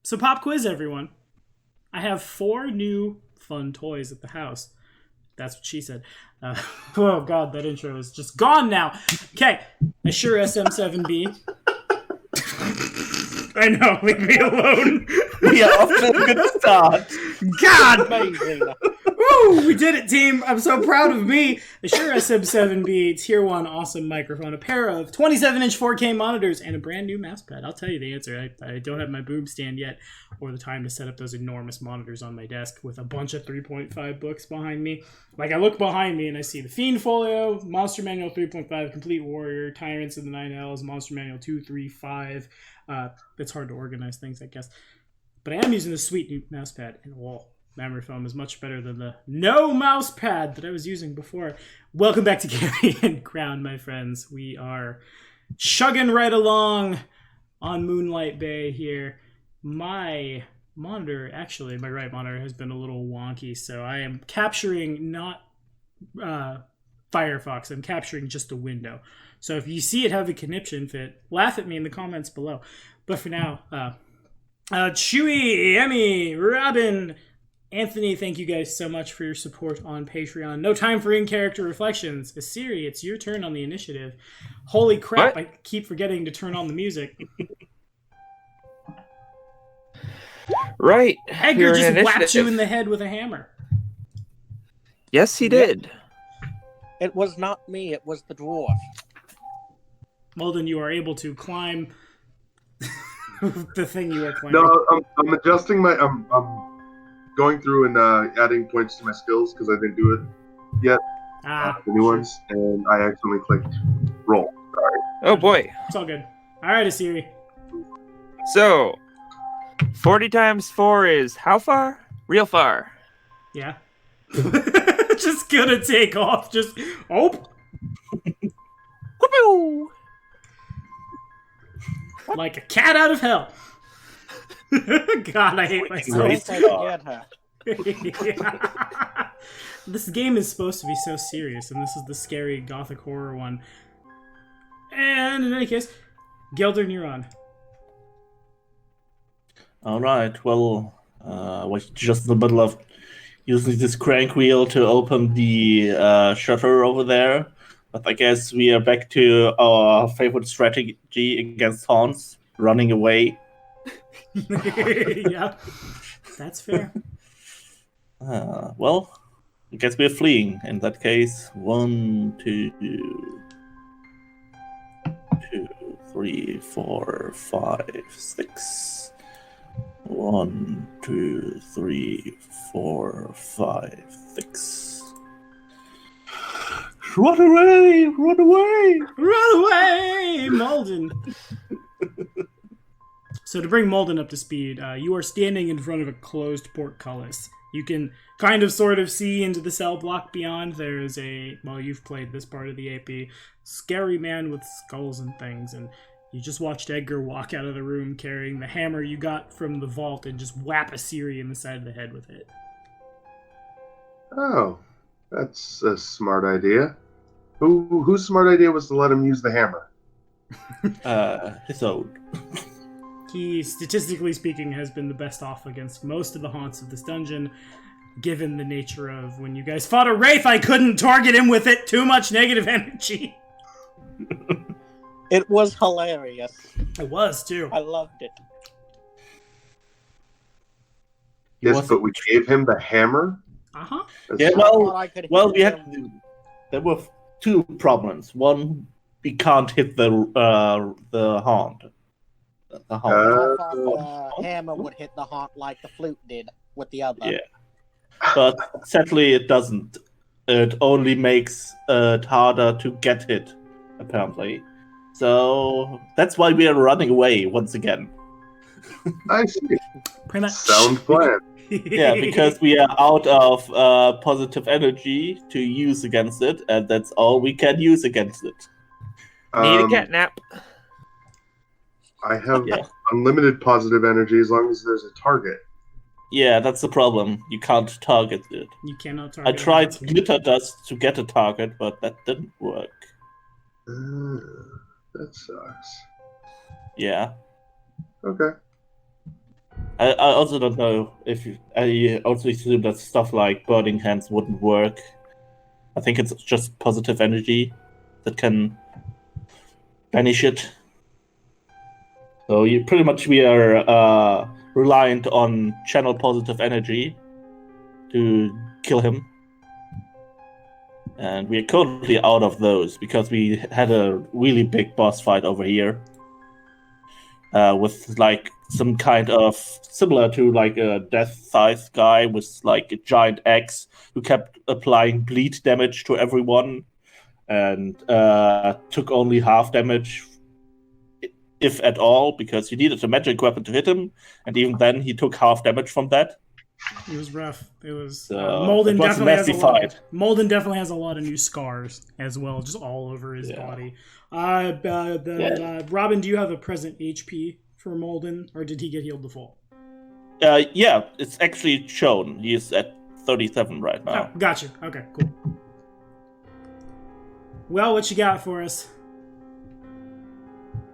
So pop quiz, everyone. I have 4 new fun toys at the house. That's what she said. Oh god, that intro is just gone now. Okay, a Shure SM7B. I know, leave me alone. We are off to a good start. God! Amazing. Woo! We did it, team! I'm so proud of me! A Shure SM7B Tier 1 awesome microphone, a pair of 27-inch 4K monitors, and a brand new mouse pad. I'll tell you the answer. I don't have my boob stand yet, or the time to set up those enormous monitors on my desk with a bunch of 3.5 books behind me. Like, I look behind me and I see the Fiend Folio, Monster Manual 3.5, Complete Warrior, Tyrants of the Nine Hells, Monster Manual 2, 3, 5. It's hard to organize things, I guess. But I am using this sweet new mouse pad, and memory foam is much better than the no mouse pad that I was using before. Welcome back to Carrion Crown, my friends. We are chugging right along on Moonlight Bay here. My monitor, actually, my right monitor has been a little wonky, so I am capturing not Firefox. I'm capturing just the window. So if you see it have a conniption fit, laugh at me in the comments below. But for now, Chewie, Emmy, Robin, Anthony, thank you guys so much for your support on Patreon. No time for in-character reflections. Asiri, it's your turn on the initiative. Holy crap, what? I keep forgetting to turn on the music. Right. Edgar just whacked you in the head with a hammer. Yes, he did. It was not me, it was the dwarf. Well, then you are able to climb the thing you are climbing. No, I'm adjusting my... I'm going through and adding points to my skills because I didn't do it yet. The new ones, and I accidentally clicked roll. Sorry. Oh boy. It's all good. All right, Asiri. So, 40 times 4 is how far? Real far. Yeah. Just gonna take off. Just like a cat out of hell. God, I hate myself. This game is supposed to be so serious, and this is the scary gothic horror one. And in any case, Geldern, you're on. Alright, well, I was just in the middle of using this crank wheel to open the shutter over there. But I guess we are back to our favorite strategy against haunts, running away. Yeah, that's fair. Well, I guess we're fleeing in that case. 1, 2, 3, 4, 5, 6. 1, 2, 3, 4, 5, 6. Run away! Run away! Run away, Malden! So to bring Malden up to speed, you are standing in front of a closed portcullis. You can kind of sort of see into the cell block beyond. There is you've played this part of the AP, scary man with skulls and things, and you just watched Edgar walk out of the room carrying the hammer you got from the vault and just whap Asiri in the side of the head with it. Oh, that's a smart idea. Whose smart idea was to let him use the hammer? His own. He, statistically speaking, has been the best off against most of the haunts of this dungeon, given the nature of when you guys fought a wraith, I couldn't target him with it. Too much negative energy. It was hilarious. It was, too. I loved it. Yes, but we gave him the hammer? Uh-huh. Yeah, there were 2 problems. One, we can't hit the haunt. I thought the hammer would hit the haunt like the flute did with the other. Yeah. But sadly it doesn't. It only makes it harder to get hit, apparently. So that's why we are running away once again. I see. Sound plan. Yeah, because we are out of positive energy to use against it, and that's all we can use against it. Need a catnap. I have unlimited positive energy as long as there's a target. Yeah, that's the problem. You can't target it. You cannot target I tried glitter dust to get a target, but that didn't work. That sucks. Yeah. Okay. I also don't know if I also assume that stuff like burning hands wouldn't work. I think it's just positive energy that can banish it. So pretty much we are reliant on channel positive energy to kill him. And we're currently out of those because we had a really big boss fight over here. With like some kind of similar to like a death-sized guy with like a giant axe who kept applying bleed damage to everyone and took only half damage, if at all, because you needed a magic weapon to hit him, and even then he took half damage from that. It was rough. It was Molden definitely has a lot. Molden definitely has a lot of new scars as well, just all over his body. Robin, do you have a present HP for Molden, or did he get healed to full? Yeah, it's actually shown. He's at 37 right now. Oh, gotcha. Okay, cool. Well, what you got for us?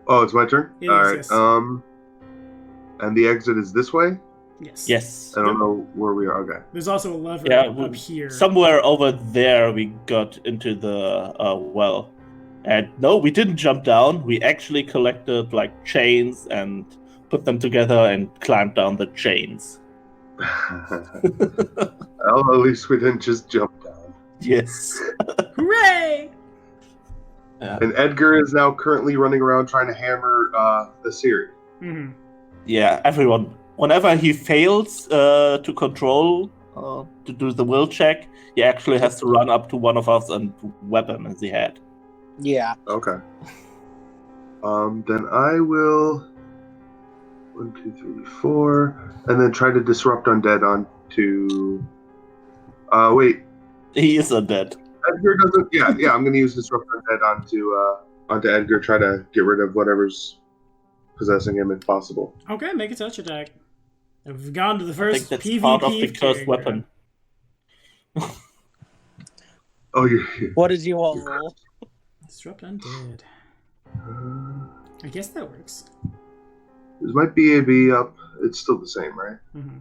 Oh, it's my turn? All right. Yes. And the exit is this way? Yes. I don't know where we are. Okay. There's also a lever up here. Somewhere over there we got into the well. And no, we didn't jump down. We actually collected like chains and put them together and climbed down the chains. Well, at least we didn't just jump down. Yes. Hooray! Yeah. And Edgar is now currently running around trying to hammer the Siri. Mm-hmm. Yeah, everyone. Whenever he fails to control, to do the will check, he actually has to run up to one of us and weapon as he had. Yeah. Okay. Then I will 1, 2, 3, 4, and then try to disrupt undead onto. Wait. He is undead. Edgar doesn't. Yeah. I'm going to use disrupt undead onto Edgar. Try to get rid of whatever's possessing him if possible. Okay, make a touch attack. We've gone to the first I think that's PvP part of the cursed weapon. Oh, What did you all roll? Disrupt undead. I guess that works. Is my BAB up? It's still the same, right? Mm-hmm.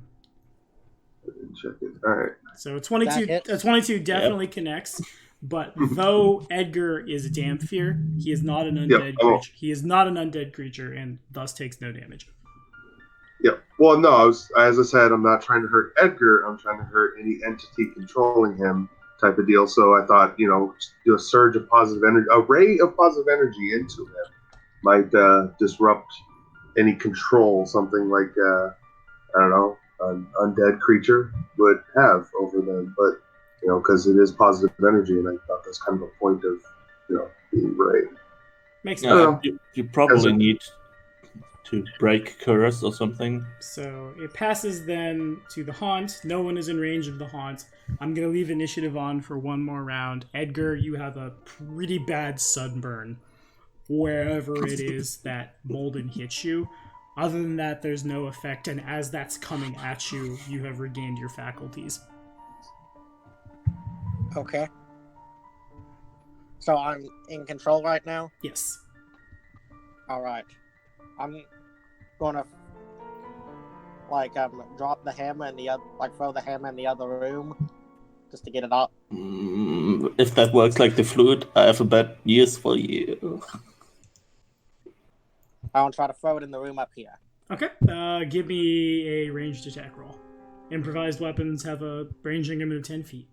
I didn't check it. All right. So a 22 definitely connects. But though Edgar is a Damphir, he is not an undead creature. He is not an undead creature, and thus takes no damage. Yep. Well, no, as I said, I'm not trying to hurt Edgar. I'm trying to hurt any entity controlling him, type of deal. So I thought, do a surge of positive energy, a ray of positive energy into him might disrupt any control something like I don't know, an undead creature would have over them, but. Because it is positive energy, and I thought that's kind of a point of, being right. Makes sense. You probably need to break curse or something. So it passes then to the haunt. No one is in range of the haunt. I'm going to leave initiative on for one more round. Edgar, you have a pretty bad sunburn wherever it is that Molden hits you. Other than that, there's no effect, and as that's coming at you, you have regained your faculties. Okay. So I'm in control right now? Yes. Alright. I'm gonna drop the hammer in the other, throw the hammer in the other room just to get it up. If that works like the flute, I have a bad news for you. I want to try to throw it in the room up here. Okay. Give me a ranged attack roll. Improvised weapons have a ranging limit of 10 feet.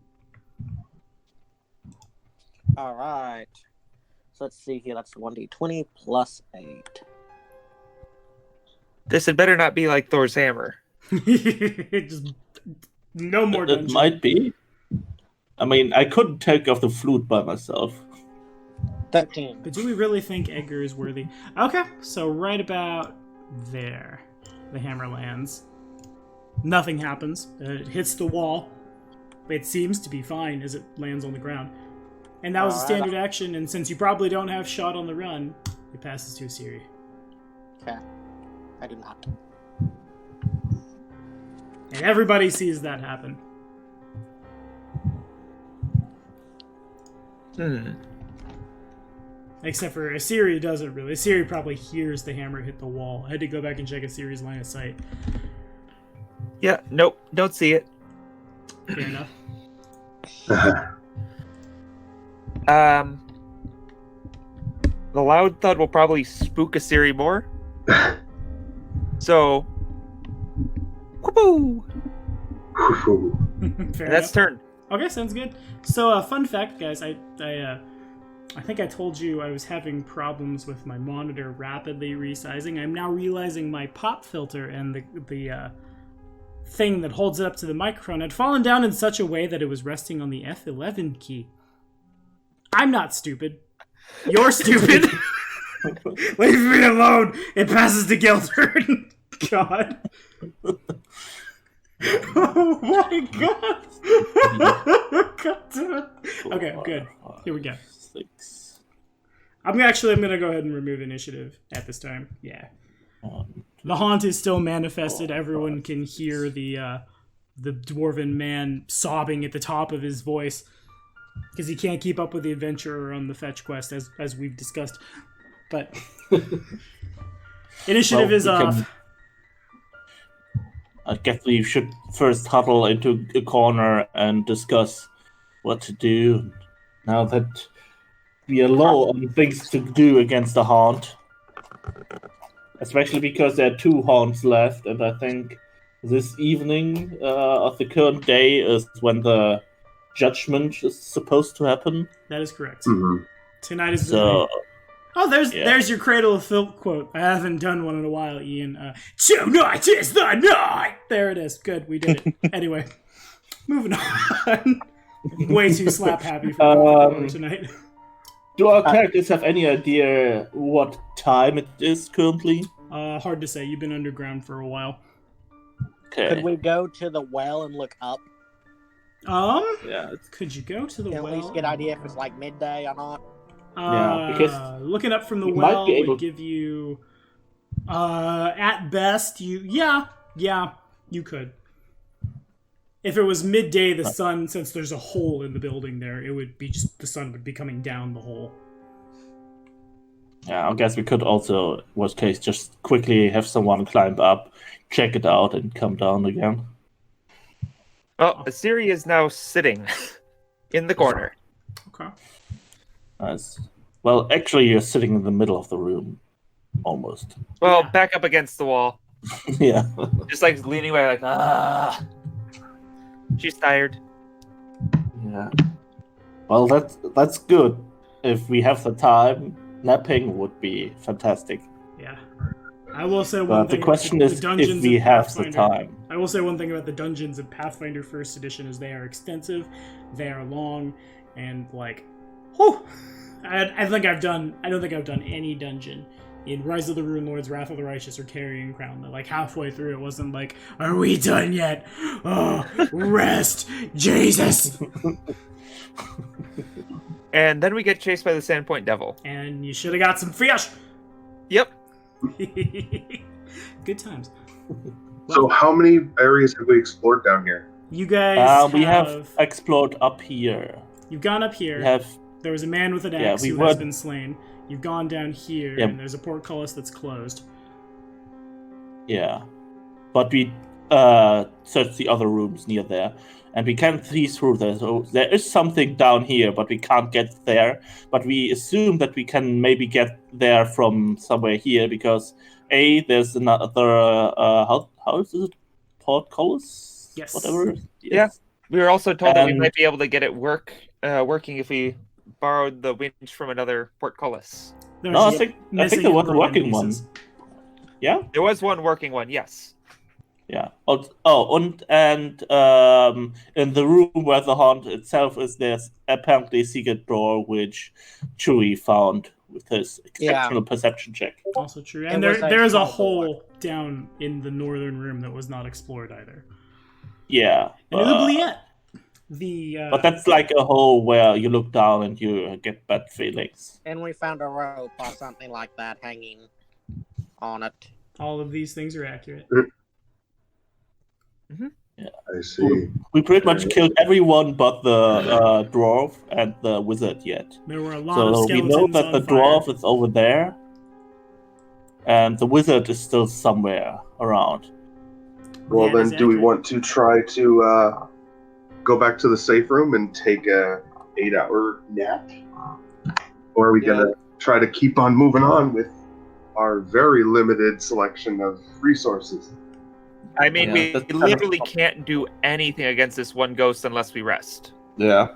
Alright. So let's see here. That's 1d20 plus 8. This had better not be like Thor's hammer. Just no more dungeon. It might be. I mean, I couldn't take off the flute by myself. 13. But do we really think Edgar is worthy? Okay, so right about there, the hammer lands. Nothing happens. It hits the wall. It seems to be fine as it lands on the ground. And that was a standard action, and since you probably don't have shot on the run, it passes to Siri. Okay. I do not. And everybody sees that happen. Except for Asiri doesn't really. Asiri probably hears the hammer hit the wall. I had to go back and check Asiri's line of sight. Yeah, nope, don't see it. Fair enough. The loud thud will probably spook Asiri more. So, whoopoo! Fair That's enough. turn. Okay, sounds good. So, fun fact, guys, I think I told you I was having problems with my monitor rapidly resizing. I'm now realizing my pop filter and the thing that holds it up to the microphone had fallen down in such a way that it was resting on the F11 key. I'm not stupid. You're stupid. Leave me alone. It passes to Giltern. God. Oh my god. God damn it. Okay, good. Here we go. 6. I'm gonna go ahead and remove initiative at this time. Yeah. The haunt is still manifested. Everyone can hear the dwarven man sobbing at the top of his voice because he can't keep up with the adventurer on the fetch quest, as we've discussed. But initiative is off. I guess we should first huddle into a corner and discuss what to do now that we are low on things to do against the haunt. Especially because there are 2 haunts left, and I think this evening of the current day is when the judgment is supposed to happen. That is correct. Mm-hmm. Tonight is the So, night. Oh, there's your Cradle of Filth quote. I haven't done one in a while, Ian. Tonight is the night! There it is. Good, we did it. Anyway, moving on. Way too slap happy for tonight. do our characters have any idea what time it is currently? Hard to say. You've been underground for a while. Okay. Could we go to the well and look up? Yeah. Could you go to the At well? least get an idea if it's like midday or not. Yeah, because looking up from the we might well be able- would give you, at best, you could. If it was midday, the sun, since there's a hole in the building there, it would be just the sun would be coming down the hole. Yeah, I guess we could also, worst case, just quickly have someone climb up, check it out, and come down again. Well, Asiri is now sitting in the corner. Okay. Nice. Well, actually, you're sitting in the middle of the room, almost. Well, Yeah. back up against the wall. Yeah. Just like leaning away, like, ah. She's tired. Yeah. Well, that's good. If we have the time, napping would be fantastic. Yeah. I will say one But thing. the question about is dungeons if we in have the Pathfinder. time. I will say one thing about the dungeons of Pathfinder First Edition is they are extensive, they are long, and like, whew, I don't think I've done any dungeon in Rise of the Rune Lords, Wrath of the Righteous, or Carrion Crown that like halfway through it wasn't like, are we done yet? Oh, rest, Jesus! And then we get chased by the Sandpoint Devil. And you should have got some fish. Yep. Good times. So, how many areas have we explored down here? You guys We have explored up here. You've gone up here. We have There was a man with an Yeah, axe we who has would- been slain. You've gone down here, Yep. and there's a portcullis that's closed. Yeah. But we searched the other rooms near there, and we can't see through there. So there is something down here, but we can't get there. But we assume that we can maybe get there from somewhere here, because there's another, how is it? Portcullis? Yes. Whatever. Yeah. We were also told that we And- might be able to get it working if we borrowed the winch from another portcullis. There's No, I just think missing there was a and broken working one. pieces. Yeah? There was one working one, yes. Yeah. And in the room where the haunt itself is, there's apparently a secret door which Chewie found with his exceptional perception check. Also true. It And was there is a small hole down in the northern room that was not explored either. Yeah. And oubliette. The But that's like a hole where you look down and you get bad feelings. And we found a rope or something like that hanging on it. all of these things are accurate. I see. We pretty much killed everyone but the dwarf and the wizard yet. There were a lot of So we skeletons know that on the fire. dwarf is over there, and the wizard is still somewhere around. Well, Yeah, then, that's do we accurate. want to try to go back to the safe room and take a 8-hour nap? Or are we going to try to keep on moving on with our very limited selection of resources? I mean, we that's literally can't do anything against this one ghost unless we rest. Yeah.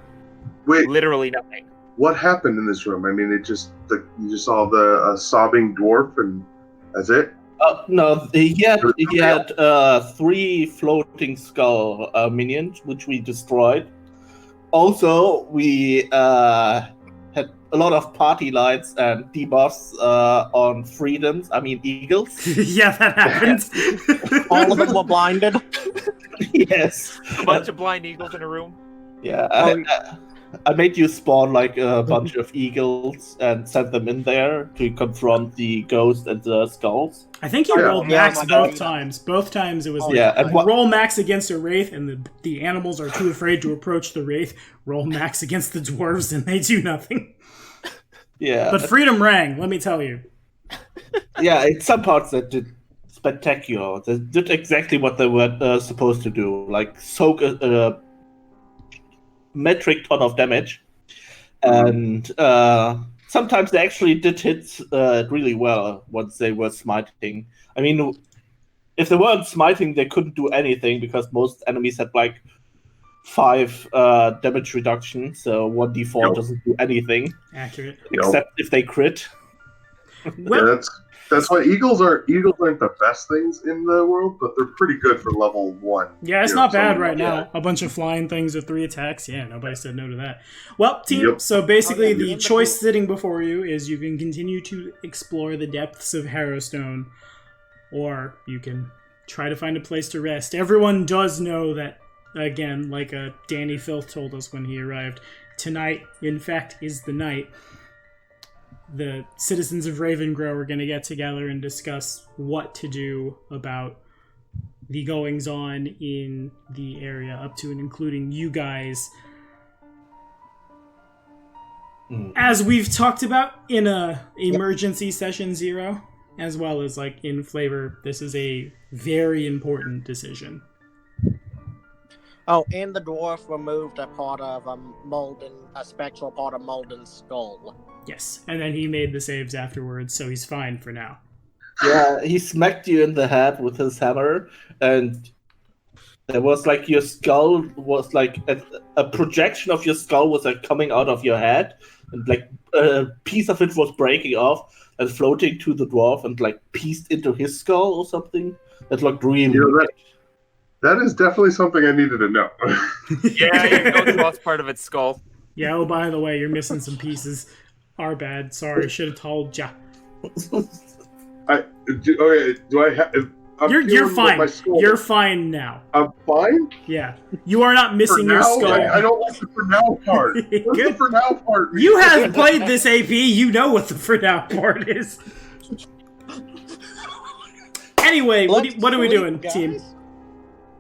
Wait, Literally nothing. what happened in this room? I mean, you just saw the sobbing dwarf, and that's it. No, he had 3 floating skull minions, which we destroyed. Also, we had a lot of party lights and debuffs on freedoms. I mean, eagles. Yeah, that happens. All of them were blinded. Yes. A bunch of blind eagles in a room. Yeah, I made you spawn like a bunch of eagles and send them in there to confront the ghost and the skulls. I think he rolled Yeah, max my both God. times. Both times it was like, Yeah, and what? roll max against a wraith, and the animals are too afraid to approach the wraith. Roll max against the dwarves, and they do nothing. Yeah, But freedom rang, let me tell you. yeah. In some parts that did spectacular. They did exactly what they were supposed to do, like soak a metric ton of damage, and sometimes they actually did hit really well once they were smiting. I mean, if they weren't smiting, they couldn't do anything because most enemies had like 5 damage reduction, so 1d4 doesn't do anything Accurate. except if they crit. Well, Yeah, that's why eagles aren't the best things in the world, but they're pretty good for level 1. yeah, it's You know, not bad so- right now. A bunch of flying things with 3 attacks. Yeah, nobody said no to that. Well, team, so basically the choice sitting before you is you can continue to explore the depths of Harrowstone, or you can try to find a place to rest. Everyone does know that, again, like Danny Filth told us when he arrived, tonight, in fact, is the night. The citizens of Ravengrow are going to get together and discuss what to do about the goings-on in the area, up to and including you guys. As we've talked about in emergency session 0, as well as like in flavor, this is a very important decision. Oh, and the dwarf removed a part of a spectral part of Molden's skull. Yes, and then he made the saves afterwards, so he's fine for now. Yeah, he smacked you in the head with his hammer, and there was like your skull was like a projection of your skull was like coming out of your head, and like a piece of it was breaking off and floating to the dwarf and like pieced into his skull or something. That looked really. You know, that is definitely something I needed to know. Yeah, your ghost lost part of its skull. Yeah, oh, by the way, you're missing some pieces. Our bad. Sorry, should have told ya. Do I have? You're fine. You're fine now. I'm fine. Yeah, you are not missing For your now, skull. I don't like the for now part. What's the Good. for now part? You have played this AP. You know what the for now part is. Anyway, what are we doing, team?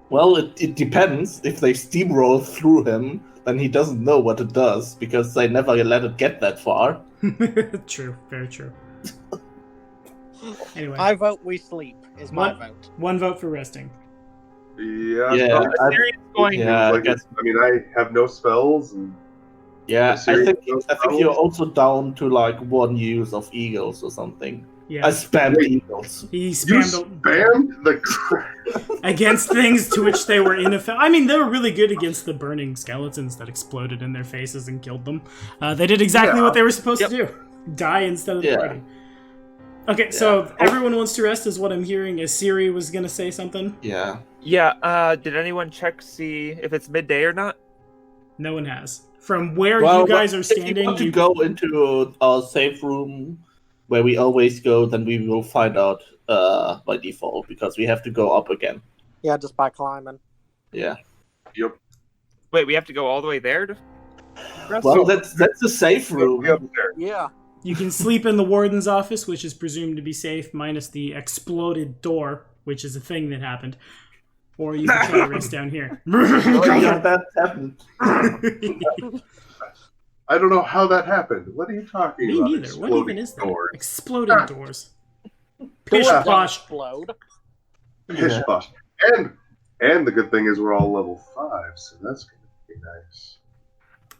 Well, it depends. If they steamroll through him, then he doesn't know what it does because they never let it get that far. True, very true. Anyway, I vote we sleep, is my vote. 1 vote for resting. Yeah. Yeah, no, Assyrian's going. Yeah, like I mean, I have no spells, and yeah. I Assyrian think goes you're down. also down to like 1 use of eagles or something. Yeah, I spammed Wait. eagles. he you spammed spammed the. against things to which they were ineffective. I mean, they were really good against the burning skeletons that exploded in their faces and killed them. They did exactly what they were supposed to do. Die instead of the party. Okay, so everyone wants to rest is what I'm hearing. As Siri was going to say something. Yeah. Yeah, did anyone see if it's midday or not? No one has. From where you guys are If you standing, want to go into our safe room where we always go, then we will find out by default because we have to go up again. Yeah, just by climbing. Yeah. Yep. Wait, we have to go all the way there to rest? Well, that's the safe room. Up there. Yeah. you can sleep in the warden's office, which is presumed to be safe, minus the exploded door, which is a thing that happened. Or you can try to rest down here. Yeah, that happened. I don't know how that happened. What are you talking Me about? neither. What even is that? Doors. Exploding doors. Pish Doors don't posh. explode. Pish posh. And And the good thing is we're all level 5, so that's going to be nice.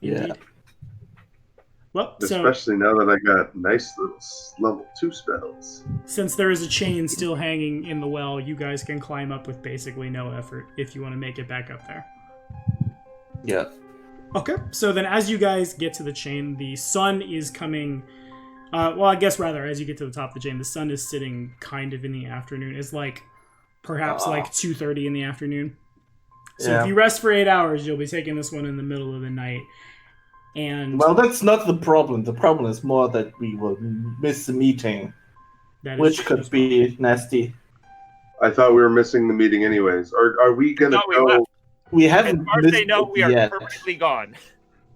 Yeah. Indeed. Well, so Especially now that I got nice little level 2 spells. since there is a chain still hanging in the well, you guys can climb up with basically no effort if you want to make it back up there. Yeah. Okay, so then as you guys get to the chain, the sun is coming... well, I guess rather, as you get to the top of the chain, the sun is sitting kind of in the afternoon. It's like, perhaps like 2:30 in the afternoon. So Yeah. if you rest for 8 hours, you'll be taking this one in the middle of the night. And Well, that's not the problem. The problem is more that we will miss the meeting, that is which true could as well. be nasty. I thought we were missing the meeting anyways. Are we going to No, we go? left. We As haven't far as missed they know, it we are yet. permanently gone.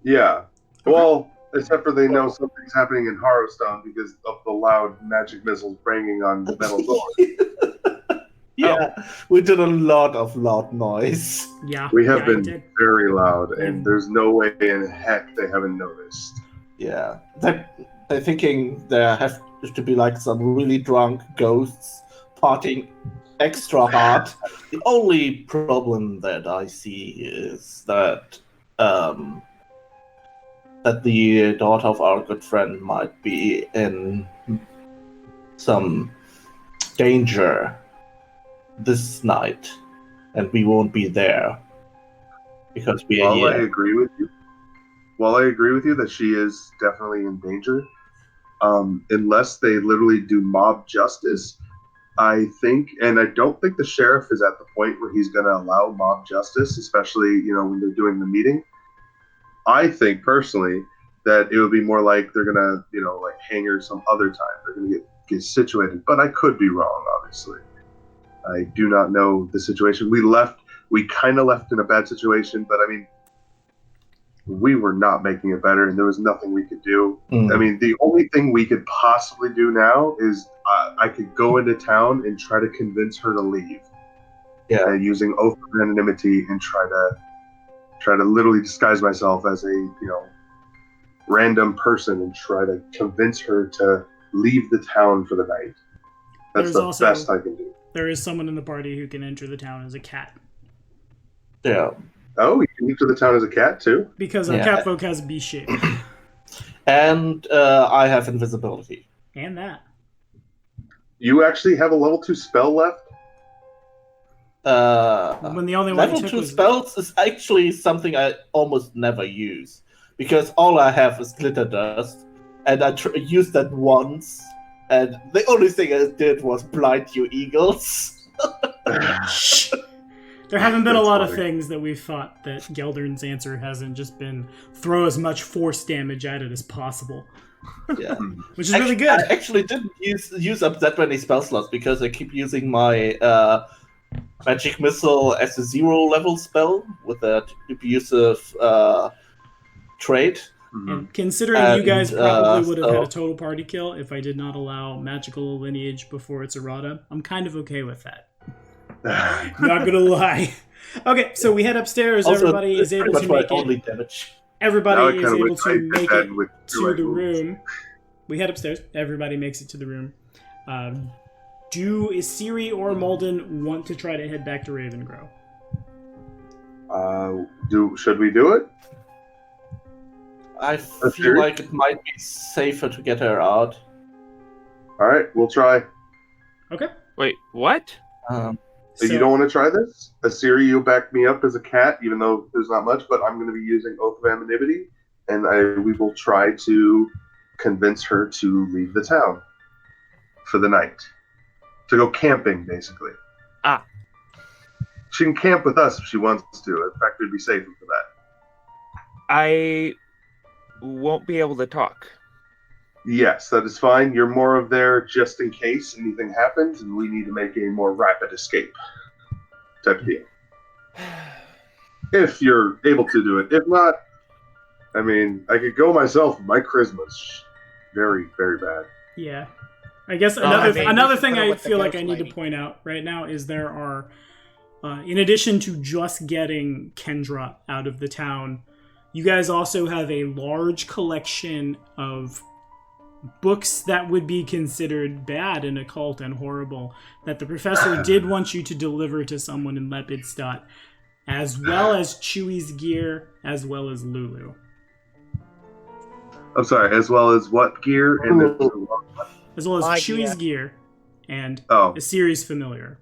Yeah. Well, except for they know something's happening in Harrowstone because of the loud magic missiles banging on the metal doors. Yeah, we did a lot of loud noise. Yeah, We have yeah, you been did. very loud, and Yeah. there's no way in heck they haven't noticed. Yeah, they're thinking there have to be like some really drunk ghosts partying extra hard. The only problem that I see is that that the daughter of our good friend might be in some danger this night, and we won't be there because we are While I here. agree with you, that she is definitely in danger, unless they literally do mob justice, I think, and I don't think the sheriff is at the point where he's going to allow mob justice, especially when they're doing the meeting. I think personally that it would be more like they're going to like hang her some other time. They're going to get situated, but I could be wrong. Obviously, I do not know the situation. We kind of left in a bad situation, but I mean, we were not making it better, and there was nothing we could do. I mean, the only thing we could possibly do now is I could go into town and try to convince her to leave. Yeah. Using oath of anonymity and try to literally disguise myself as a random person and try to convince her to leave the town for the night. That's There's the also- best I can do. There is someone in the party who can enter the town as a cat. Yeah. Oh, you can enter the town as a cat too? Because our Yeah. cat folk has beast shape. And I have invisibility. And that. You actually have a level 2 spell left? When the only one Level you took 2 was... spells is actually something I almost never use. Because all I have is glitter dust. And I used that once. And the only thing I did was blind you eagles. There haven't been a That's lot of funny. things that we've thought that Geldern's answer hasn't just been throw as much force damage at it as possible. Yeah. Which is really good. I actually didn't use up that many spell slots because I keep using my magic missile as a 0 level spell with that abusive trait. And considering you guys And, probably would have had a so- total party kill if I did not allow magical lineage before its errata, I'm kind of okay with that. Not gonna lie. Okay, so we head upstairs. Also, Everybody is it's able pretty to much make my it. only damage. Now I Everybody is kinda able wish I to did make that it with to right the moves. room. We head upstairs. Everybody makes it to the room. Is Siri or Malden want to try to head back to Ravengrow? Should we do it? I sure. feel like it might be safer to get her out. All right, we'll try. Okay. Wait, what? So you don't want to try this? Asiri, you'll back me up as a cat, even though there's not much, but I'm going to be using Oath of Anonymity, and we will try to convince her to leave the town for the night. To go camping, basically. Ah. She can camp with us if she wants to. In fact, we'd be safer for that. I won't be able to talk. Yes, that is fine. You're more of there just in case anything happens, and we need to make a more rapid escape type of deal. If you're able to do it. If not, I mean, I could go myself. My charisma's very, very bad. Yeah. I guess I mean, another we thing put her I with the feel like ghost I need to lady. point out right now is there are, in addition to just getting Kendra out of the town, you guys also have a large collection of books that would be considered bad and occult and horrible that the professor did want you to deliver to someone in Lepidstadt, as well as Chewie's gear, as well as Lulu. I'm sorry, as well as what gear? And As well as My Chewie's gear and Oh. a series familiar.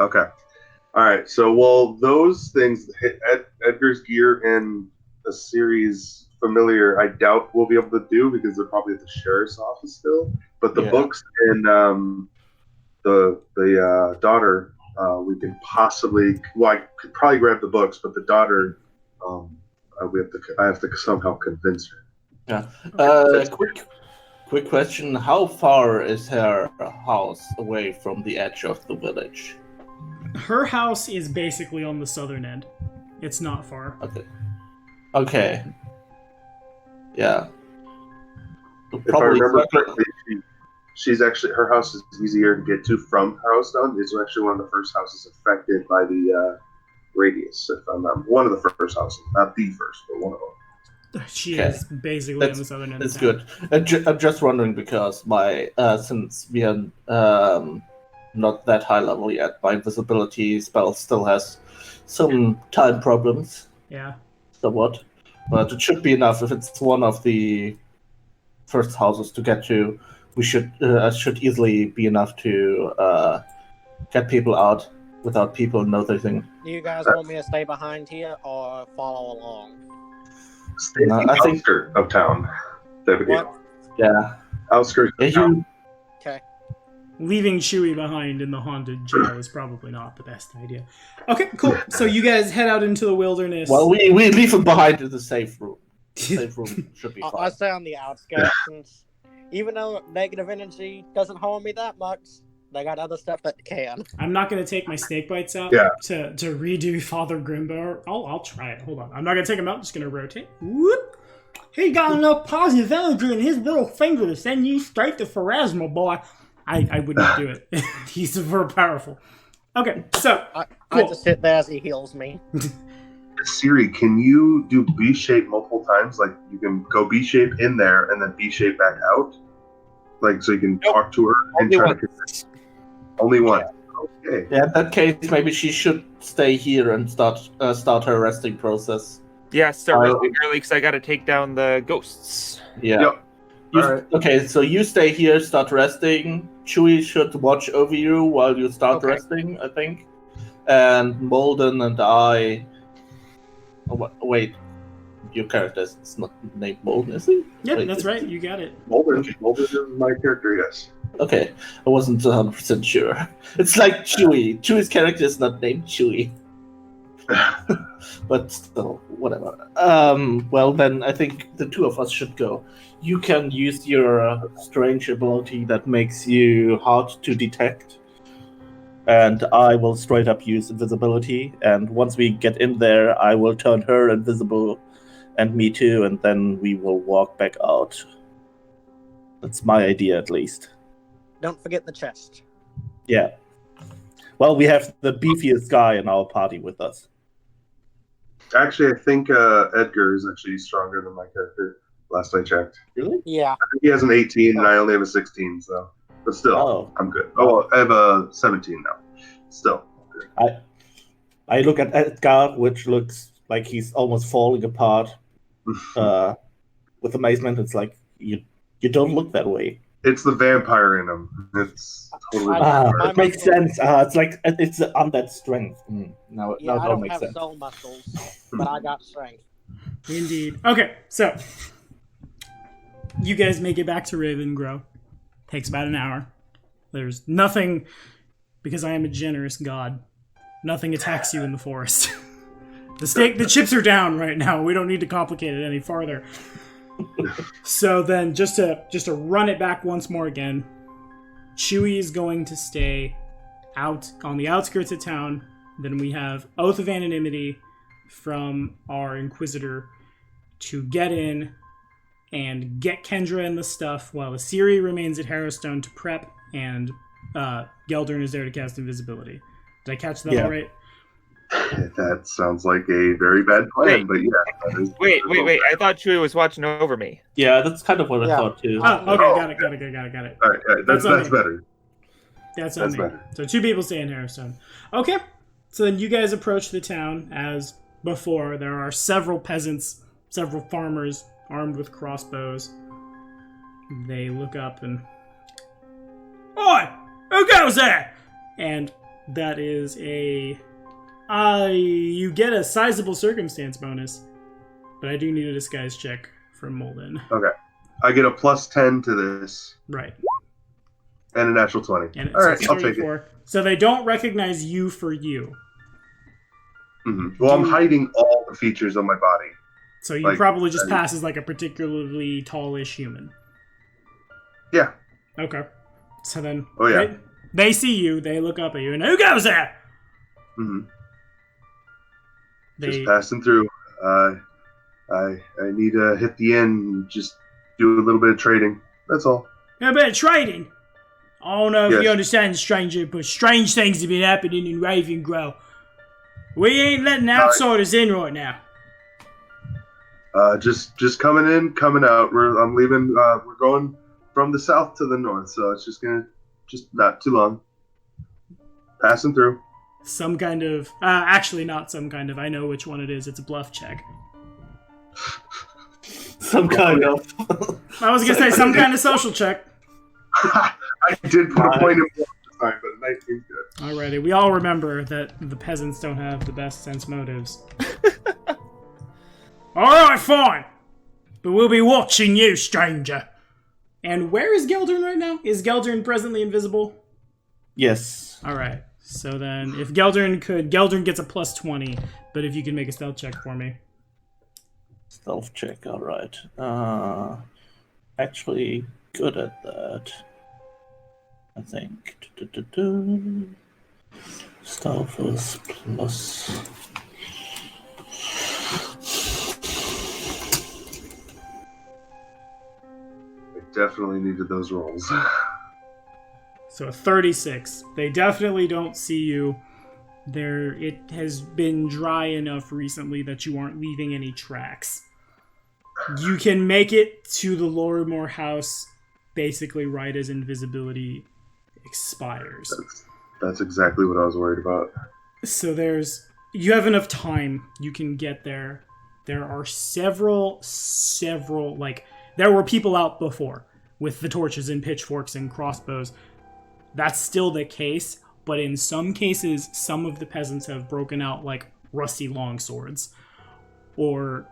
Okay. All right. So, well, those things, Edgar's gear and a series familiar, I doubt we'll be able to do because they're probably at the sheriff's office still. But the books and the daughter, we can possibly. Well, I could probably grab the books, but the daughter, I have to somehow convince her. Yeah. Quick question: how far is her house away from the edge of the village? Her house is basically on the southern end. It's not far. Okay. Yeah. If I remember correctly, she's actually, her house is easier to get to from Harrowstone. It's actually one of the first houses affected by the radius. If I'm not one of the first houses, not the first, but one of them. She is basically on the southern end. That's good. I'm just wondering because my since we are not that high level yet, my invisibility spell still has some time problems. Yeah. Somewhat, but it should be enough. If it's one of the first houses to get to, we should easily be enough to get people out without people noticing. Do you guys want me to stay behind here or follow along? Stay in the outskirts of town. What? Yeah. Outskirts of town. Okay. Leaving Chewie behind in the haunted jail is probably not the best idea. Okay, cool. So you guys head out into the wilderness. Well, we leave him behind in the safe room. The safe room should be fine. I stay on the outskirts, since even though negative energy doesn't harm me that much, they got other stuff that can. I'm not going to take my snake bites out to redo Father Grimbar. I'll try it. Hold on. I'm not going to take them out. I'm just going to rotate. Whoop. He got enough positive energy in his little finger to send you straight to Pharasma, boy. I would not do it. He's very powerful. Okay, so I just sit there as he heals me. Siri, can you do B shape multiple times? Like you can go B shape in there and then B shape back out? Like so you can talk to her and try to convince. Only one. Okay. Yeah, in that case, maybe she should stay here and start her resting process. Yeah, start resting early because I got to take down the ghosts. Yeah. Yep. Alright. Okay, so you stay here, start resting. Chewie should watch over you while you start resting, I think. And Molden and I... Oh, wait. Your character is not named Molden, is he? Yep, that's right. You got it. Molden is my character, yes. Okay, I wasn't 100% sure. It's like Chewie. Chewie's character is not named Chewie. But still, whatever. Well, then I think the two of us should go. You can use your strange ability that makes you hard to detect. And I will straight up use invisibility. And once we get in there, I will turn her invisible and me too. And then we will walk back out. That's my idea, at least. Don't forget the chest. Yeah. Well, we have the beefiest guy in our party with us. Actually, I think Edgar is actually stronger than my character. Last I checked. Really? Yeah. I think he has an 18 and I only have a 16, so. But still, I'm good. Oh, I have a 17 now. Still. I look at Edgar, which looks like he's almost falling apart. With amazement, it's like, you don't look that way. It's the vampire in him. It's totally. It makes sense. It's like it's on that strength. Now Yeah, it I all don't makes have sense. soul muscles, but I got strength. Indeed. Okay, so you guys make it back to Ravengrow. Takes about an hour. There's nothing, because I am a generous god. Nothing attacks you in the forest. The chips are down right now. We don't need to complicate it any farther. So then, just to run it back once more again, Chewie is going to stay out on the outskirts of town. Then we have Oath of Anonymity from our Inquisitor to get in and get Kendra and the stuff, while Asiri remains at Harrowstone to prep, and Geldern is there to cast invisibility. Did I catch that all right? That sounds like a very bad plan, but yeah. That is Wait. I thought Chewie was watching over me. Yeah, that's kind of what I Yeah. thought too. Oh, okay, Oh, got it. All right, that's on me. better. That's That's me. better. So 2 people stay in Harrowstone. Okay. So then you guys approach the town as before. There are several peasants, several farmers armed with crossbows. They look up and... Oi! Who goes there? And that is a... you get a sizable circumstance bonus. But I do need a disguise check from Molden. Okay. I get a +10 to this. Right. And a natural 20. And All right, it's I'll take it. 34. So they don't recognize you for you. Well, I'm hiding all the features of my body. So you Like, probably just pass as like a particularly tallish human. Yeah. Okay. So then Oh, yeah. they see you, they look up at you, and who goes there? hmm They Just passing through. I need to hit the inn and just do a little bit of trading. That's all. a bit of trading. I don't know if Yes. you understand, stranger, but strange things have been happening in Ravengrow. We ain't letting outsiders in right now. Just coming in, coming out. I'm leaving. We're going from the south to the north, so it's just not too long. Passing through. Some kind of... actually, not some kind of. I know which one it is. It's a bluff check. Some kind of. I was going to say some kind of social check. I did put a point in this time, but a 19's good. Alrighty, we all remember that the peasants don't have the best sense motives. Alright, fine. But we'll be watching you, stranger. And where is Geldern right now? Is Geldern presently invisible? Yes. Alright, so then if Geldern gets a +20, but if you can make a stealth check for me. Stealth check, alright. Actually good at that. I think. Stealth is plus... I definitely needed those rolls. So a 36. They definitely don't see you. It has been dry enough recently that you aren't leaving any tracks. You can make it to the Lorimore house basically right as invisibility expires. That's exactly what I was worried about. So you have enough time. You can get there. There are several, there were people out before with the torches and pitchforks and crossbows. That's still the case, but in some cases, some of the peasants have broken out like rusty longswords or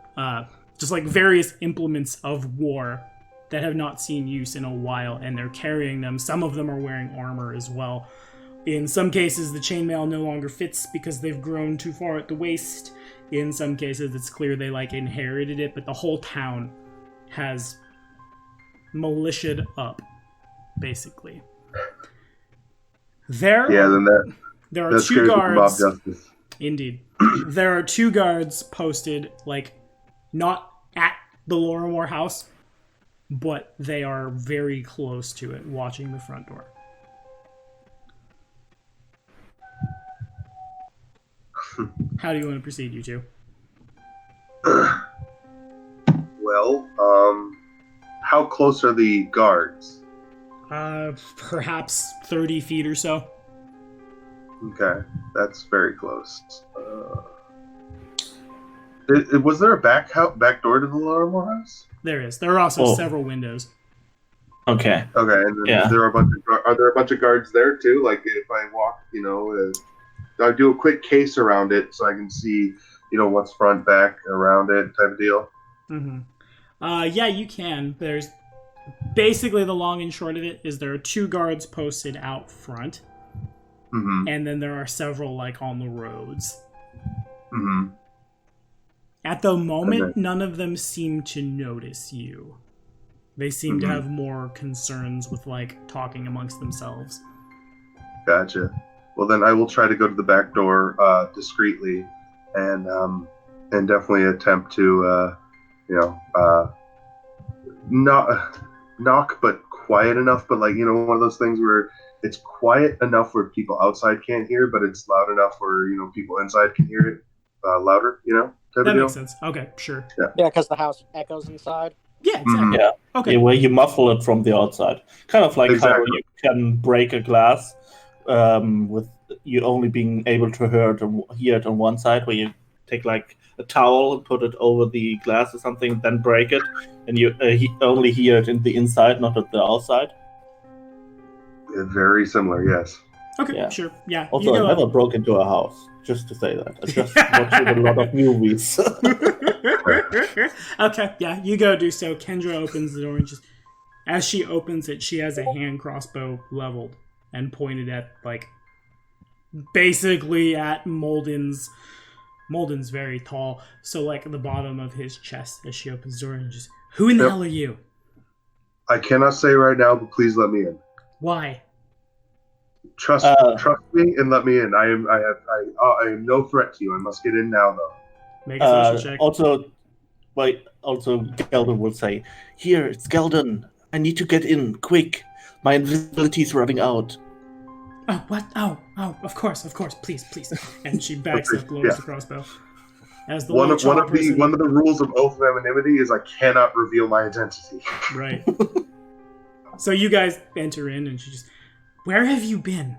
just like various implements of war that have not seen use in a while, and they're carrying them. Some of them are wearing armor as well. In some cases, the chainmail no longer fits because they've grown too far at the waist. In some cases, it's clear they inherited it, but the whole town has militia'd up, basically. There are that two scares Bob guards. Justice. Indeed. There are 2 guards posted, not at the Lorimore house, but they are very close to it, watching the front door. How do you want to proceed, you two? Well, how close are the guards? Perhaps 30 feet or so. Okay, that's very close. Was there a back door to the Lorimore house? There is. There are also several windows. Okay. Okay, and then are there a bunch of guards there too? Like if I walk, I do a quick case around it so I can see, what's front, back, around it, type of deal. Mm-hmm. Yeah, you can. There's basically the long and short of it is there are 2 guards posted out front, and then there are several on the roads. Mm-hmm. At the moment, none of them seem to notice you. They seem to have more concerns with talking amongst themselves. Gotcha. Well, then I will try to go to the back door discreetly, and definitely attempt to, not knock, but quiet enough. But one of those things where it's quiet enough where people outside can't hear, but it's loud enough where people inside can hear it louder. Type That of deal. makes sense. Okay, sure. Yeah, because the house echoes inside. Yeah, exactly. Yeah. Okay. Yeah, where you muffle it from the outside. Kind of like how Exactly. you can break a glass with you only being able to hear it on one side, where you take like a towel and put it over the glass or something, then break it, and you only hear it in the inside, not at the outside. Yeah, very similar, yes. Okay, Yeah. sure. Yeah. Also, I never broke into a house, just to say that. I just watched a lot of movies. Okay, yeah, you go do so. Kendra opens the door and just as she opens it, she has a hand crossbow leveled and pointed at basically at Molden's. Molden's very tall, so the bottom of his chest as she opens the door and just, who in the hell are you? I cannot say right now, but please let me in. Why? Trust me and let me in. I am no threat to you. I must get in now, though. Make a social check. Also, Geldon will say, "Here, it's Geldon. I need to get in, quick. My invisibility is running out." Oh, what? Oh, of course, please. And she backs up, lowers the crossbow. As the one of person, the rules of oath of anonymity is I cannot reveal my identity. Right. So you guys enter in, and she just, where have you been?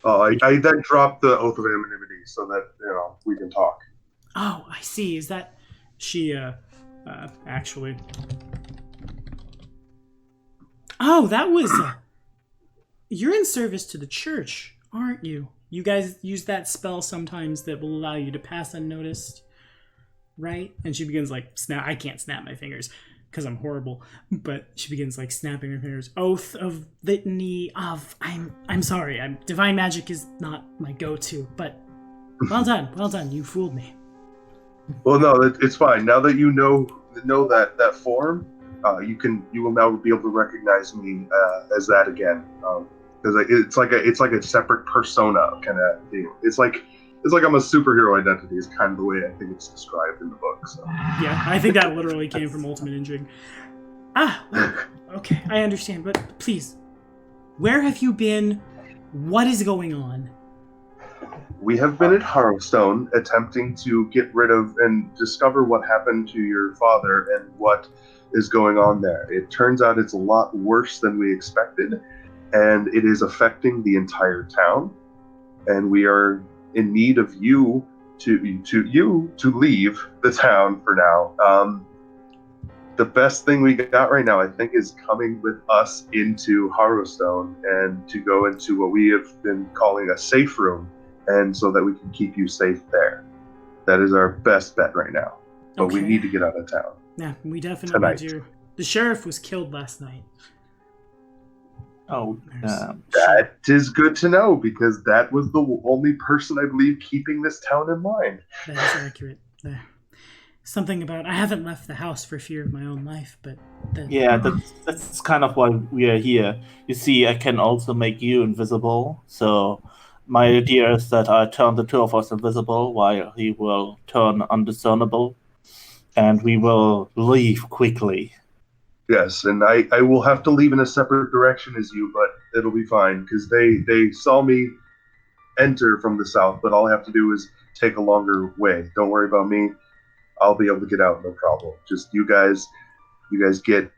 I then drop the oath of anonymity so that we can talk. Oh, I see. Is that she? Actually. Oh, that was. You're in service to the church, aren't you? You guys use that spell sometimes that will allow you to pass unnoticed, right? And she begins snap. I can't snap my fingers because I'm horrible, but she begins snapping her fingers. Oath of litany of. I'm sorry. Divine magic is not my go-to, but well done. You fooled me. Well, no, it's fine. Now that you know that form, you will now be able to recognize me as that again. Because it's like a separate persona kind of deal. It's like I'm a superhero identity is kind of the way I think it's described in the book. So. Yeah, I think that literally came from Ultimate Intrigue. Well, okay, I understand, but please, where have you been? What is going on? We have been at Harrowstone attempting to get rid of and discover what happened to your father and what is going on there. It turns out it's a lot worse than we expected, and it is affecting the entire town. And we are in need of you to leave the town for now. The best thing we got right now, I think, is coming with us into Harrowstone and to go into what we have been calling a safe room, and so that we can keep you safe there. That is our best bet right now. But we need to get out of town. Yeah, we definitely do. The sheriff was killed last night. Oh, that is good to know, because that was the only person I believe keeping this town in line. That is accurate. Something about I haven't left the house for fear of my own life, but that's kind of why we are here. You see, I can also make you invisible. So my idea is that I turn the two of us invisible while he will turn undiscernible, and we will leave quickly. Yes, and I will have to leave in a separate direction as you, but it'll be fine, because they saw me enter from the south, but all I have to do is take a longer way. Don't worry about me. I'll be able to get out, no problem. Just you guys get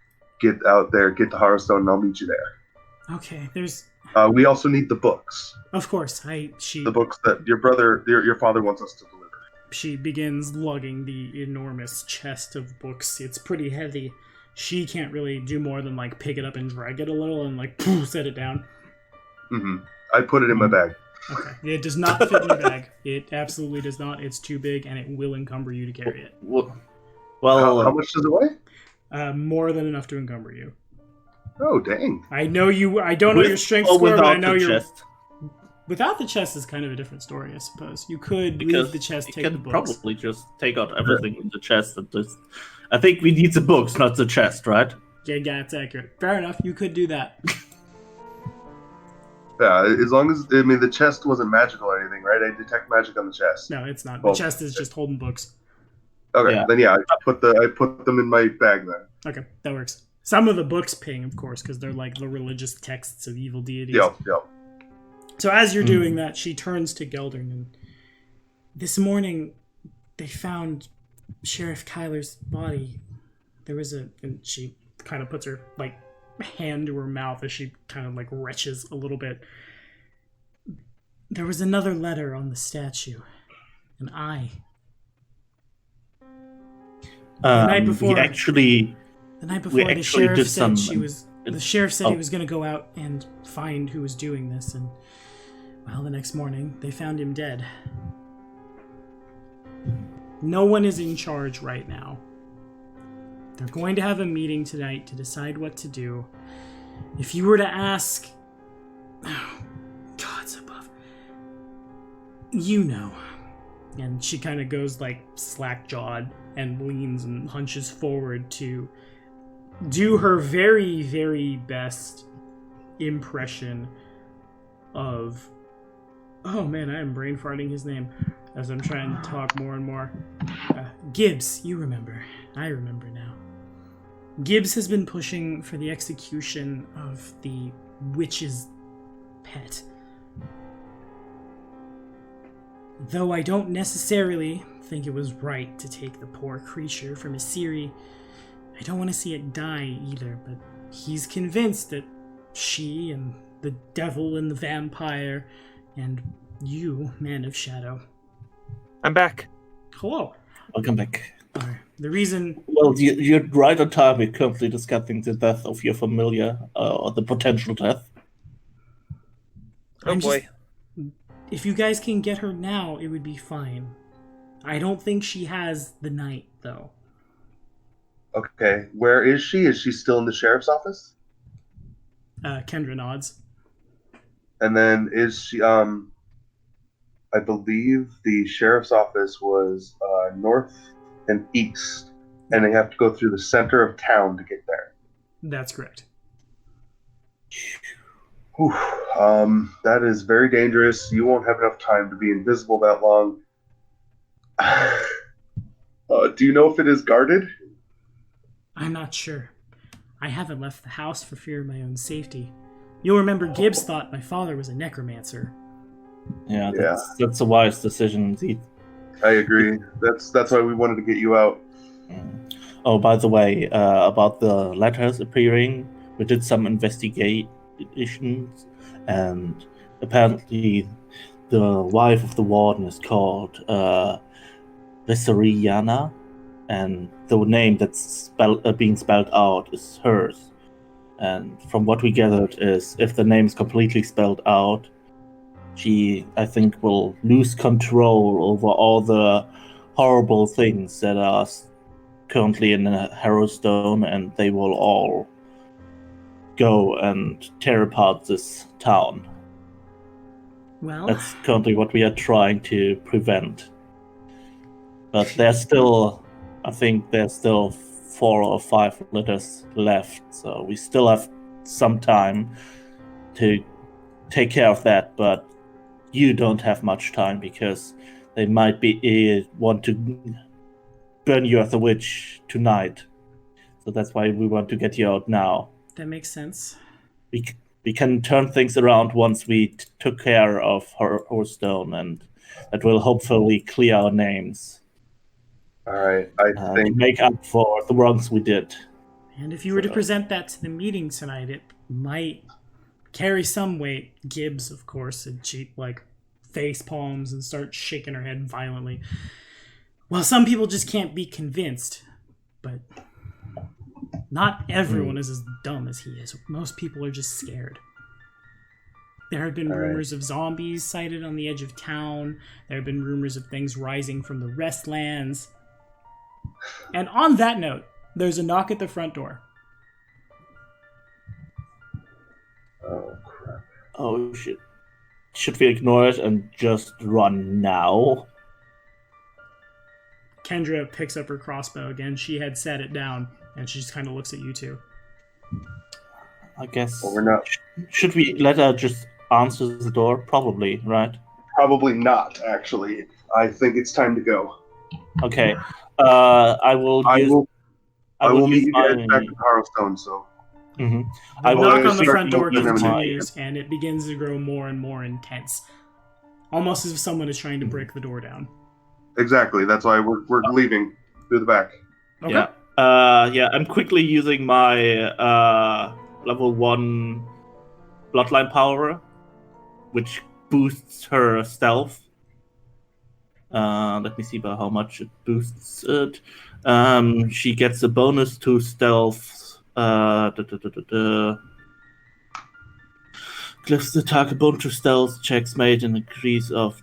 out there, get to Harrowstone, and I'll meet you there. Okay, there's... we also need the books. Of course, The books that your father wants us to deliver. She begins lugging the enormous chest of books. It's pretty heavy. She can't really do more than pick it up and drag it a little and set it down. Mm-hmm. I put it in my bag. Okay. It does not fit in your bag. It absolutely does not. It's too big, and it will encumber you to carry it. Well, how much does it weigh? More than enough to encumber you. Oh, dang. I know you. I don't know your strength score, but I know your. Chest? Without the chest is kind of a different story, I suppose. You could leave the chest, take the books. Probably just take out everything in the chest and just. I think we need the books, not the chest, right? Yeah, that's accurate. Fair enough. You could do that. Yeah, as long as the chest wasn't magical or anything, right? I detect magic on the chest. No, it's not. The chest is just holding books. Okay, then I put them in my bag then. Okay, that works. Some of the books ping, of course, because they're like the religious texts of evil deities. Yep. So as you're doing that, she turns to Geldern, and this morning they found Sheriff Kyler's body. There was and she kind of puts her like hand to her mouth as she kind of like retches a little bit. There was another letter on the statue, an eye. The night before, the sheriff said the sheriff said he was going to go out and find who was doing this, and well, the next morning they found him dead. No one is in charge right now. They're going to have a meeting tonight to decide what to do. If you were to ask, oh, God's above, you know. And she kind of goes like slack-jawed and leans and hunches forward to do her very, very best impression of... Oh man, I am brain farting his name as I'm trying to talk more and more. Gibbs, you remember. I remember now. Gibbs has been pushing for the execution of the witch's pet. Though I don't necessarily think it was right to take the poor creature from Asiri, I don't want to see it die either, but he's convinced that she and the devil and the vampire and you, Man of Shadow. I'm back. Hello. Welcome back. The reason... Well, you're right on time. We're currently discussing the death of your familiar, or the potential death. Oh boy. If you guys can get her now, it would be fine. I don't think she has the night, though. Okay, where is she? Is she still in the sheriff's office? Kendra nods. And then is she, I believe the sheriff's office was north and east, and they have to go through the center of town to get there. That's correct. Whew. That is very dangerous. You won't have enough time to be invisible that long. Do you know if it is guarded? I'm not sure. I haven't left the house for fear of my own safety. You'll remember Gibbs thought my father was a necromancer. Yeah, that's a wise decision indeed. I agree. That's why we wanted to get you out. Oh, by the way, about the letters appearing, we did some investigations, and apparently the wife of the warden is called Vissariana, and the name that's being spelled out is hers. And from what we gathered is, if the name is completely spelled out, she, I think, will lose control over all the horrible things that are currently in Harrowstone, and they will all go and tear apart this town. Well, that's currently what we are trying to prevent. But there's still, I think there's still 4 or 5 letters left, so we still have some time to take care of that, but you don't have much time because they might want to burn you as a witch tonight. So that's why we want to get you out now. That makes sense. We can turn things around once we took care of Harrowstone, and that will hopefully clear our names. All right, I think to make up for the wrongs we did. And if you were to present that to the meeting tonight, it might carry some weight. Gibbs, of course, and she face palms and starts shaking her head violently. Well, some people just can't be convinced, but not everyone is as dumb as he is. Most people are just scared. There have been rumors of zombies sighted on the edge of town. There have been rumors of things rising from the Restlands. And on that note, there's a knock at the front door. Oh, crap. Oh, shit. Should we ignore it and just run now? Kendra picks up her crossbow again. She had set it down, and she just kind of looks at you two. I guess... Well, we're not... Should we let her just answer the door? Probably, right? Probably not, actually. I think it's time to go. Okay. I will I will meet use you guys back at Harrowstone. So Mhm. The I will knock on the start front door moving them in continues, and it begins to grow more and more intense. Almost as if someone is trying to break the door down. exactly. That's why we're leaving through the back. Okay. Yeah. I'm quickly using my level 1 bloodline power, which boosts her stealth. Let me see by how much it boosts it. She gets a bonus to stealth. Cliffs the target bone to stealth checks made an increase of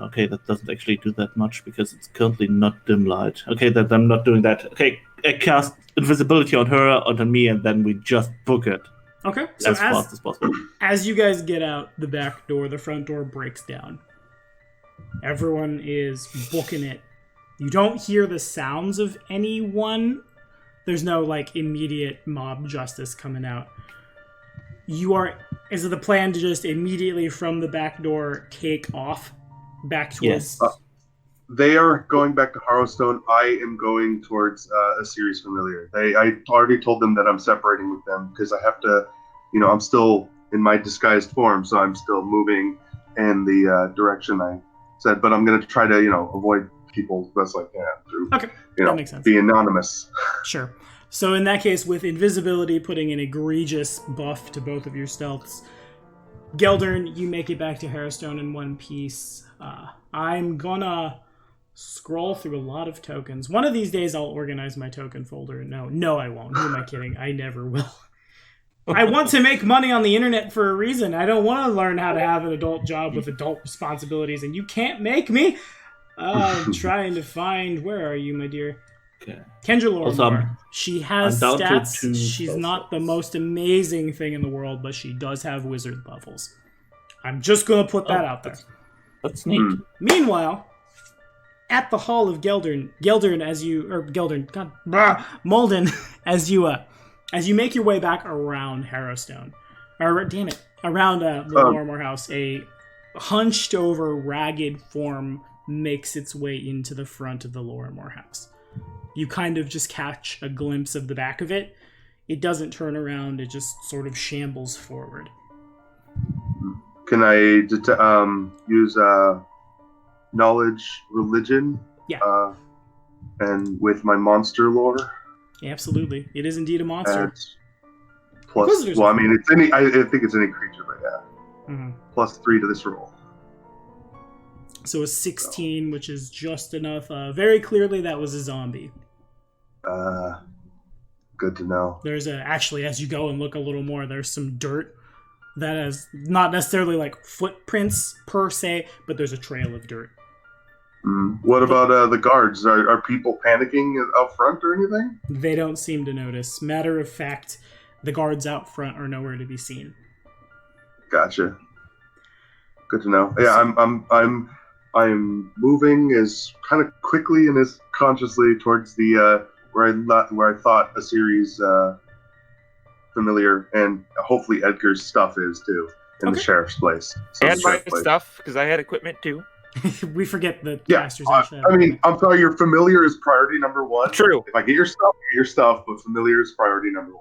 okay, that doesn't actually do that much because it's currently not dim light. Okay, that I'm not doing that. Okay, I cast invisibility on her, on me, and then we just book it Okay. So as fast as possible. as you guys get out the back door, the front door breaks down. Everyone is booking it. You don't hear the sounds of anyone. There's no like immediate mob justice coming out. Is it the plan to just immediately from the back door take off back towards? Yes. They are going back to Harrowstone. I am going towards a series familiar. I already told them that I'm separating with them because I have to, I'm still in my disguised form, so I'm still moving in the direction I said. But I'm going to try to, avoid people as best I can through, Okay, that makes sense. be anonymous. Sure. So in that case, with invisibility putting an egregious buff to both of your stealths, Geldern, you make it back to Harrowstone in one piece. I'm gonna scroll through a lot of tokens. One of these days I'll organize my token folder. No, I won't. Who am I kidding? I never will. I want to make money on the internet for a reason. I don't want to learn how to have an adult job with adult responsibilities, and you can't make me. I'm trying to find... Where are you, my dear? Okay. Kendra Also, Lorimer. She has I'm down to stats. 2 She's spell not the slots. most amazing thing in the world, but she does have wizard levels. I'm just going to put that out there. That's neat. Meanwhile, at the Hall of Geldern, Molden, as you make your way back around Harrowstone, around the Lorimore house, a hunched over, ragged form makes its way into the front of the Lorimore house. You kind of just catch a glimpse of the back of it. It doesn't turn around, it just sort of shambles forward. Can I use knowledge religion? Yeah. And with my monster lore? Absolutely. It is indeed a monster. Plus, Inquisitors well, are I mean, it's any. I think it's any creature, but yeah. Mhm. Plus 3 to this roll. So a 16, which is just enough. Very clearly, that was a zombie. Good to know. There's actually, as you go and look a little more, there's some dirt that has not necessarily like footprints per se, but there's a trail of dirt. What about the guards? Are people panicking out front or anything? They don't seem to notice. Matter of fact, the guards out front are nowhere to be seen. Gotcha. Good to know. Yeah, I'm moving as kind of quickly and as consciously towards the where I thought a series familiar and hopefully Edgar's stuff is too in the sheriff's place. And my stuff, because I had equipment too. We forget the Yeah, casters actually have I mean, I'm sorry, your familiar is priority number 1. True. If I get your stuff, but familiar is priority number 1.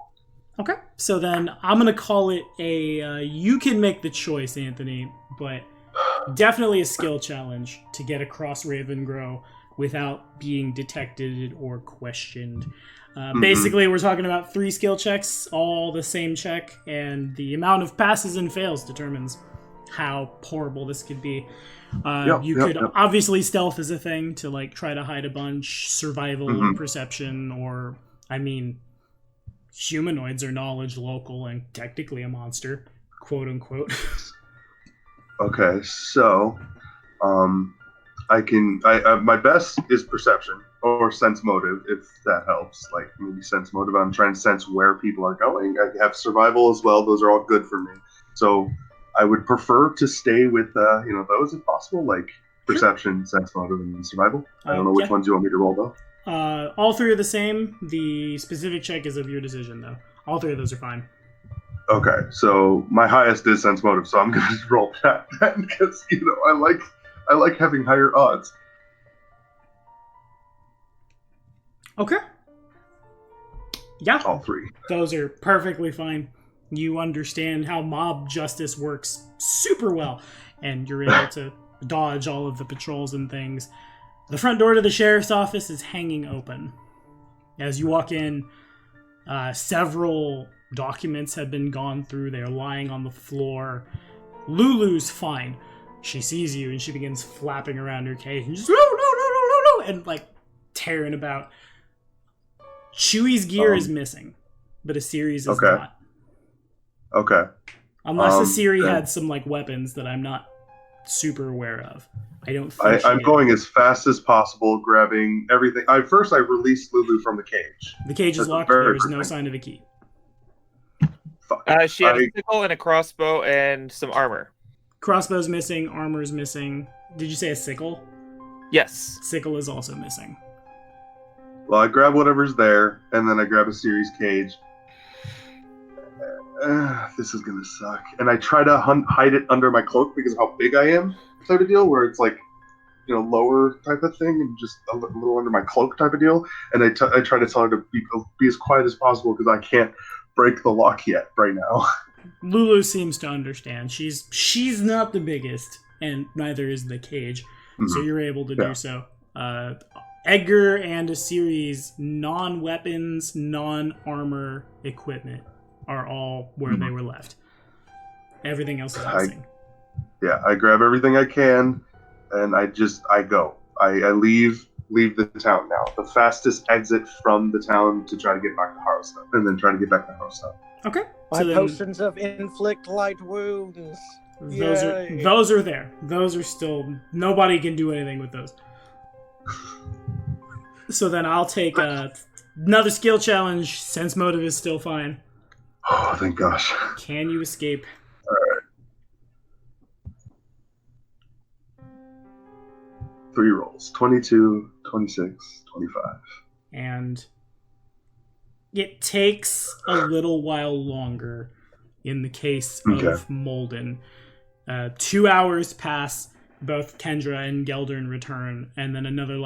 Okay, so then I'm going to call it a, you can make the choice, Anthony, but definitely a skill challenge to get across Ravengrow without being detected or questioned. Basically, we're talking about 3 skill checks, all the same check, and the amount of passes and fails determines how horrible this could be. Obviously, stealth is a thing to like try to hide a bunch, survival or perception, or, I mean, humanoids are knowledge local and technically a monster, quote unquote. Okay, so my best is perception or sense motive, if that helps. Like maybe sense motive, I'm trying to sense where people are going. I have survival as well. Those are all good for me. So I would prefer to stay with those if possible, like perception, sense motive, and survival. I don't know which ones you want me to roll though. All 3 are the same. The specific check is of your decision, though. All 3 of those are fine. Okay, so my highest is sense motive, so I'm going to roll that because I like having higher odds. Okay. Yeah, all three. those are perfectly fine. You understand how mob justice works super well, and you're able to dodge all of the patrols and things. The front door to the sheriff's office is hanging open. As you walk in, several documents have been gone through. They're lying on the floor. Lulu's fine. She sees you and she begins flapping around her cage and just no, and like tearing about. Chewie's gear is missing, but Achilles is not. Okay. Unless Achilles had some like weapons that I'm not super aware of. I don't think I'm going as fast as possible, grabbing everything. First, I released Lulu from the cage. The cage is locked. There is no sign of a key. Fuck. She had a sickle and a crossbow and some armor. Crossbow's missing. Armor's missing. Did you say a sickle? Yes. Sickle is also missing. Well, I grab whatever's there, and then I grab a series cage. This is gonna suck. And I try to hide it under my cloak because of how big I am, type of deal, where it's like, lower type of thing, and just a little under my cloak type of deal. And I try to tell her to be as quiet as possible because I can't break the lock yet right now. Lulu seems to understand. She's not the biggest, and neither is the cage, so you're able to do so. Edgar and a series non-weapons, non-armor equipment are all where they were left. Everything else is missing. I grab everything I can, and I go. I leave the town now. The fastest exit from the town to try to get back to Harrowstone, and then try to get back to Harrowstone. Okay. My potions of inflict light wounds. Those are there. Those are still... Nobody can do anything with those. So then I'll take another skill challenge. Sense motive is still fine. Oh, thank gosh. Can you escape? Alright. 3 rolls. 22, 26, 25. And it takes a little while longer in the case of Molden. 2 hours pass, both Kendra and Geldern return, and then another,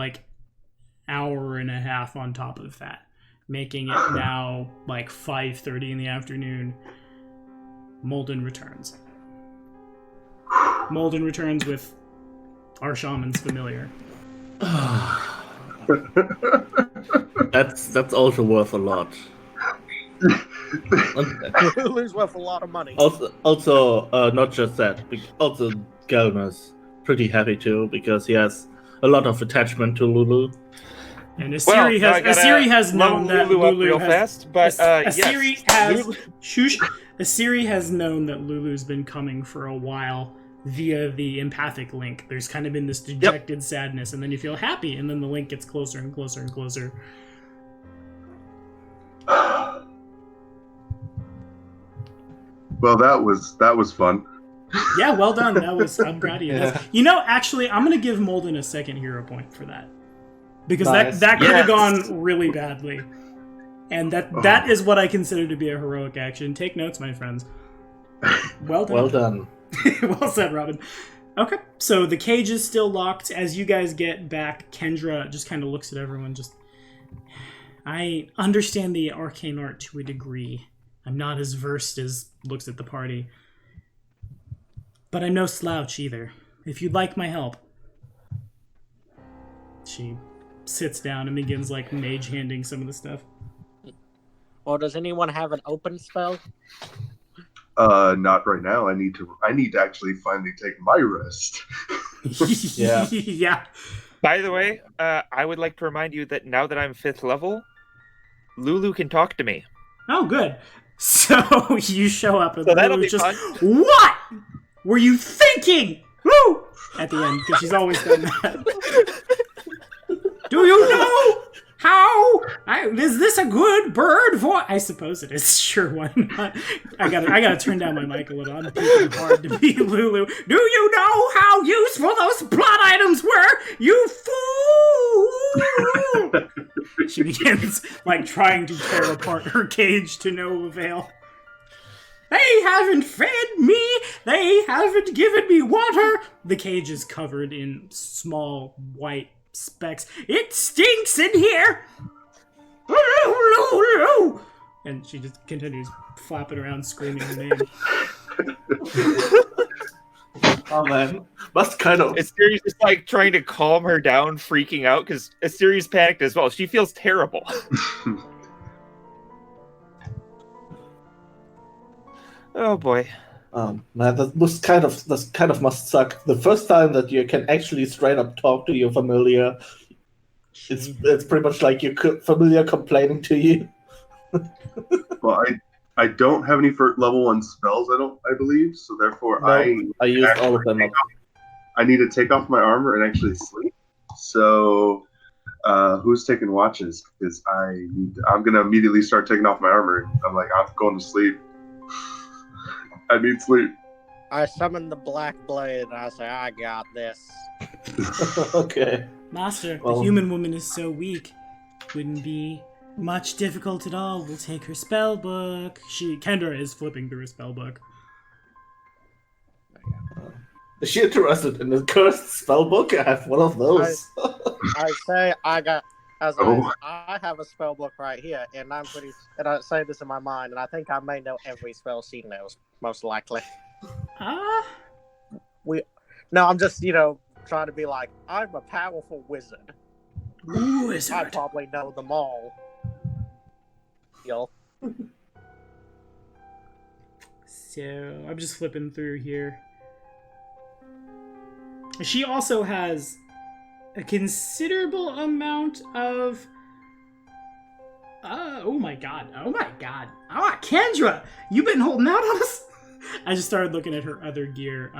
hour and a half on top of that, making it now, 5:30 in the afternoon. Molden returns. Molden returns with our shaman's familiar. That's also worth a lot. Lulu's worth a lot of money. Also, not just that. Also, Gelner's pretty happy too because he has a lot of attachment to Lulu. And Asiri has known that Lulu Asiri has known that Lulu's been coming for a while via the empathic link. There's kind of been this dejected sadness, and then you feel happy, and then the link gets closer and closer and closer. Well, that was fun. Yeah, well done. I'm proud of you. Actually, I'm gonna give Molden a second hero point for that. Because that could have gone really badly. And that is what I consider to be a heroic action. Take notes, my friends. Well done. Well done. Well said, Robin. Okay, so the cage is still locked. As you guys get back, Kendra just kind of looks at everyone. I understand the arcane art to a degree. I'm not as versed as looks at the party. But I'm no slouch either. If you'd like my help. She sits down and begins mage handing some of the stuff. Or does anyone have an open spell? Not right now. I need to actually finally take my rest. Yeah. By the way, I would like to remind you that now that I'm 5th level, Lulu can talk to me. Oh, good. So you show up and that'll Lulu's be just, fun. What were you thinking? Woo! At the end, because she's always done that. Do you know how? Is this a good bird voice? I suppose it is. Sure, why not? I gotta turn down my mic a little. I'm peeking hard to be Lulu. Do you know how useful those plot items were? You fool! She begins trying to tear apart her cage to no avail. They haven't fed me. They haven't given me water. The cage is covered in small white specks. It stinks in here. And she just continues flapping around, screaming her name. Oh man, must kind of. Asteri's just like trying to calm her down, freaking out because Asteri's panicked as well. She feels terrible. Oh boy. Man, that kind of must suck. The first time that you can actually straight up talk to your familiar, it's pretty much like your familiar complaining to you. Well, I don't have any for level 1 spells. I believe so. Therefore, No, I used all of them up. I need to take off my armor and actually sleep. So, who's taking watches? Because I'm gonna immediately start taking off my armor. I'm like, I'm going to sleep. I need sleep. I summon the Black Blade and I say, I got this. Okay. Master, Well, the human woman is so weak. Wouldn't be much difficult at all. We'll take her spell book. Kendra is flipping through her spell book. Is she interested in the cursed spellbook? I have one of those. I say, I got. Oh. I have a spell book right here, and I say this in my mind, and I think I may know every spell she knows, most likely. No, I'm just, trying to be like, I'm a powerful wizard. Wizard. I probably know them all. Yo. So, I'm just flipping through here. She also has a considerable amount of... oh my god. Kendra! You've been holding out on us? I just started looking at her other gear.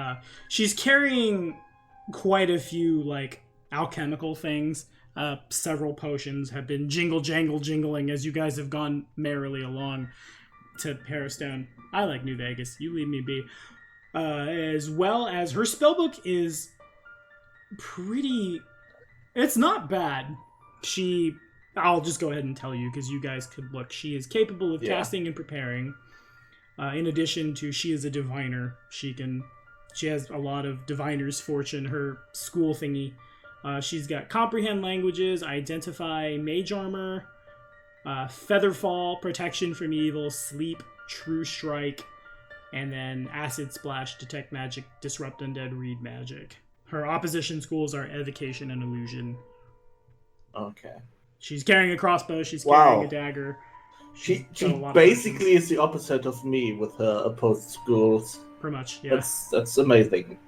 She's carrying quite a few, alchemical things. Several potions have been jingling as you guys have gone merrily along to Harrowstone. I like New Vegas. You leave me be. As well as her spellbook is pretty... It's not bad. I'll just go ahead and tell you because you guys could look. She is capable of casting and preparing. In addition to, she is a diviner. She has a lot of diviner's fortune, her school thingy. She's got comprehend languages, identify, mage armor, featherfall, protection from evil, sleep, true strike, and then acid splash, detect magic, disrupt undead, read magic. Her opposition schools are evocation and illusion. Okay. She's carrying a crossbow, she's carrying a dagger. She basically is the opposite of me with her opposed schools. Pretty much, yeah. That's amazing.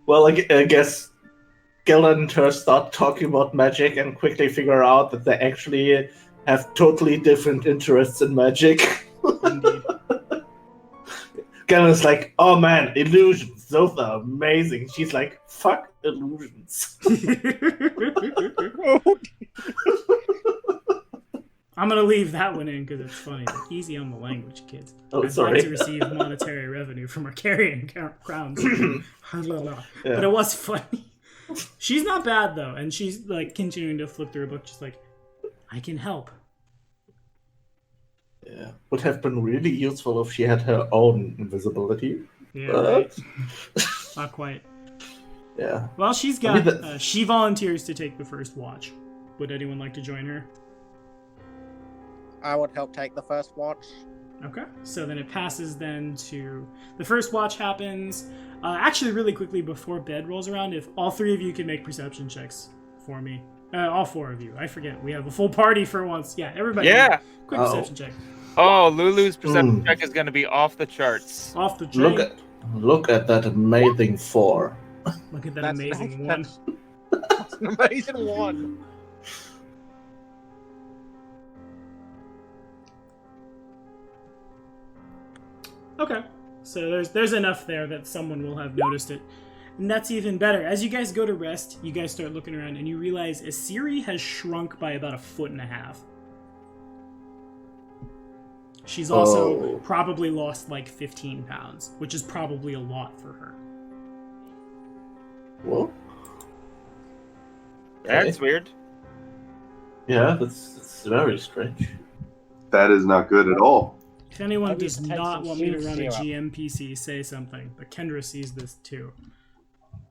Well, I guess Gillen and her start talking about magic and quickly figure out that they actually have totally different interests in magic. Indeed. Gillen's like, oh man, illusions, those are amazing. She's like, fuck illusions. I'm going to leave that one in because it's funny. Easy on the language, kids. I'd like to receive monetary revenue from our carrying crowns. But it was funny. She's not bad, though. And she's continuing to flip through a book, just I can help. Yeah. Would have been really useful if she had her own invisibility. Yeah, right. Not quite. Yeah. Well, she's got... she volunteers to take the first watch. Would anyone like to join her? I would help take the first watch. Okay, so then it passes then to... The first watch happens... actually, really quickly before bed rolls around, if all three of you can make perception checks for me. All four of you. I forget. We have a full party for once. Yeah, everybody. Yeah. Quick perception check. Oh, Lulu's perception check is going to be off the charts. Off the chain. Look at that amazing 4. Look at that amazing one. That's an amazing one. Okay, so there's enough there that someone will have noticed it. And that's even better. As you guys go to rest, you guys start looking around and you realize Asiri has shrunk by about 1.5 feet. She's also probably lost 15 pounds, which is probably a lot for her. Well, That's weird. Yeah, that's very strange. That is not good at all. If anyone Maybe does it's take not some want me to huge run a syrup. GM PC, say something. But Kendra sees this too.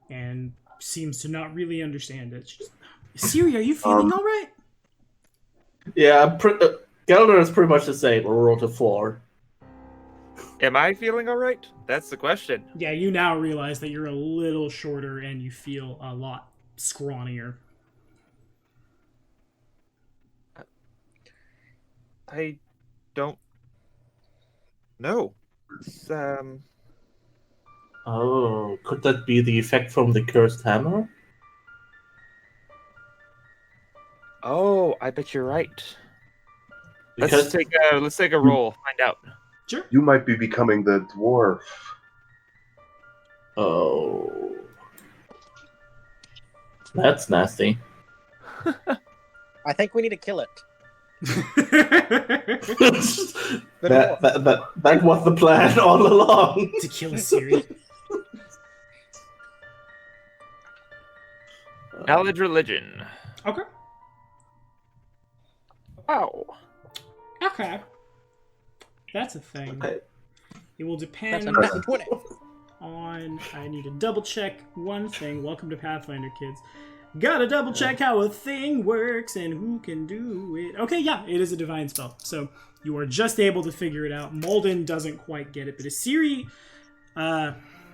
And seems to not really understand it. She's, Siri, are you feeling all right? Yeah, Gelder is pretty much the same. Or rolled a 4. Am I feeling all right? That's the question. Yeah, you now realize that you're a little shorter and you feel a lot scrawnier. I don't know. It's, Oh, could that be the effect from the cursed hammer? Oh, I bet you're right. Because Let's take a roll. Find out. Sure. You might be becoming the dwarf. oh, that's nasty. I think we need to kill it. that was the plan all along. To kill a Siri. Knowledge religion. Okay. Wow. Okay. That's a thing. Okay. It will depend That's a natural 20. on... I need to double check one thing. Welcome to Pathfinder, kids. Gotta double check how a thing works and who can do it. Okay, yeah, it is a divine spell. So you are just able to figure it out. Molden doesn't quite get it, but Asiri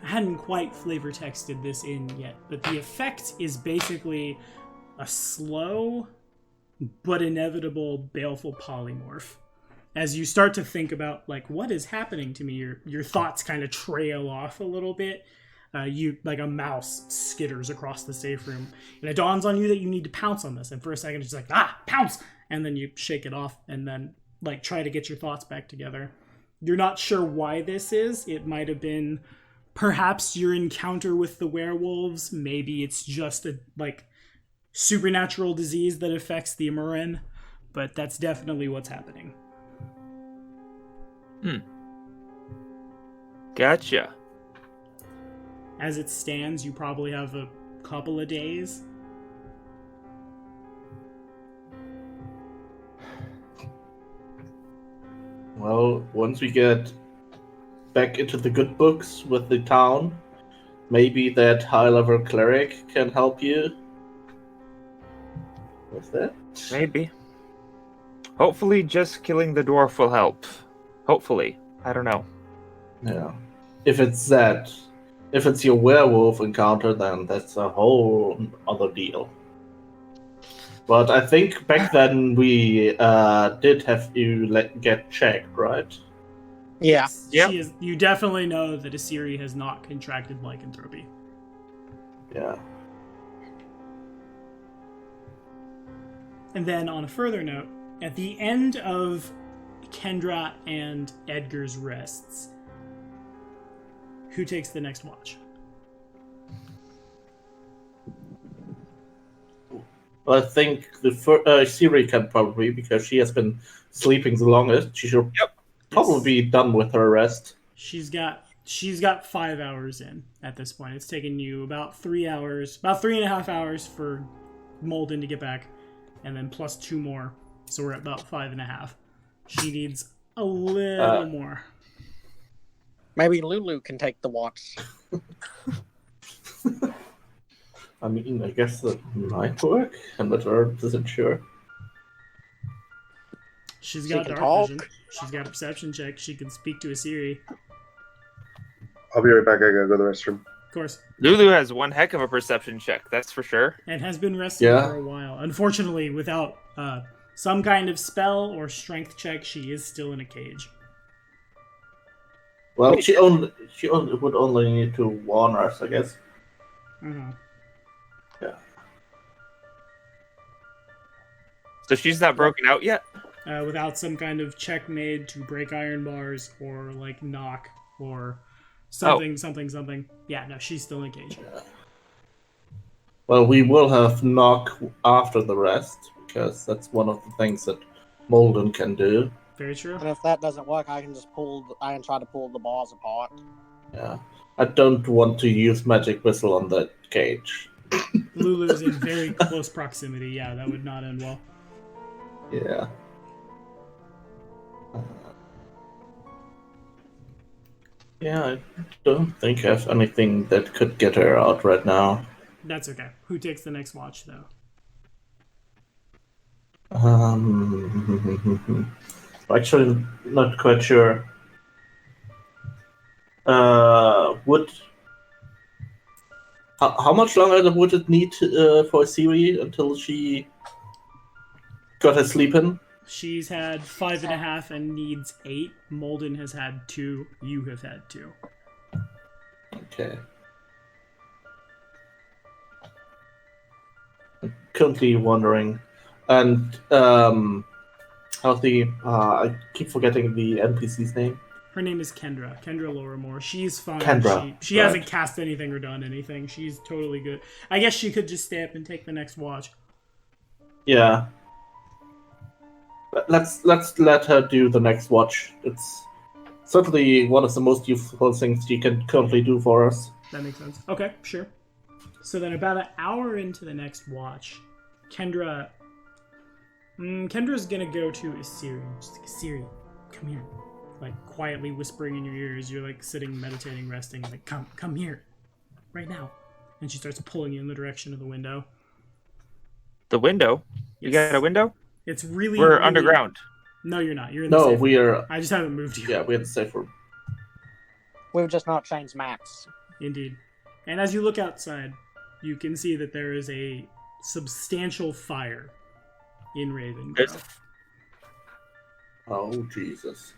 hadn't quite flavor texted this in yet. But the effect is basically a slow but inevitable baleful polymorph. As you start to think about, like, what is happening to me, your thoughts kind of trail off a little bit. You, like a mouse, skitters across the safe room. And it dawns on you that you need to pounce on this. And for a second, it's just like, pounce! And then you shake it off and then, like, try to get your thoughts back together. You're not sure why this is. It might have been perhaps your encounter with the werewolves. Maybe it's just a, like, supernatural disease that affects the Amarin. But that's definitely what's happening. Gotcha. As it stands, you probably have a couple of days. Well, once we get back into the good books with the town, maybe that high-level cleric can help you with that. Maybe. Hopefully just killing the dwarf will help. Hopefully. I don't know. Yeah. If it's that, if it's your werewolf encounter, then that's a whole other deal. But I think back then we did have you get checked, right? Yeah. Yep. You definitely know that Asiri has not contracted lycanthropy. Yeah. And then on a further note, at the end of Kendra and Edgar's rests, who takes the next watch? Well, I think the Siri can probably, because she has been sleeping the longest. She should probably be done with her rest. She's got 5 hours in at this point. It's taken you about 3 hours, about 3.5 hours for Molden to get back, and then plus 2 more. So we're at about 5.5. She needs a little more. Maybe Lulu can take the watch. I mean, I guess that might work. I'm not 100% sure. She's She got can dark talk. vision. She's got a perception check. She can speak to Asiri. I'll be right back. I gotta go to the restroom. Of course. Lulu has one heck of a perception check, that's for sure. And has been resting Yeah. for a while. Unfortunately, without some kind of spell or strength check, she is still in a cage. Well, she only would only need to warn us, I guess. Uh-huh. Yeah. So she's not broken out yet? Without some kind of check made to break iron bars or like knock or something. Yeah, no, she's still in a cage. Well, we will have knock after the rest, because that's one of the things that Molden can do. Very true. And if that doesn't work, I can try to pull the bars apart. Yeah. I don't want to use magic whistle on that cage. Lulu's in very close proximity. Yeah, that would not end well. Yeah. Yeah, I don't think I have anything that could get her out right now. That's okay. Who takes the next watch, though? Actually, not quite sure. Would how much longer would it need for Siri until she got her sleep in? She's had 5.5 and needs 8. Molden has had 2. You have had 2. Okay. Currently wondering, and how's the? I keep forgetting the NPC's name. Her name is Kendra. Kendra Lorimore. She's fine. Kendra, She right. hasn't cast anything or done anything. She's totally good. I guess she could just stay up and take the next watch. Yeah. Let's let her do the next watch. It's certainly one of the most useful things she can currently do for us. That makes sense. Okay, sure. So then about an hour into the next watch, Kendra's gonna go to Assyrian. She's like, Assyrian, come here. Like quietly whispering in your ears. You're like sitting, meditating, resting. Like, come here, right now. And she starts pulling you in the direction of the window. The window? You Yes. got a window? It's really. We're really... underground. No, you're not. You're in the No, safe we room. are. I just haven't moved you. Yeah, we're in the safe room. We've just not changed maps. Indeed. And as you look outside, you can see that there is a substantial fire in Ravengrove. There's- Oh Jesus!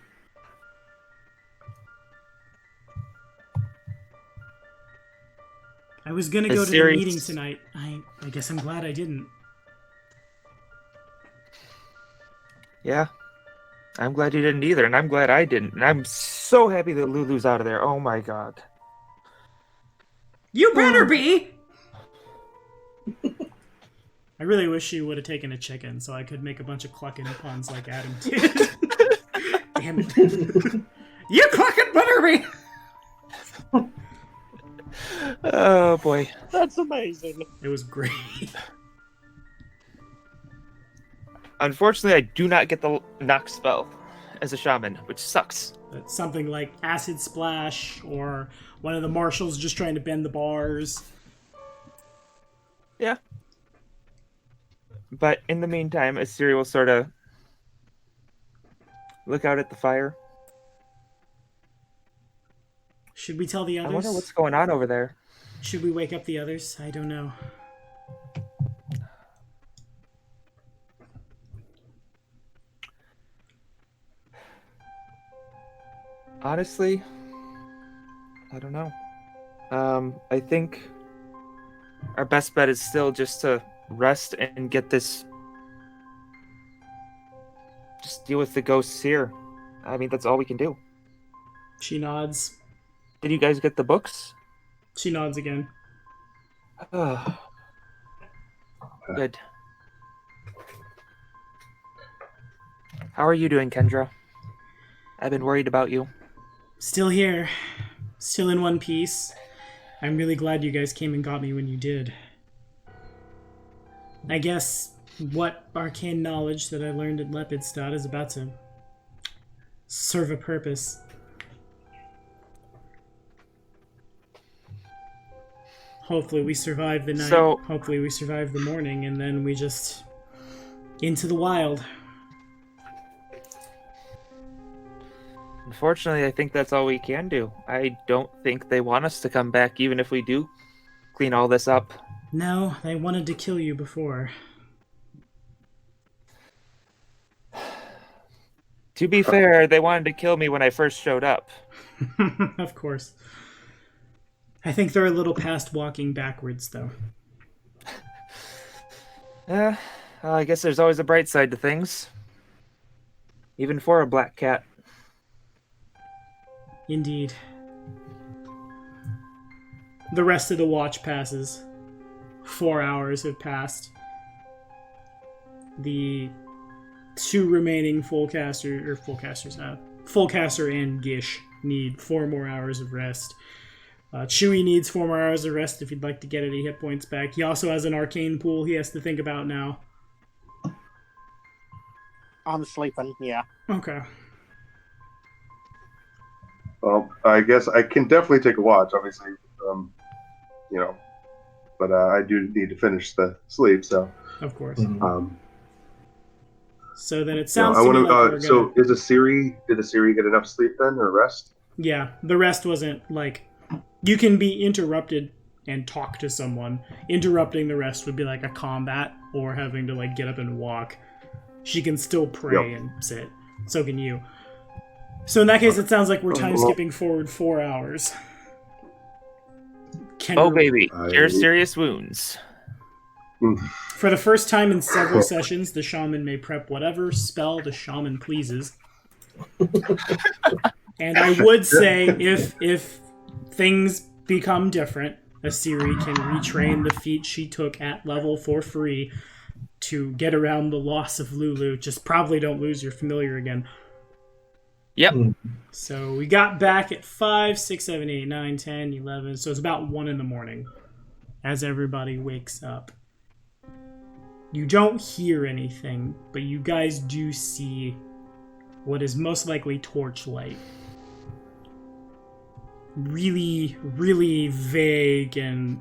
I was gonna go to the Assyrian- meeting tonight. I guess I'm glad I didn't. Yeah. I'm glad you didn't either, and I'm glad I didn't. And I'm so happy that Lulu's out of there. Oh my god. You better be! I really wish she would have taken a chicken so I could make a bunch of clucking puns like Adam did. Damn it. You clucking better be! Oh boy. That's amazing. It was great. Unfortunately, I do not get the knock spell as a shaman, which sucks. It's something like Acid Splash or one of the marshals just trying to bend the bars. Yeah. But in the meantime, Assyria will sort of look out at the fire. Should we tell the I others? wonder what's going on over there. Should we wake up the others? I don't know. Honestly, I don't know. I think our best bet is still just to rest and get this. Just deal with the ghosts here. I mean, that's all we can do. She nods. Did you guys get the books? She nods again. Good. How are you doing, Kendra? I've been worried about you. Still here. Still in one piece. I'm really glad you guys came and got me when you did. I guess what arcane knowledge that I learned at Lepidstadt is about to serve a purpose. Hopefully we survive the night. So- Hopefully we survive the morning, and then we just into the wild. Unfortunately, I think that's all we can do. I don't think they want us to come back, even if we do clean all this up. No, they wanted to kill you before. To be fair, they wanted to kill me when I first showed up. Of course. I think they're a little past walking backwards, though. I guess there's always a bright side to things. Even for a black cat. Indeed. The rest of the watch passes. 4 hours have passed. The two remaining fullcaster and Gish need 4 more hours of rest. Chewie needs 4 more hours of rest if he'd like to get any hit points back. He also has an arcane pool he has to think about now. I'm sleeping, yeah. Okay. Well, I guess I can definitely take a watch, obviously, but I do need to finish the sleep, so. Of course. So then it No, sounds I to want me to. like we're So, gonna... did Asiri get enough sleep then, or rest? Yeah, the rest wasn't like... You can be interrupted and talk to someone. Interrupting the rest would be like a combat or having to like get up and walk. She can still pray and sit. So can you. So in that case, it sounds like we're time skipping forward 4 hours. Oh, baby. I- Cure serious wounds. For the first time in several sessions, the shaman may prep whatever spell the shaman pleases. And I would say if things become different, Asiri can retrain the feat she took at level for free to get around the loss of Lulu. Just probably don't lose your familiar again. Yep. So we got back at 5, 6, 7, 8, 9, 10, 11. So it's about 1 in the morning as everybody wakes up. You don't hear anything, but you guys do see what is most likely torchlight. Really, really vague and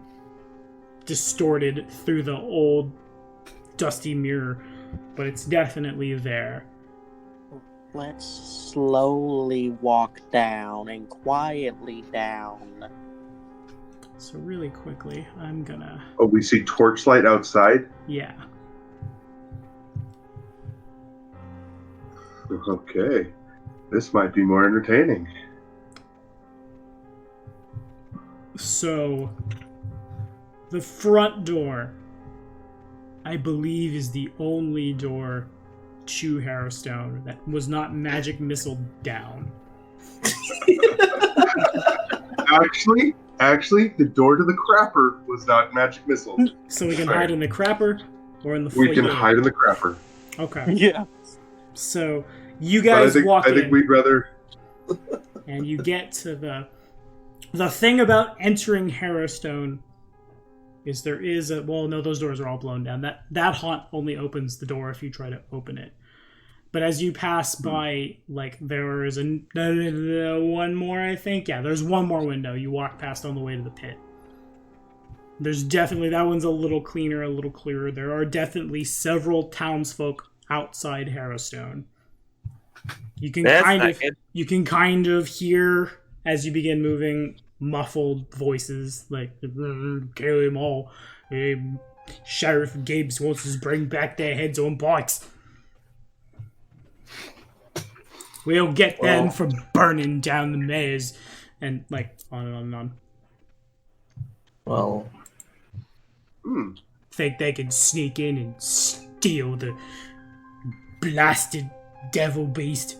distorted through the old dusty mirror, but it's definitely there. Let's slowly walk down and quietly down. So really quickly, I'm gonna... Oh, we see torchlight outside? Yeah. Okay. This might be more entertaining. So, the front door, I believe, is the only door to Harrowstone that was not magic missile down. Actually, the door to the crapper was not magic missile. So we can hide in the crapper or in the We can foyer? hide in the crapper. Okay. Yeah. So you But guys walk I think in, we'd rather. and you get to the thing about entering Harrowstone is there is a... Well, no, those doors are all blown down. That haunt only opens the door if you try to open it. But as you pass by, like, there is one more, I think. Yeah, there's one more window you walk past on the way to the pit. There's definitely... That one's a little cleaner, a little clearer. There are definitely several townsfolk outside Harrowstone. You can you can kind of hear, as you begin moving, muffled voices like, kill him all. Sheriff Gibbs wants us to bring back their heads on bikes. We'll get them for burning down the mares. And like, on and on and on. Well, Think they can sneak in and steal the blasted devil beast.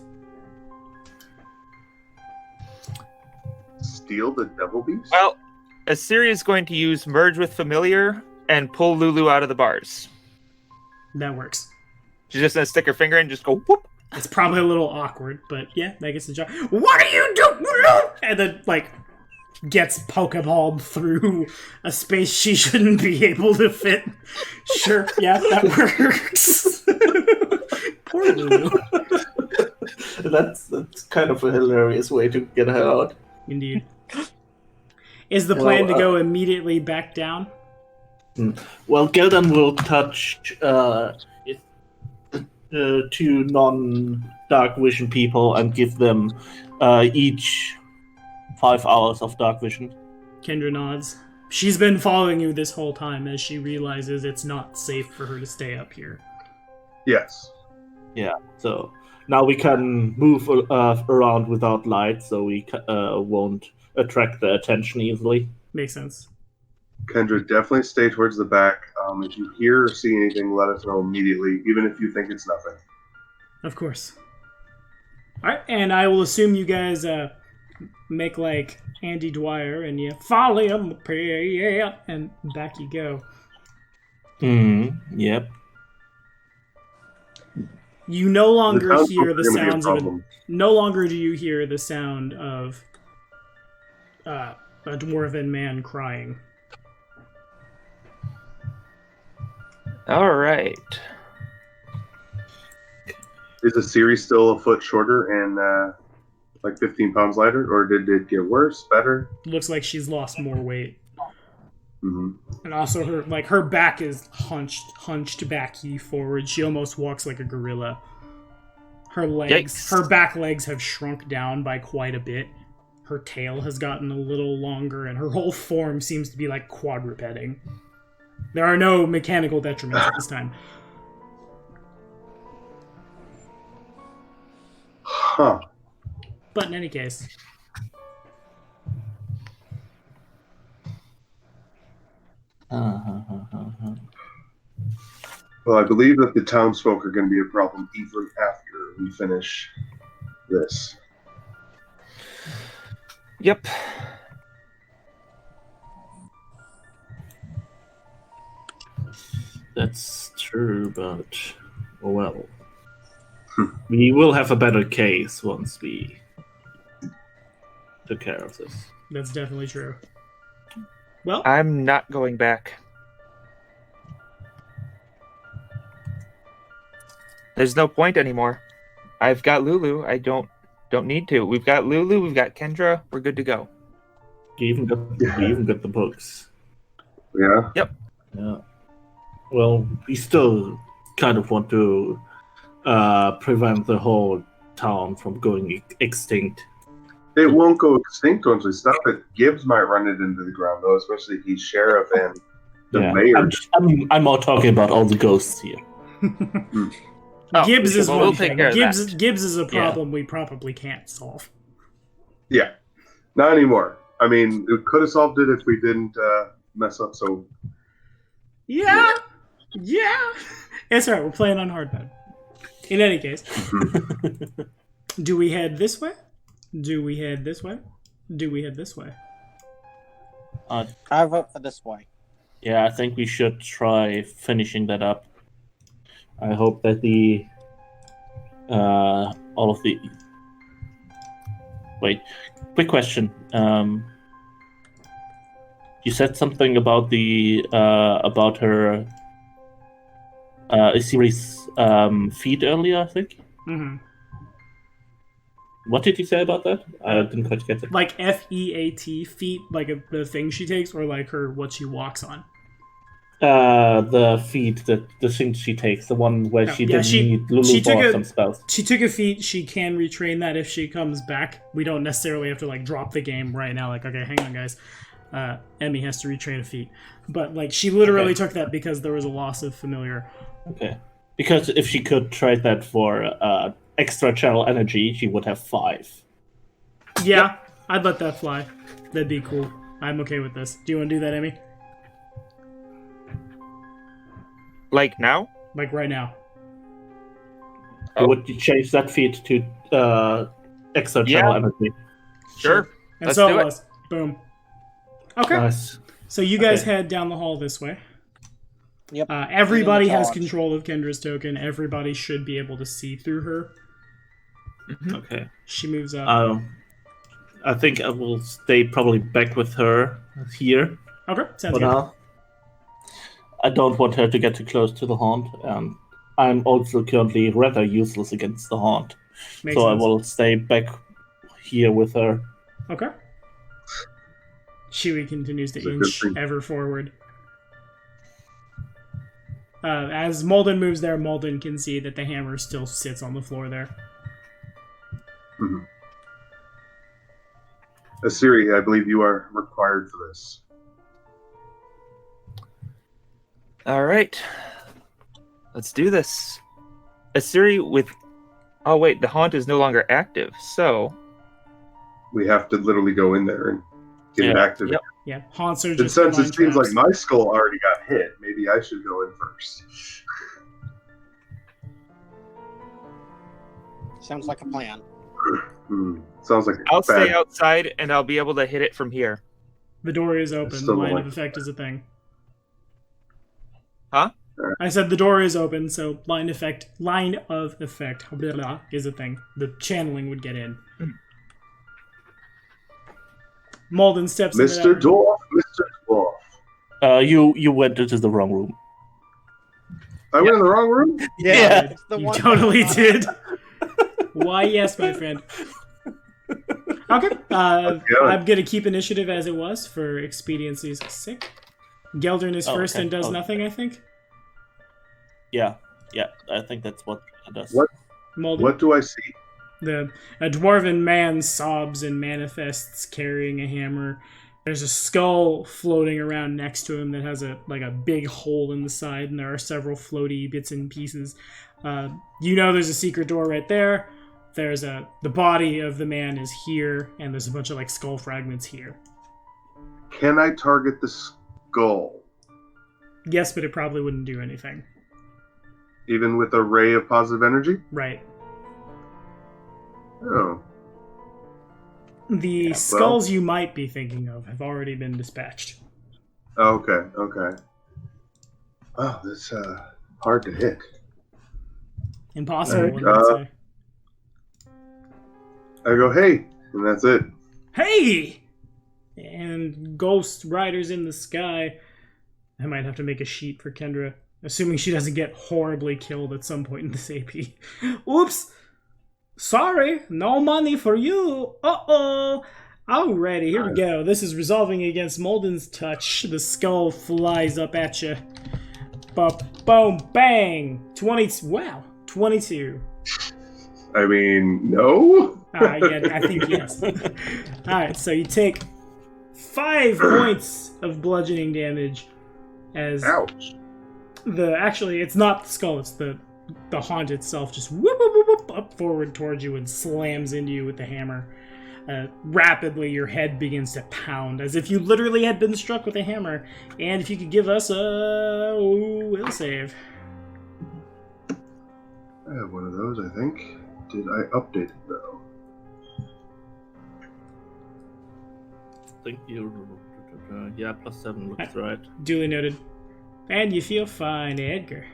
Steal the devil beast? Well, Assyria is going to use Merge with Familiar and pull Lulu out of the bars. That works. She's just going to stick her finger in and just go whoop. It's probably a little awkward, but yeah, that gets the job. What are you doing? And then, like, gets Pokeballed through a space she shouldn't be able to fit. Sure, yeah, that works. Poor Lulu. that's kind of a hilarious way to get her out. Indeed. Is the plan to go immediately back down? Well, Geldan will touch two non-dark vision people and give them each 5 hours of dark vision. Kendra nods. She's been following you this whole time as she realizes it's not safe for her to stay up here. Yes. Yeah, so now we can move around without light, so we won't attract the attention easily. Makes sense. Kendra, definitely stay towards the back. If you hear or see anything, let us know immediately, even if you think it's nothing. Of course. Alright, and I will assume you guys make like Andy Dwyer and you follow him, and back you go. Yep. You no longer sounds hear the gonna be a sounds of problem. no longer do you hear the sound of a dwarven man crying. All right. Is the series still a foot shorter and like 15 pounds lighter, or did it get worse, better? Looks like she's lost more weight. Mm-hmm. And also her back is hunched backy forward. She almost walks like a gorilla. Her back legs have shrunk down by quite a bit. Her tail has gotten a little longer, and her whole form seems to be like quadrupeding. There are no mechanical detriments at this time. Huh. But in any case. Well, I believe that the townsfolk are going to be a problem even after we finish this. Yep. That's true, but well, we will have a better case once we took care of this. That's definitely true. Well, I'm not going back. There's no point anymore. I've got Lulu. I don't need to. We've got Lulu. We've got Kendra. We're good to go. We even got the books. Yeah? Yep. Yeah. Well, we still kind of want to prevent the whole town from going extinct. It won't go extinct once we stop it. Gibbs might run it into the ground, though, especially if he's sheriff and the mayor. I'm more talking about all the ghosts here. Gibbs is we'll one take thing. care of Gibbs that. is a problem we probably can't solve. Yeah. Not anymore. I mean, we could have solved it if we didn't mess up so... Yeah. It's alright, we're playing on hard mode. In any case, do we head this way? Do we head this way? I vote for this way. Yeah, I think we should try finishing that up. I hope that the all of the. Wait, quick question. You said something about the about her series feed earlier, I think. Mm-hmm. What did you say about that? I didn't quite get it. Like FEAT, feet, like the thing she takes, or like what she walks on. The feed, the thing she takes, the one where she didn't need Lulu for some spells. She took a feat. She can retrain that if she comes back. We don't necessarily have to like drop the game right now. Like, okay, hang on, guys. Emmy has to retrain a feat, but like she literally took that because there was a loss of familiar. Okay, because if she could trade that for extra channel energy, she would have 5. Yeah, I'd let that fly. That'd be cool. I'm okay with this. Do you want to do that, Emmy? Like now? Like right now? Would you change that feed to extra channel energy? Sure. And Let's so do it it. was. Boom. Okay. Nice. So you guys head down the hall this way. Yep. Everybody has charge. control of Kendra's token. Everybody should be able to see through her. Okay. She moves up. I think I will stay probably back with her here Okay, sounds for good. now. I don't want her to get too close to the haunt, and I'm also currently rather useless against the haunt. Makes so I sense. will stay back here with her. Okay. Chewie continues to It's a good inch thing. ever forward. As Malden moves there, Malden can see that the hammer still sits on the floor there. Mhm. Asiri, I believe you are required for this. All right. Let's do this. Asiri with... Oh, wait. The haunt is no longer active, so... We have to literally go in there and get it activated. Yep. Yeah, haunts are And just since it divine seems traps. like my skull already got hit, maybe I should go in first. Sounds like a plan. Sounds like a I'll bad... stay outside, and I'll be able to hit it from here. The door is open. Still Line like- of effect is a thing. Huh? I said the door is open, so line of effect, blah, blah, is a thing. The channeling would get in. Malden steps into Mr. that. Dwarf, Mr. Dwarf. You went into the wrong room. I went in the wrong room? Yeah, it's the You one totally thing- did. Why, yes, my friend. Okay, I'm gonna keep initiative as it was for expediency's sake. Geldern is Oh, first okay. and does Oh. nothing, I think. Yeah, I think that's what it does. What? Molden. What do I see? A dwarven man sobs and manifests carrying a hammer. There's a skull floating around next to him that has a big hole in the side, and there are several floaty bits and pieces. There's a secret door right there. There's the body of the man is here, and there's a bunch of skull fragments here. Can I target the skull? Yes, but it probably wouldn't do anything. Even with a ray of positive energy? Right. Oh. The skulls you might be thinking of have already been dispatched. Okay. Oh, that's hard to hit. Impossible, I would say. I go, hey, and that's it. Hey! And ghost riders in the sky. I might have to make a sheet for Kendra, assuming she doesn't get horribly killed at some point in this AP. Oops! Sorry, no money for you. Uh-oh. Alrighty, here we go. This is resolving against Molden's touch. The skull flies up at you. Boom, bang. 20. Wow, 22. I mean, no? Yeah, I think yes. Alright, so you take 5 points of bludgeoning damage as Ouch. actually it's not the skull, it's the haunt itself just whoop up forward towards you and slams into you with the hammer. Rapidly your head begins to pound as if you literally had been struck with a hammer. And if you could give us a will save. I have one of those, I think. Did I update it, though? I think you. Yeah, +7 looks right. Duly noted. And you feel fine, Edgar.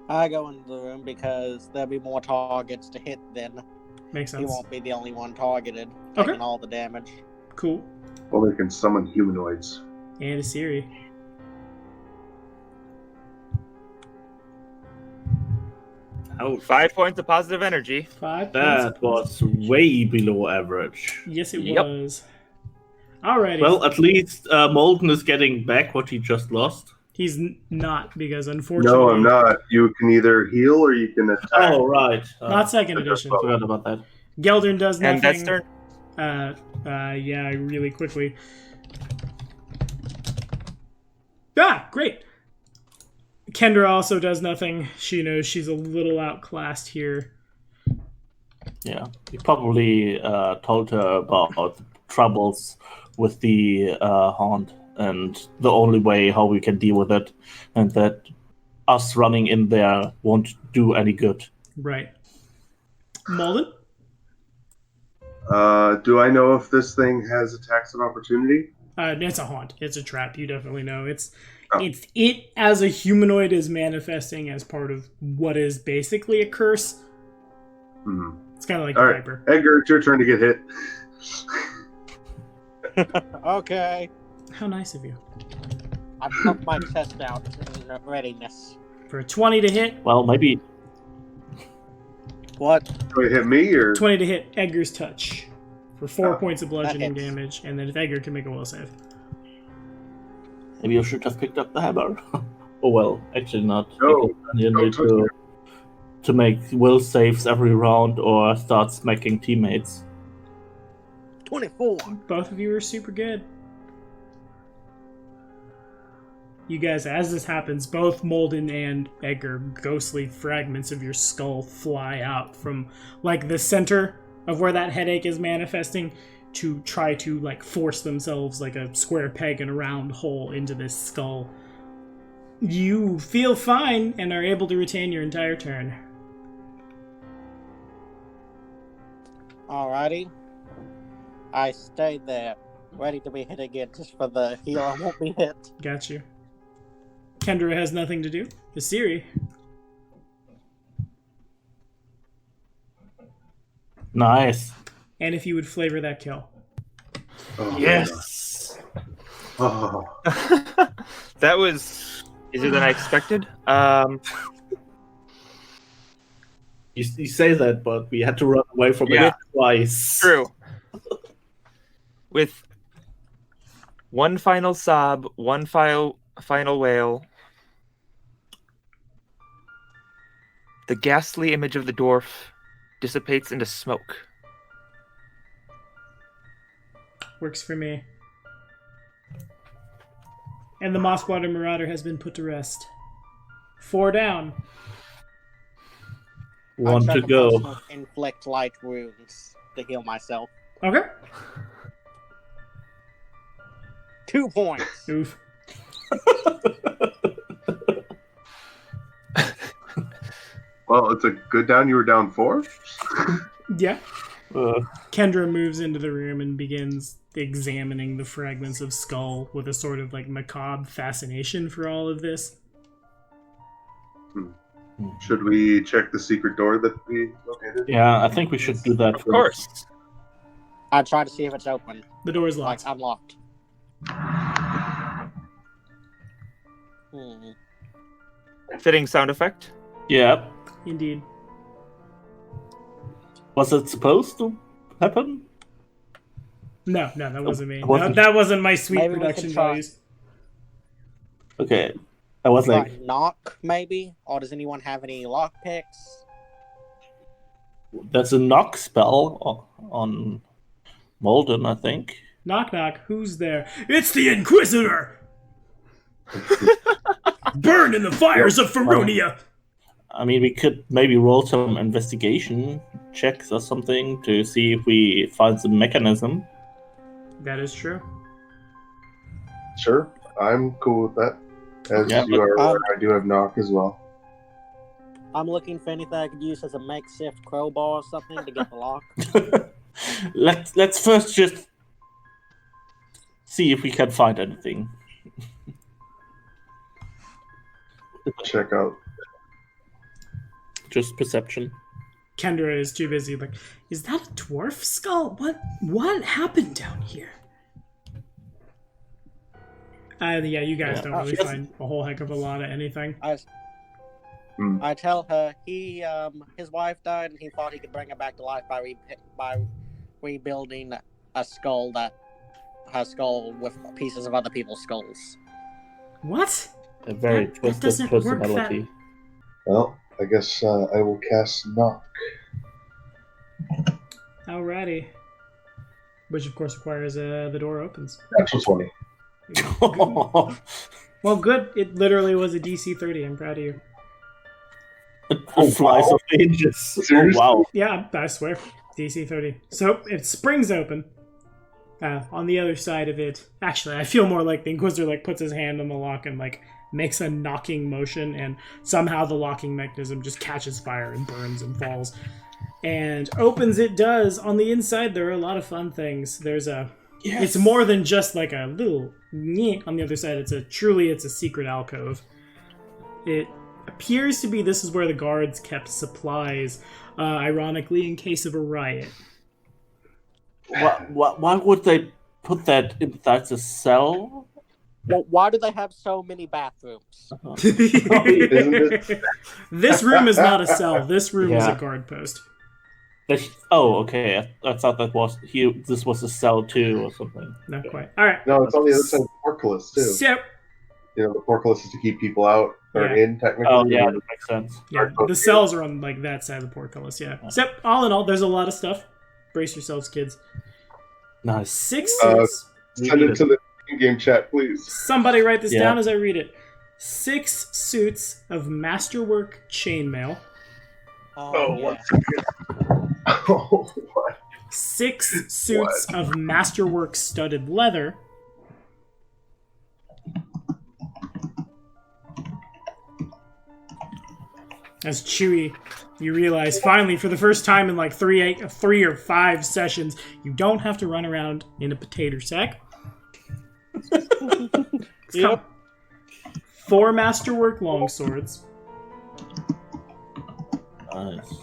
I go into the room because there'll be more targets to hit then. Makes He sense. won't be the only one targeted, Okay. taking all the damage. Cool. Well, they can summon humanoids. And a Siri. Ouch. 5 points of positive energy. 5 points. That was way below average. Yes, it Yep. was. Alrighty. Well, at least Molten is getting back what he just lost. He's not, because unfortunately... No, I'm not. You can either heal or you can attack. Oh, right. Not second edition. I forgot about that. Geldern does nothing. And that's turn. Yeah, really quickly. Great! Kendra also does nothing. She knows she's a little outclassed here. Yeah, he probably told her about the troubles with the haunt and the only way how we can deal with it, and that us running in there won't do any good. Right. Molden? Do I know if this thing has attacks of opportunity? It's a haunt. It's a trap. You definitely know. It's it as a humanoid is manifesting as part of what is basically a curse. Hmm. It's kind of like All a right, viper. Edgar, it's your turn to get hit. Okay. How nice of you. I put my chest out in readiness. For a 20 to hit, Well, maybe. What? Do it hit me or? 20 to hit Edgar's touch. For 4 Oh, points of bludgeoning hits. damage, and then if Edgar can make a will save. Maybe you should have picked up the hammer. Oh well, actually not. No, Because you don't need touch to make will saves every round or start smacking teammates. 24. Both of you are super good. You guys, as this happens, both Molden and Edgar, ghostly fragments of your skull fly out from, the center of where that headache is manifesting to try to, force themselves like a square peg in a round hole into this skull. You feel fine and are able to retain your entire turn. Alrighty. I stayed there, ready to be hit again, just for the heal. I won't be hit. Got you. Kendra has nothing to do. The Siri. Nice. And if you would flavor that kill. Oh, Yes. Oh, That was easier than I expected. You say that, but we had to run away from Yeah. it twice. True. With One final sob, one final wail. The ghastly image of the dwarf dissipates into smoke. Works for me. And the Mosswater Marauder has been put to rest. 4 down. One I to check a go. potion of inflict light wounds to heal myself. Okay. 2 points. Oof. Well, it's a good down. You were down 4? Yeah. Uh, Kendra moves into the room and begins examining the fragments of skull with a sort of like macabre fascination for all of this. Should we check the secret door that we located? yeah, I think we should do that Of course. I try to see if it's open, The door is like locked. unlocked. Hmm. Fitting sound effect. Yeah. Indeed. Was it supposed to happen? No, that wasn't me. Wasn't- That wasn't my sweet Maybe we production can try. values. Okay. I was like, Like knock, maybe? Or does anyone have any lock picks? there's a knock spell on Molden, I think. Knock knock, who's there? It's the Inquisitor! Burn in the fires of Feronia! I mean, we could maybe roll some investigation checks or something to see if we find some mechanism. That is true. Sure, I'm cool with that. As Yeah, you are aware, I do have knock as well. I'm looking for anything I could use as a makeshift crowbar or something to get the lock. Let's first just see if we can find anything. Check out. Just perception. Kendra is too busy, like, is that a dwarf skull? What happened down here? Yeah, you guys Yeah. don't really Yes. find a whole heck of a lot of anything. I tell her his wife died and he thought he could bring her back to life by rebuilding a skull with pieces of other people's skulls. What? A very That twisted doesn't work that- personality. Well, I guess I will cast knock. Alrighty. Which, of course, requires the door opens. Natural 20. Well, good. It literally was a DC 30. I'm proud of you. It flies wow. off the hinges. Seriously? Oh, wow. Yeah, I swear. DC 30. So, it springs open. On the other side of it... Actually, I feel more like the Inquisitor puts his hand on the lock and makes a knocking motion, and somehow the locking mechanism just catches fire and burns and falls. And opens it does. On the inside, there are a lot of fun things. There's a... Yes. It's more than just like a little nyeh. On the other side, it's a secret alcove. It appears to be this is where the guards kept supplies, ironically, in case of a riot. Why would they put that inside the cell? Well, why do they have so many bathrooms? This room is not a cell. This room is a Yeah. guard post. Oh, okay. I thought that was this was a cell too or something. Not quite. All right. No, it's on the other side of the portcullis, too. So, You know, the portcullis is to keep people out or Yeah. in, technically. Oh, yeah, that makes sense. yeah, the cells are on that side of the portcullis. Yeah. So, all in all, there's a lot of stuff. Brace yourselves, kids. Nice. 6 Uh, suits. Send it to the in-game chat, please. Somebody write this Yeah. down as I read it. 6 suits of masterwork chainmail. Oh, yeah. 1 second. Oh, what? 6 suits of masterwork studded leather. As Chewie, you realize finally, for the first time in 3 or 5 sessions, you don't have to run around in a potato sack. Yep. 4 masterwork longswords. Nice.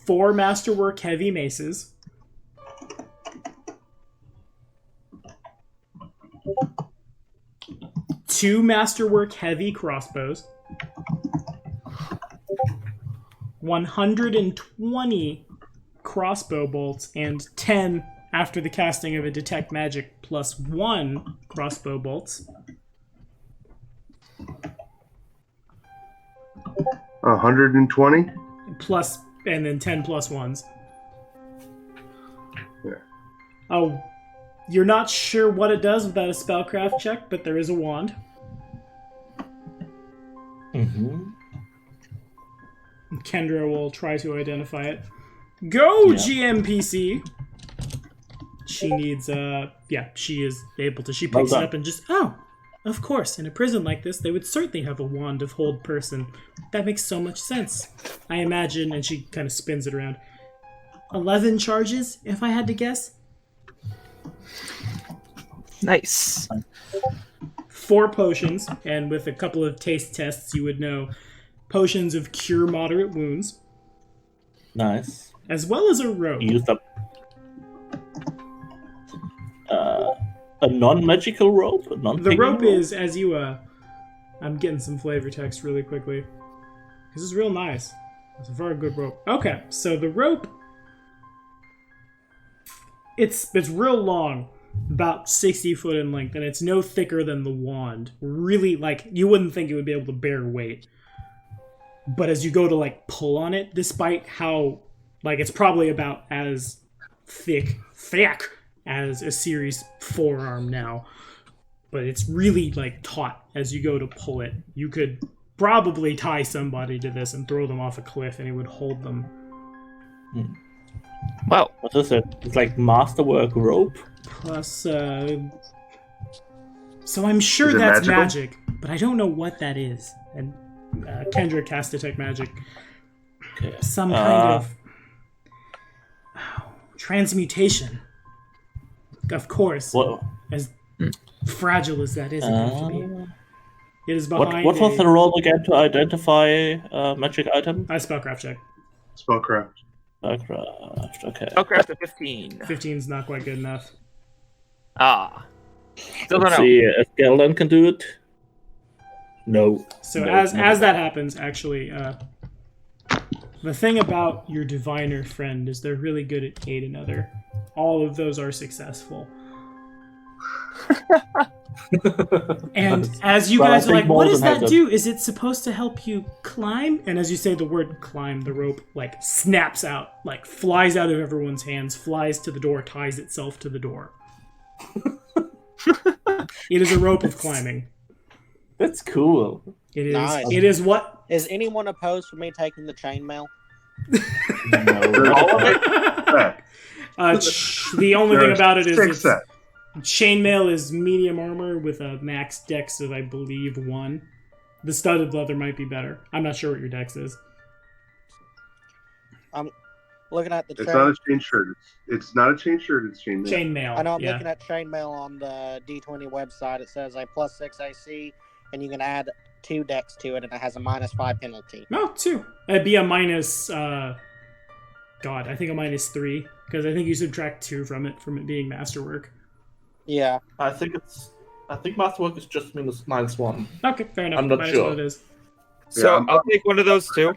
4 masterwork heavy maces. 2 masterwork heavy crossbows. 120 crossbow bolts and 10 after the casting of a Detect Magic +1 crossbow bolts. 120. Plus, and then 10 +1s. Yeah. Oh, you're not sure what it does without a spellcraft check, but there is a wand. Mm-hmm. Kendra will try to identify it. Go, Yeah. GMPC! She needs, she is able to. She Well picks it done. up and just, oh, of course, in a prison like this, they would certainly have a wand of hold person. That makes so much sense. I imagine, and she kind of spins it around. 11 charges, if I had to guess? Nice. 4 potions, and with a couple of taste tests, you would know potions of cure moderate wounds, Nice. as well as a rope. You used up a non-magical rope? A The non-pinging rope is, as you, I'm getting some flavor text really quickly. This is real nice. It's a very good rope. Okay, so the rope, it's real long, about 60 foot in length, and it's no thicker than the wand. Really, like, you wouldn't think it would be able to bear weight. But as you go to, like, pull on it, despite how, like, it's probably about as thick as a series forearm now. But it's really, like, taut as you go to pull it. You could probably tie somebody to this and throw them off a cliff and it would hold them. Well, What is it? It's like masterwork rope? Plus, so I'm sure Is it that's magical? magic, but I don't know what that is. And Kendra cast Detect Magic. Okay. Some kind of transmutation. Of course, What, as fragile as that is, it has to be. It is what behind was the roll again to identify a magic item? a spellcraft check. Spellcraft. Spellcraft, okay. Spellcraft of 15. 15 is not quite good enough. Ah. Still don't Let's know. see, a skeleton can do it? No. So No, as no. that happens, actually, the thing about your diviner friend is they're really good at aid another. All of those are successful. And as you Well, I guys are think like, what does Malden that has do? Is it supposed to help you climb? And as you say the word climb, the rope like snaps out, like flies out of everyone's hands, flies to the door, ties itself to the door. It is a rope of climbing. That's cool. It is. Nice. It is what. Is anyone opposed for me taking the chainmail? No. All of it? The only thing There's about it is 6 it's, sets. chainmail is medium armor with a max dex of, I believe, 1. The studded leather might be better. I'm not sure what your dex is. Looking at the It's chain. not a chain shirt. It's not a chain shirt. It's chain mail. Chainmail. I know I'm yeah. looking at chainmail on the D20 website. It says a +6 AC, and you can add 2 dex to it, and it has a -5 penalty. No, 2. It'd be a minus. I think a -3 because I think you subtract 2 from it being masterwork. Yeah. I think masterwork is just -1. Okay, fair enough. I'm not Minus sure. what it is. So Yeah. I'll take one of those too.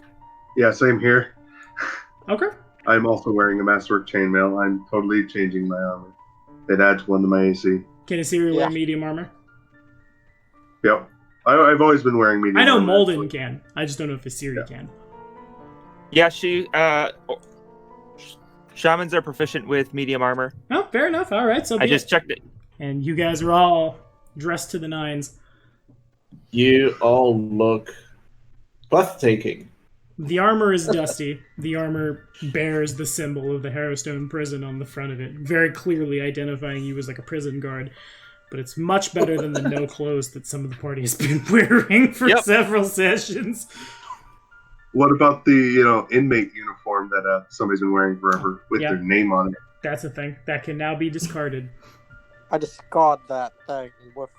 Yeah, same here. Okay. I'm also wearing a masterwork chainmail. I'm totally changing my armor. It adds 1 to my AC. Can Asiri wear Yeah. medium armor? Yep. I've always been wearing medium I know armor. Molden can. I just don't know if Asiri can. Yeah, shamans are proficient with medium armor. Oh, fair enough. All right. So I just checked it. And you guys are all dressed to the nines. You all look breathtaking. The armor is dusty. The armor bears the symbol of the Harrowstone prison on the front of it, very clearly identifying you as like a prison guard. But it's much better than the no clothes that some of the party has been wearing for Yep. several sessions. What about the inmate uniform that somebody's been wearing forever with Yeah. their name on it? That's a thing. That can now be discarded. I discard that thing with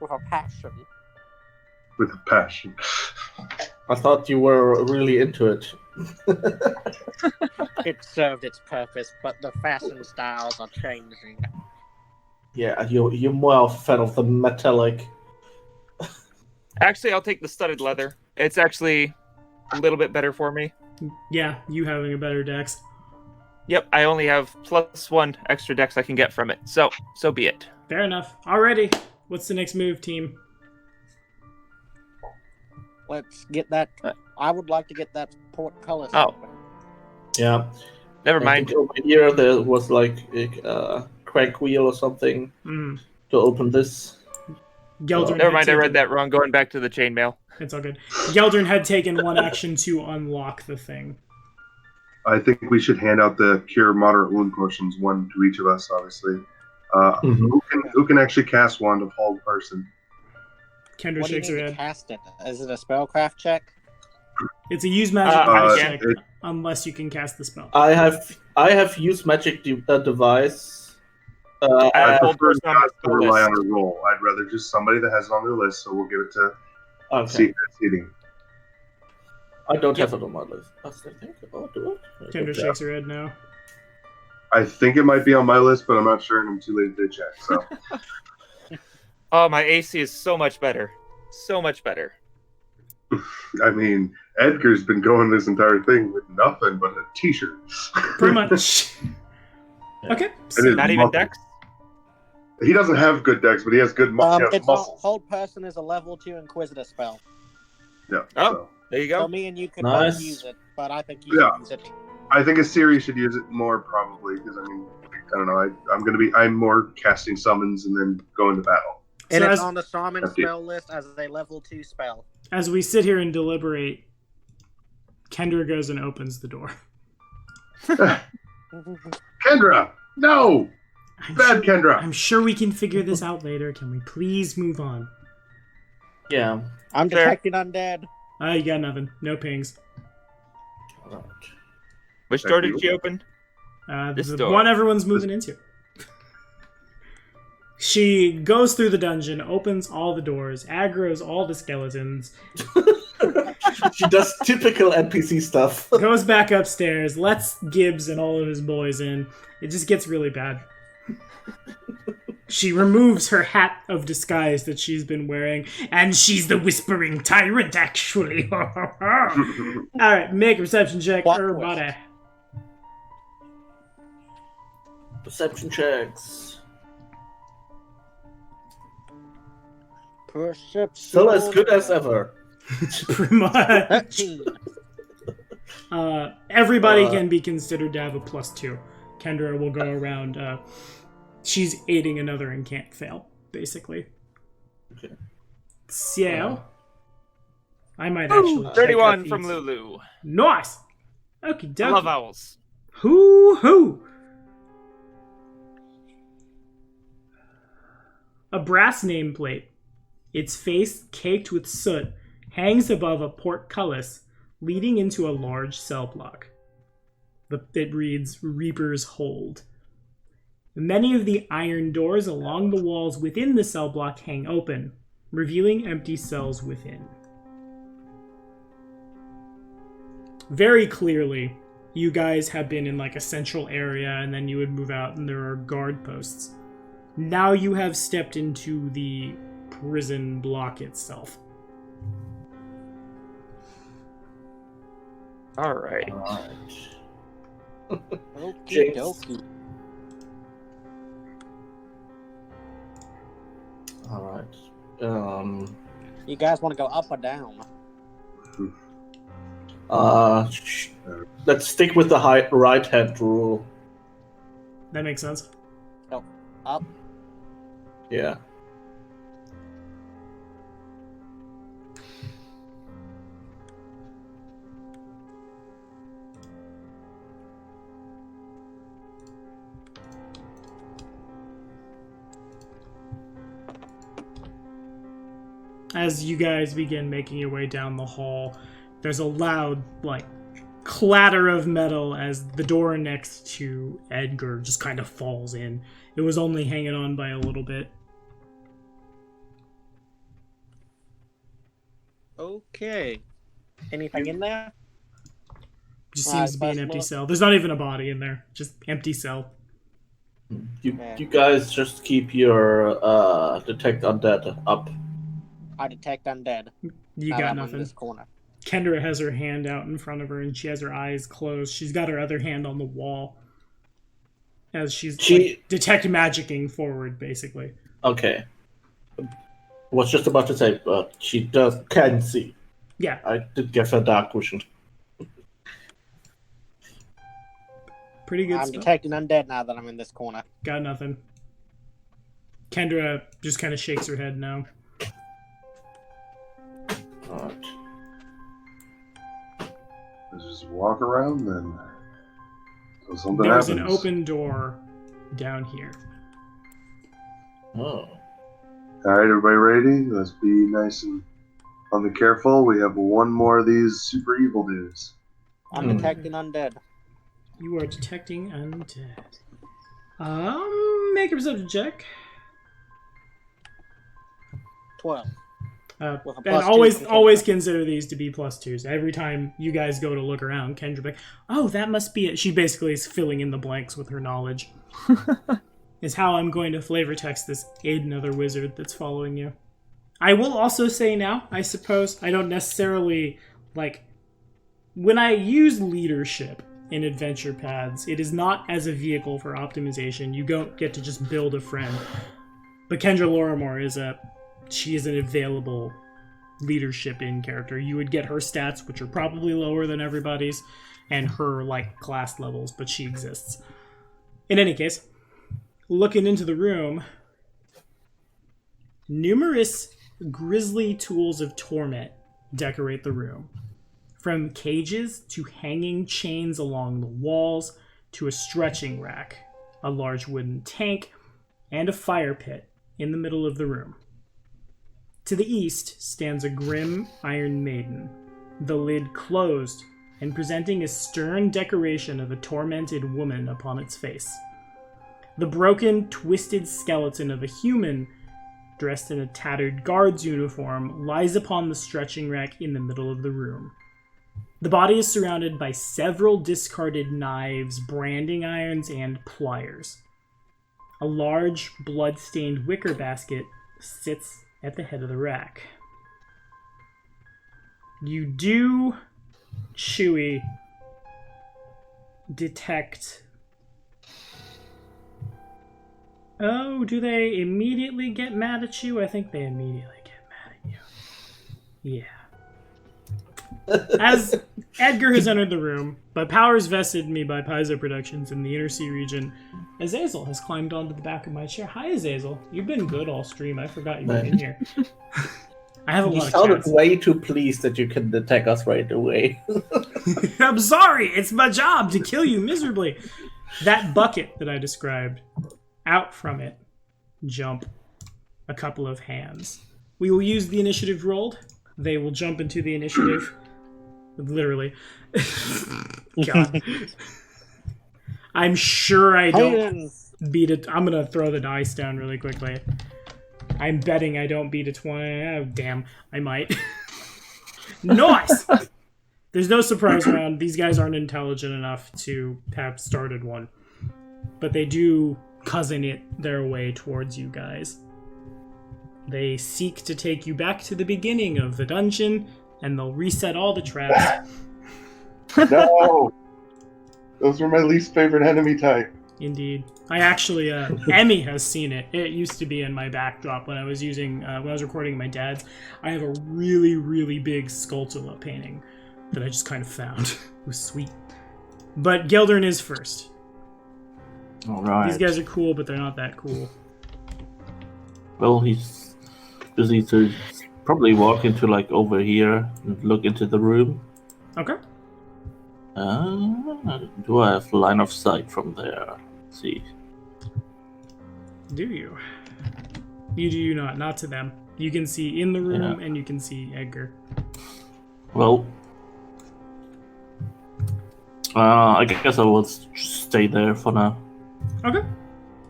a passion. With a passion. I thought you were really into it. It served its purpose, but the fashion styles are changing. Yeah, you're more a fan of the metallic. Actually, I'll take the studded leather. It's actually a little bit better for me. Yeah, you having a better dex. Yep, I only have +1 extra dex I can get from it. So be it. Fair enough. Alrighty. What's the next move, team? Let's get that. I would like to get that portcullis. Oh. open. Yeah. Never I mind. think over here there was like a crank wheel or something to open this. Geldrin Never had mind, I read taken- that wrong. Going back to the chainmail. It's all good. Geldrin had taken one action to unlock the thing. I think we should hand out the cure moderate wound potions, one to each of us, obviously. Who can actually cast Wand of Hold Person? Kendra What do you shakes her need to head. cast it? Is it a spellcraft check? It's a use magic check, unless you can cast the spell. I have used magic device. I I hold prefer person on not the to rely list. on a roll. I'd rather just somebody that has it on their list, so we'll give it to Okay. seating. I don't have it on my list. I think. Oh, do it? Kendra shakes her head now. I think it might be on my list, but I'm not sure, and I'm too lazy to check. So Oh, my AC is so much better. So much better. I mean, Edgar's been going this entire thing with nothing but a t-shirt. Pretty much. Okay. It So is Not even muscle. dex? He doesn't have good decks, but he has good It's muscles. Hold Person is a level 2 Inquisitor spell. Yeah. Oh. So. There you So go. me and you could Nice. both use it, but I think you Yeah. should use it. I think a series should use it more probably because I mean I don't know. I'm more casting summons and then going to battle. And So it's as- on the Shaman Okay. spell list as a level 2 spell. as we sit here and deliberate, Kendra goes and opens the door. Kendra, no, bad Kendra. I'm sure we can figure this out later. Can we please move on? Yeah. I'm Fair. detecting undead. You got nothing. No pings. Alright. Which door did you open? This The door. one everyone's moving into. She goes through the dungeon, opens all the doors, aggroes all the skeletons, She does typical NPC stuff. goes back upstairs, lets Gibbs and all of his boys in. It just gets really bad. She removes her hat of disguise that she's been wearing, and she's the Whispering Tyrant, actually. Alright, make a perception check, Plot everybody. Perception checks. Perception. Still as good as ever. Pretty much. 13. Everybody can be considered to have a +2. Kendra will go around. She's aiding another and can't fail, basically. Okay. So, I might actually. check 31 out from these. Lulu. Nice. Okie I love dokie. owls. Hoo. A brass nameplate, its face caked with soot, hangs above a portcullis leading into a large cell block. It reads Reaper's Hold. Many of the iron doors along the walls within the cell block hang open, revealing empty cells within. Very clearly, you guys have been in like a central area and then you would move out and there are guard posts. Now you have stepped into the prison block itself. Alright. Alright. Okie James. dokie. Alright. You guys want to go up or down? Let's stick with the right hand rule. That makes sense. Up. Yeah. As you guys begin making your way down the hall, there's a loud, like, clatter of metal as the door next to Edgar just kind of falls in. It was only hanging on by a little bit. Okay. Anything in there? Just seems to be an first empty look. cell. There's not even a body in there. Just empty cell. You guys just keep your detect undead up. I detect undead. You Now got I'm in nothing. this corner. Kendra has her hand out in front of her and she has her eyes closed. She's got her other hand on the wall. as she's like, detect magicking forward, basically. Okay. Was just about to say, but she can see. Yeah. I did give her dark vision. Pretty good I'm stuff. detecting undead now that I'm in this corner. Got nothing. Kendra just kind of shakes her head no. Alright. Let's just walk around then. So something There's happens. an open door down here. Oh. Alright, everybody ready? Let's be nice and on the careful. We have one more of these super evil dudes. I'm detecting undead. You are detecting undead. Make a perception check. 12. And With a plus always 2. consider these to be +2s. Every time you guys go to look around, Kendra be like, oh, that must be it. She basically is filling in the blanks with her knowledge. Is how I'm going to flavor text this aid another wizard that's following you. I will also say now, I suppose, I don't necessarily, like, when I use leadership in adventure paths, it is not as a vehicle for optimization. You don't get to just build a friend. But Kendra Lorimore she is an available leadership in character. You would get her stats, which are probably lower than everybody's, and her, like, class levels, but she exists. In any case, looking into the room, numerous grisly tools of torment decorate the room. From cages to hanging chains along the walls to a stretching rack, a large wooden tank, and a fire pit in the middle of the room. To the east stands a grim iron maiden, the lid closed and presenting a stern decoration of a tormented woman upon its face. The broken, twisted skeleton of a human, dressed in a tattered guard's uniform, lies upon the stretching rack in the middle of the room. The body is surrounded by several discarded knives, branding irons, and pliers. A large, blood-stained wicker basket sits at the head of the rack. You do, Chewie, detect... Oh, do they immediately get mad at you? I think they immediately get mad at you. Yeah. As Edgar has entered the room, by powers vested in me by Paizo Productions in the Inner Sea region, Azazel has climbed onto the back of my chair. Hi, Azazel. You've been good all stream. I forgot you were in here. I have a lot of You sounded cats. way too pleased that you can detect us right away. I'm sorry. It's my job to kill you miserably. That bucket that I described, out from it jump a couple of hands. We will use the initiative rolled. They will jump into the initiative. Literally. God. I'm sure I don't beat it. I'm going to throw the dice down really quickly. I'm betting I don't beat a 20. Oh, damn. I might. Nice! There's no surprise round. These guys aren't intelligent enough to have started one. But they do cousin it their way towards you guys. They seek to take you back to the beginning of the dungeon, and they'll reset all the traps. No! Those were my least favorite enemy type. Indeed. I actually, Emmy has seen it. It used to be in my backdrop when I was recording my dad's. I have a really, really big Skulltula painting that I just kind of found. It was sweet. But Geldern is first. Alright. These guys are cool, but they're not that cool. Well, he's busy to probably walk into, like, over here and look into the room. Okay. Do I have line of sight from there? Let's see. Do you? You do not. Not to them. You can see in the room, and you can see Edgar. Well, I guess I will stay there for now. Okay.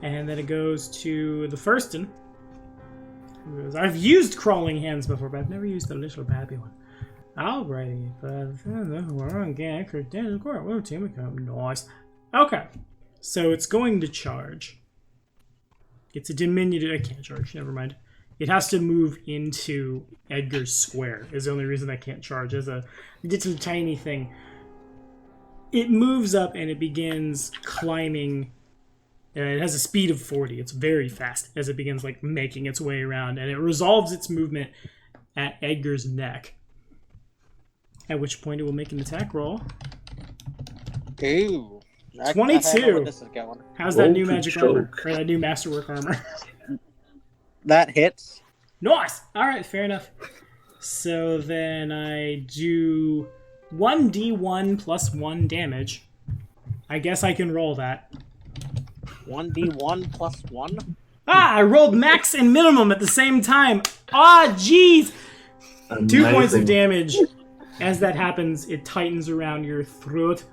And then it goes to the first one. I've used crawling hands before, but I've never used the little baby one. Alrighty. Nice. Okay. So it's going to charge. It's a diminutive... I can't charge. Never mind. It has to move into Edgar's square is the only reason I can't charge. As a little tiny thing. It moves up and it begins climbing It has a speed of 40. It's very fast as it begins like making its way around, and it resolves its movement at Edgar's neck. At which point it will make an attack roll. Ooh. 22. I know where this is going. How's that Roll new to magic choke. armor? Or that new masterwork armor? That hits. Nice! Alright, fair enough. So then I do 1d1 plus 1 damage. I guess I can roll that. 1d1 plus 1? Ah, I rolled max and minimum at the same time. Ah, jeez! 2 points of Amazing. damage. As that happens, it tightens around your throat.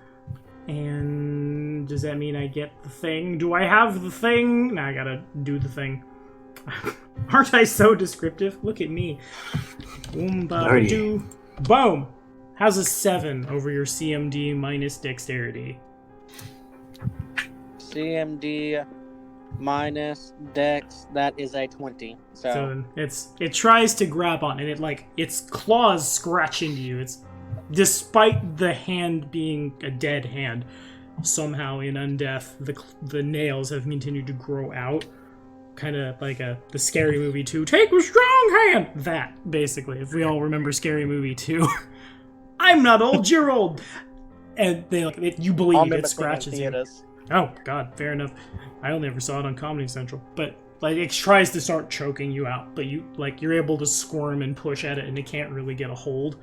And does that mean I get the thing? Do I have the thing? Nah, I gotta do the thing. Aren't I so descriptive? Look at me. Boom, ba, doo. Boom! How's a 7 over your CMD minus dexterity? CMD minus dex, that is a 20. So it tries to grab on, and its claws scratch into you. It's despite the hand being a dead hand, somehow in Undeath, the nails have continued to grow out, kind of like the Scary Movie 2. Take a strong hand. That basically, if we all remember Scary Movie 2. I'm not old, you're old, and you believe it scratches you. Oh, God, fair enough. I only ever saw it on Comedy Central. But, it tries to start choking you out, but you're able to squirm and push at it, and it can't really get a hold.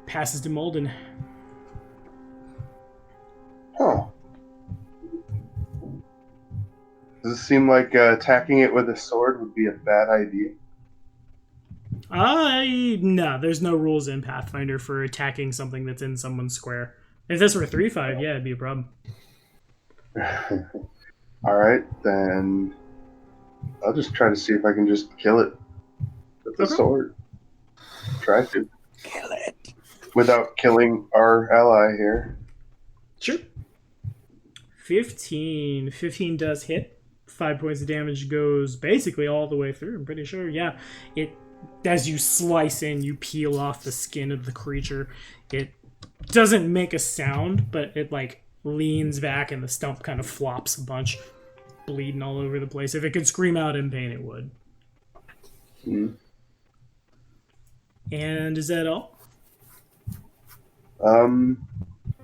Passes to Molden. Huh. Does it seem like attacking it with a sword would be a bad idea? No, there's no rules in Pathfinder for attacking something that's in someone's square. If this were 3-5, yeah, it'd be a problem. Alright, then I'll just try to see if I can just kill it with the sword. Try to. Kill it. Without killing our ally here. Sure. 15. 15 does hit. 5 points of damage goes basically all the way through, I'm pretty sure. Yeah. As you slice in, you peel off the skin of the creature. It doesn't make a sound, but it leans back and the stump kind of flops a bunch, bleeding all over the place. If it could scream out in pain, it would. And is that all?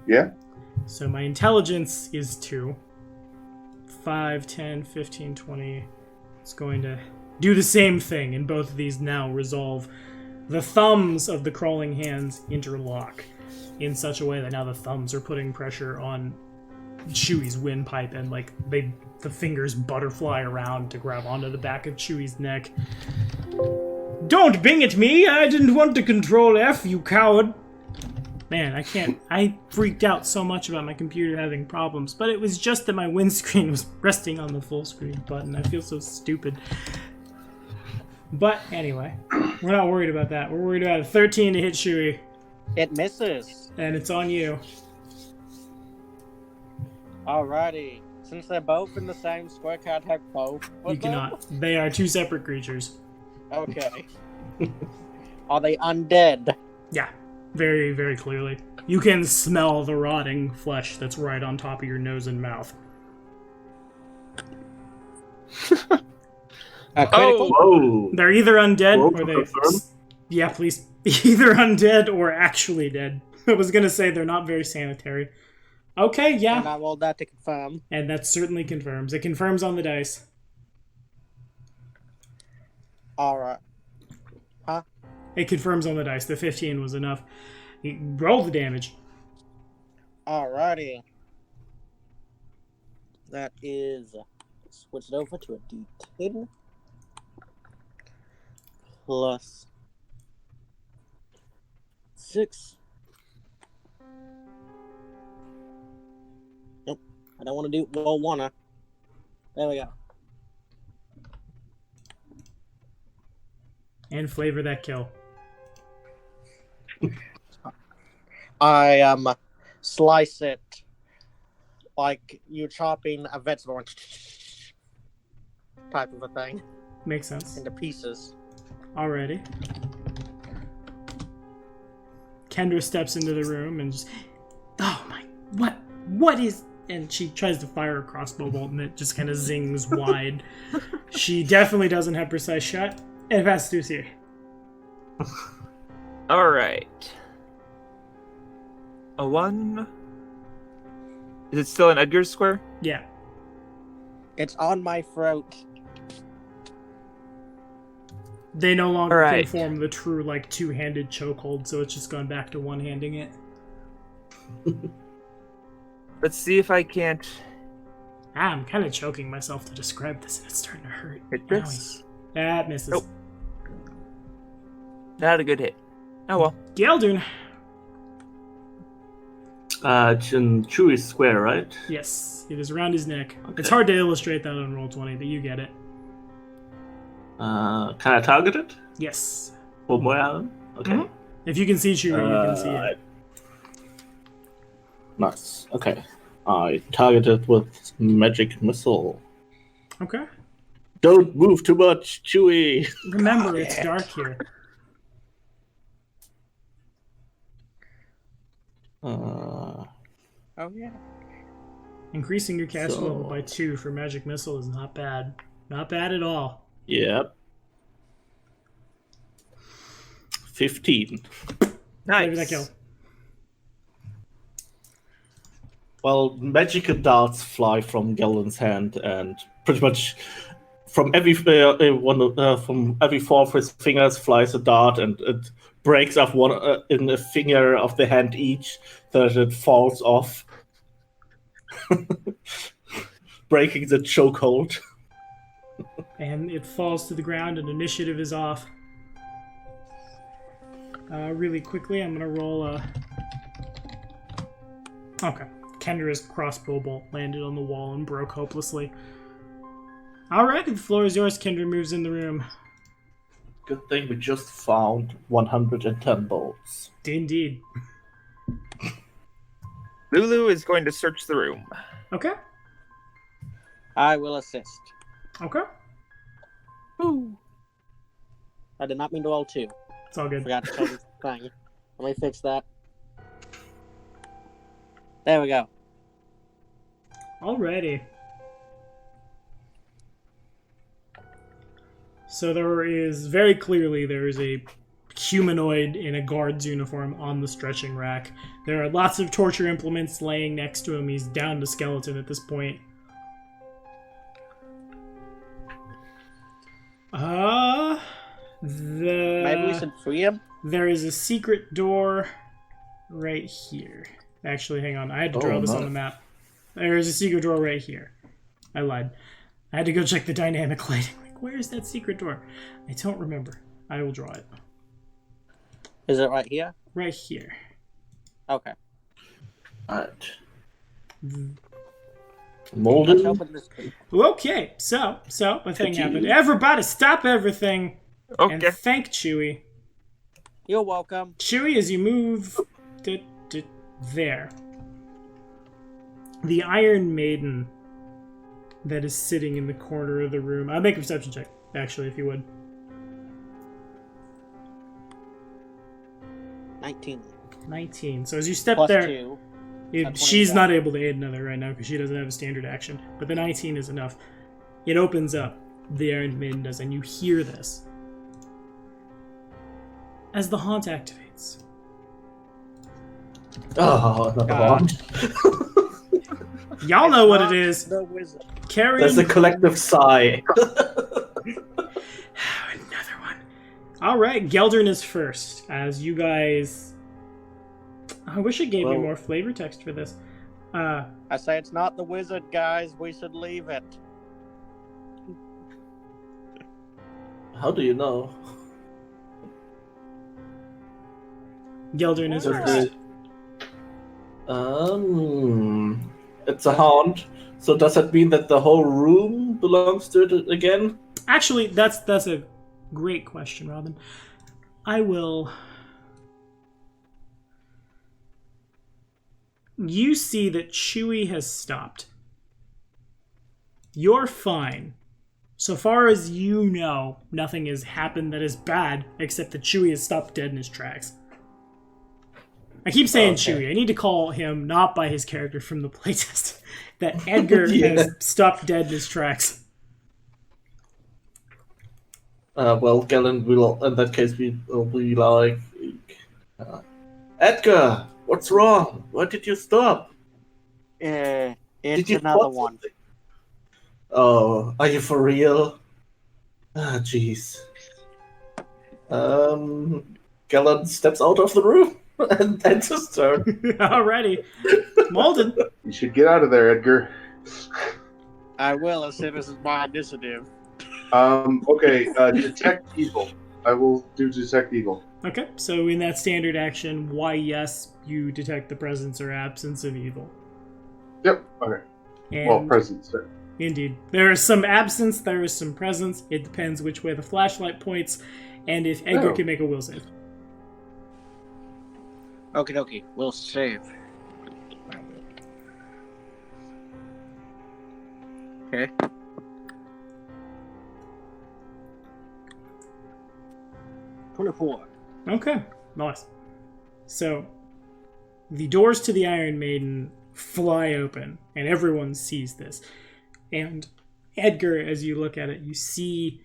Yeah. So my intelligence is 2. 5, 10, 15, 20. It's going to do the same thing, and both of these now resolve. The thumbs of the crawling hands interlock in such a way that now the thumbs are putting pressure on Chewie's windpipe, and the fingers butterfly around to grab onto the back of Chewie's neck. Don't bing at me! I didn't want to control F, you coward! Man, I freaked out so much about my computer having problems, but it was just that my windscreen was resting on the full screen button. I feel so stupid. But anyway, we're not worried about that. We're worried about a 13 to hit Chewie. It misses. And it's on you. Alrighty. Since they're both in the same square, can I attack both of You cannot. They are 2 separate creatures. Okay. Are they undead? Yeah, very, very clearly. You can smell the rotting flesh that's right on top of your nose and mouth. Critical? Whoa! They're either undead Roll or to they... confirm? Yeah, please. Either undead or actually dead. I was going to say they're not very sanitary. Okay, And yeah. I rolled that to confirm. And that certainly confirms. It confirms on the dice. Alright. Huh? It confirms on the dice. The 15 was enough. You roll the damage. Alrighty. That is... Switch it over to a D10. Plus... 6. Nope. I don't want to do... Well, wanna. There we go. And flavor that kill. I slice it like you chopping a vegetable type of a thing Makes sense. into pieces. Alrighty. Kendra steps into the room and just... Oh my... What is... and she tries to fire a crossbow bolt, and it just kind of zings wide. She definitely doesn't have precise shot. And passes to here. All right. A 1. Is it still in Edgar's square? Yeah. It's on my throat. They no longer All right. can form the true, like, two-handed chokehold, so it's just gone back to one-handing it. Let's see if I can't I'm kind of choking myself to describe this, and it's starting to hurt. hit this. That misses. Nope. Not a good hit. Oh well. Geldern. It's in Chewie's square, right? Yes, it is around his neck. Okay. It's hard to illustrate that on Roll20, but you get it. Can I target it? Yes. One more Alan? Okay. Mhm. If you can see Chewie, you can see it. Nice. Okay. I target it with magic missile. Okay. Don't move too much, Chewie. Remember, it's dark here. Oh yeah. Increasing your cast So- level by 2 for magic missile is not bad. Not bad at all. Yep. 15. Maybe that kill. Nice. Well, magical darts fly from Gelden's hand, and pretty much from every from every four of his fingers flies a dart, and it breaks off one in a finger of the hand each, so that it falls off, breaking the chokehold. And it falls to the ground, and initiative is off. Really quickly, I'm going to roll a... Okay. Kendra's crossbow bolt landed on the wall and broke hopelessly. Alright, the floor is yours. Kendra moves in the room. Good thing we just found 110 bolts. Indeed. Lulu is going to search the room. Okay. I will assist. Okay. Ooh. I did not mean to roll 2. It's all good. Forgot to change the thing. Let me fix that. There we go. Alrighty. So there is, very clearly, there is a humanoid in a guard's uniform on the stretching rack. There are lots of torture implements laying next to him. He's down to skeleton at this point. Maybe we should free him? There is a secret door right here. Actually, hang on. I had to draw this on the map. There is a secret door right here. I lied. I had to go check the dynamic lighting. Like, where is that secret door? I don't remember. I will draw it. Is it right here? Right here. Okay. Alright. Mm-hmm. Let's Molden. open this. Okay, so a thing happened. Everybody stop everything and Okay. thank Chewie. You're welcome. Chewie, as you move there, the Iron Maiden that is sitting in the corner of the room. I'll make a perception check, actually, if you would. 19. 19. So as you step Plus there, 2. she's 21. not able to aid another right now because she doesn't have a standard action. But the 19 is enough. It opens up. The Iron Maiden does, and you hear this as the haunt activates. Oh, the God. haunt. Y'all know what it is. The wizard. Carrion. There's a collective sigh. Another one. All right, Geldern is first. As you guys, I wish it gave me Well- more flavor text for this. I say it's not the wizard, guys. We should leave it. How do you know? Geldern is Alright. first. It's a haunt. So does that mean that the whole room belongs to it again? Actually, that's a great question, Robin. I will. You see that Chewie has stopped. You're fine. So far as you know, nothing has happened that is bad, except that Chewie has stopped dead in his tracks. I keep saying Okay. Chewie. I need to call him not by his character from the playtest. That Edgar has stopped dead in his tracks. Well, Galen will, in that case, will be like, Edgar, what's wrong? Why did you stop? It's Did you another spot one. something? Oh, are you for real? Ah, jeez. Galen steps out of the room and ends his turn. Alrighty. Malden. You should get out of there, Edgar. I will as soon as it's my initiative. Okay, detect evil. I will do detect evil. Okay, so in that standard action, why yes, you detect the presence or absence of evil. Yep. Okay. And Well, presence. Sorry. indeed. There is some absence, there is some presence. It depends which way the flashlight points, and if Edgar can make a will save. Okie dokie, we'll save. Okay. $24. Okay, nice. So, the doors to the Iron Maiden fly open, and everyone sees this. And Edgar, as you look at it, you see,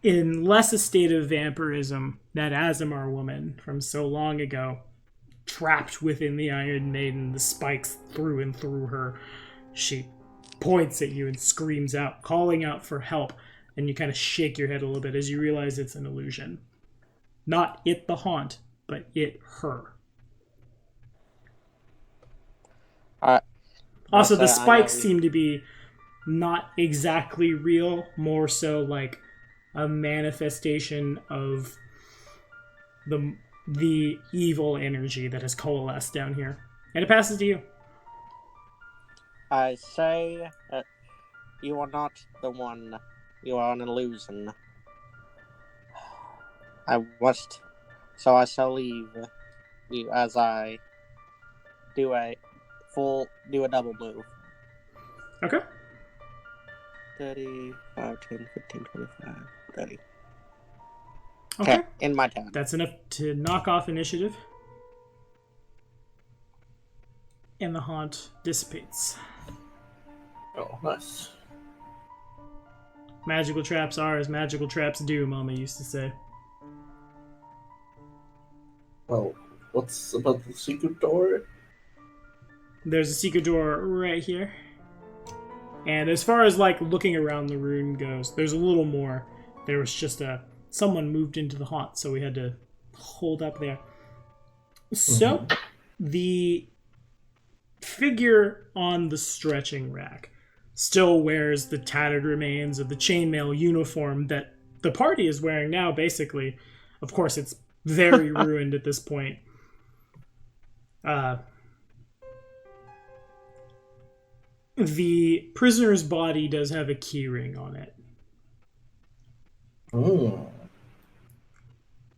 in less a state of vampirism, that Azamar woman from so long ago, trapped within the Iron Maiden, the spikes through and through her. She points at you and screams out, calling out for help, and you kind of shake your head a little bit as you realize it's an illusion. Not it, the haunt, but it, her. Also, the spikes seem to be not exactly real, more so like a manifestation of the evil energy that has coalesced down here. And it passes to you. I say that you are not the one. You are an illusion. I must. So I shall leave you as I do a double move. Okay. 30, 5, 10, 15, 25, 30. Okay. In my turn. That's enough to knock off initiative. And the haunt dissipates. Oh, nice. Magical traps are as magical traps do, Mama used to say. Well, what's about the secret door? There's a secret door right here. And as far as like looking around the room goes, there's a little more. There was just someone moved into the haunt, so we had to hold up there. So the figure on the stretching rack still wears the tattered remains of the chainmail uniform that the party is wearing now, basically. Of course, it's very ruined at this point. The prisoner's body does have a key ring on it. Oh.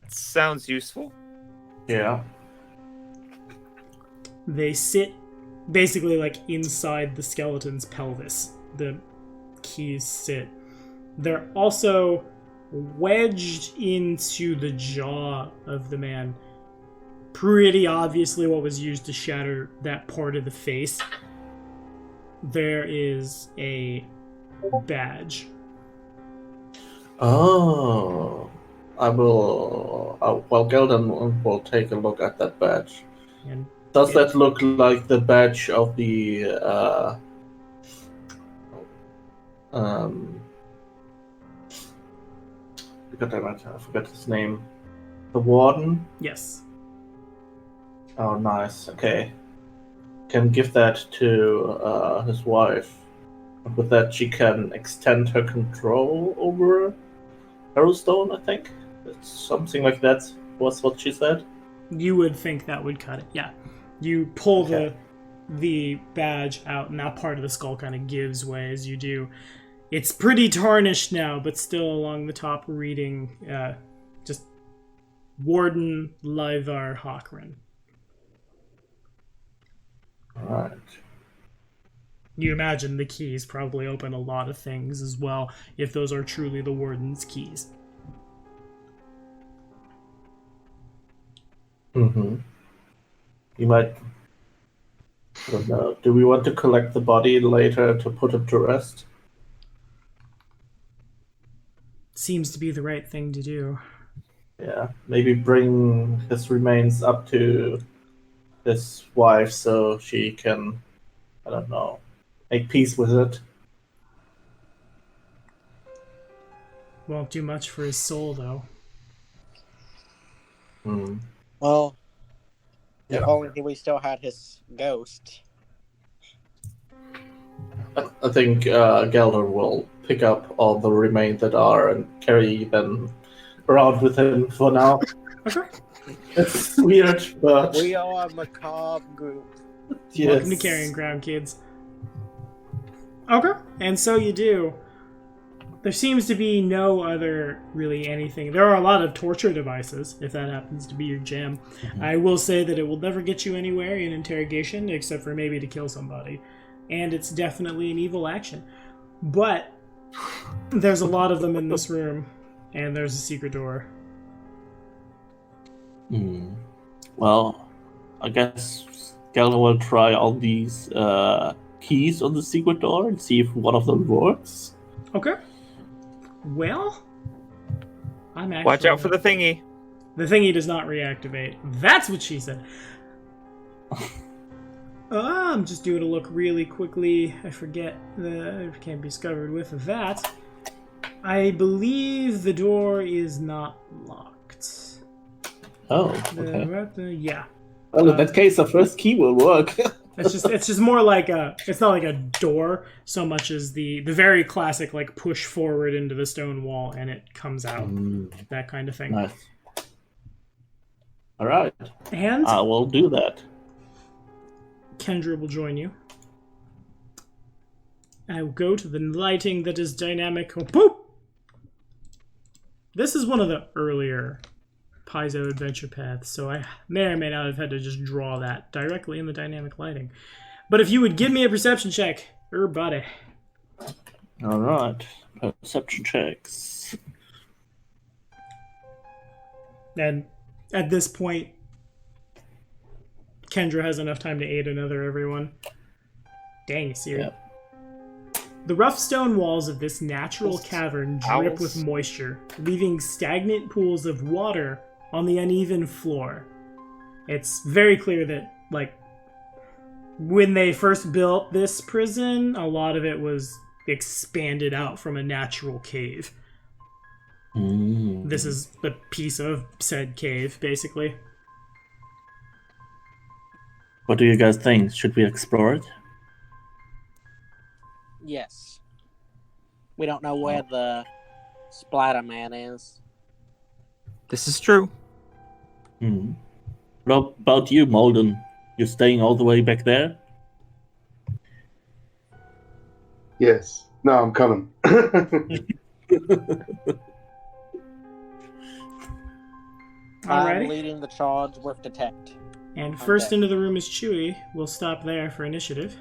Sounds useful. Yeah. They sit basically like inside the skeleton's pelvis. The keys sit. They're also wedged into the jaw of the man. Pretty obviously what was used to shatter that part of the face. There is a badge. Oh. I will. Well, Gelden will take a look at that badge. And Does that look like the badge of the I forgot his name. The warden? yes. Oh, nice. Okay. Can give that to his wife. With that, she can extend her control over Arrowstone, I think. It's something like that was what she said. You would think that would cut it, yeah. You pull Okay. the badge out, and that part of the skull kind of gives way as you do. It's pretty tarnished now, but still along the top reading just Warden Lyvar Hawkran. Alright. You imagine the keys probably open a lot of things as well, if those are truly the Warden's keys. Mm-hmm. You might. I don't know. Do we want to collect the body later to put him to rest? Seems to be the right thing to do. Yeah, maybe bring his remains up to his wife so she can, I don't know, make peace with it. Won't do much for his soul, though. Well, Yeah. if only we still had his ghost. I think Gelder will pick up all the remains that are and carry them around with him for now. Okay. It's weird, but We are a macabre group. yes. Welcome to Carrion Ground, kids. Okay, and so you do. There seems to be no other, really, anything. There are a lot of torture devices, if that happens to be your jam. I will say that it will never get you anywhere in interrogation, except for maybe to kill somebody. And it's definitely an evil action. But there's a lot of them in this room, and there's a secret door. Well, I guess Gelder will try all these keys on the secret door and see if one of them works. Okay. Well, I'm actually... Watch out for the thingy. The thingy does not reactivate. That's what she said. I'm just doing a look really quickly. I forget it can't be discovered with that. I believe the door is not locked. Oh, okay. Yeah. Well, in that case, the first key will work. It's just more like it's not like a door so much as the very classic like push forward into the stone wall and it comes out. That kind of thing. Nice. All right. And I will do that. Kendra will join you. I will go to the lighting that is dynamic. Oh, boop! This is one of the earlier Paizo adventure paths, so I may or may not have had to just draw that directly in the dynamic lighting. But if you would give me a perception check, everybody. All right. Perception checks. And at this point, Kendra has enough time to aid another everyone. Dang, Siri. Yep. The rough stone walls of this natural cavern drip with moisture, leaving stagnant pools of water on the uneven floor. It's very clear that, like, when they first built this prison, a lot of it was expanded out from a natural cave. This is a piece of said cave, basically. What do you guys think? Should we explore it? Yes. We don't know where the Splatter Man is. This is true. What about you, Molden? You're staying all the way back there? Yes. No, I'm coming. I'm Alrighty. leading the charge with Detect. And first Okay. into the room is Chewie. We'll stop there for initiative.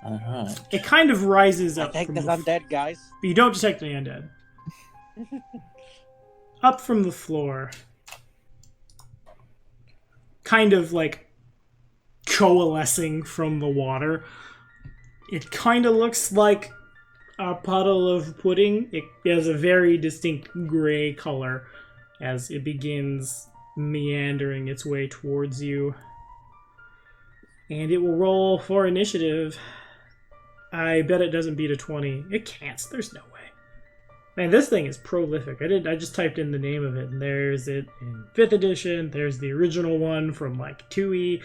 Alright. It kind of rises I up think from there's the undead, guys. But you don't detect any undead. Up from the floor. Kind of like coalescing from the water. It kind of looks like a puddle of pudding. It has a very distinct gray color as it begins meandering its way towards you. And it will roll for initiative. I bet it doesn't beat a 20. It can't. There's no way. Man, this thing is prolific. I just typed in the name of it, and there's it in 5th edition. There's the original one from, like, 2E.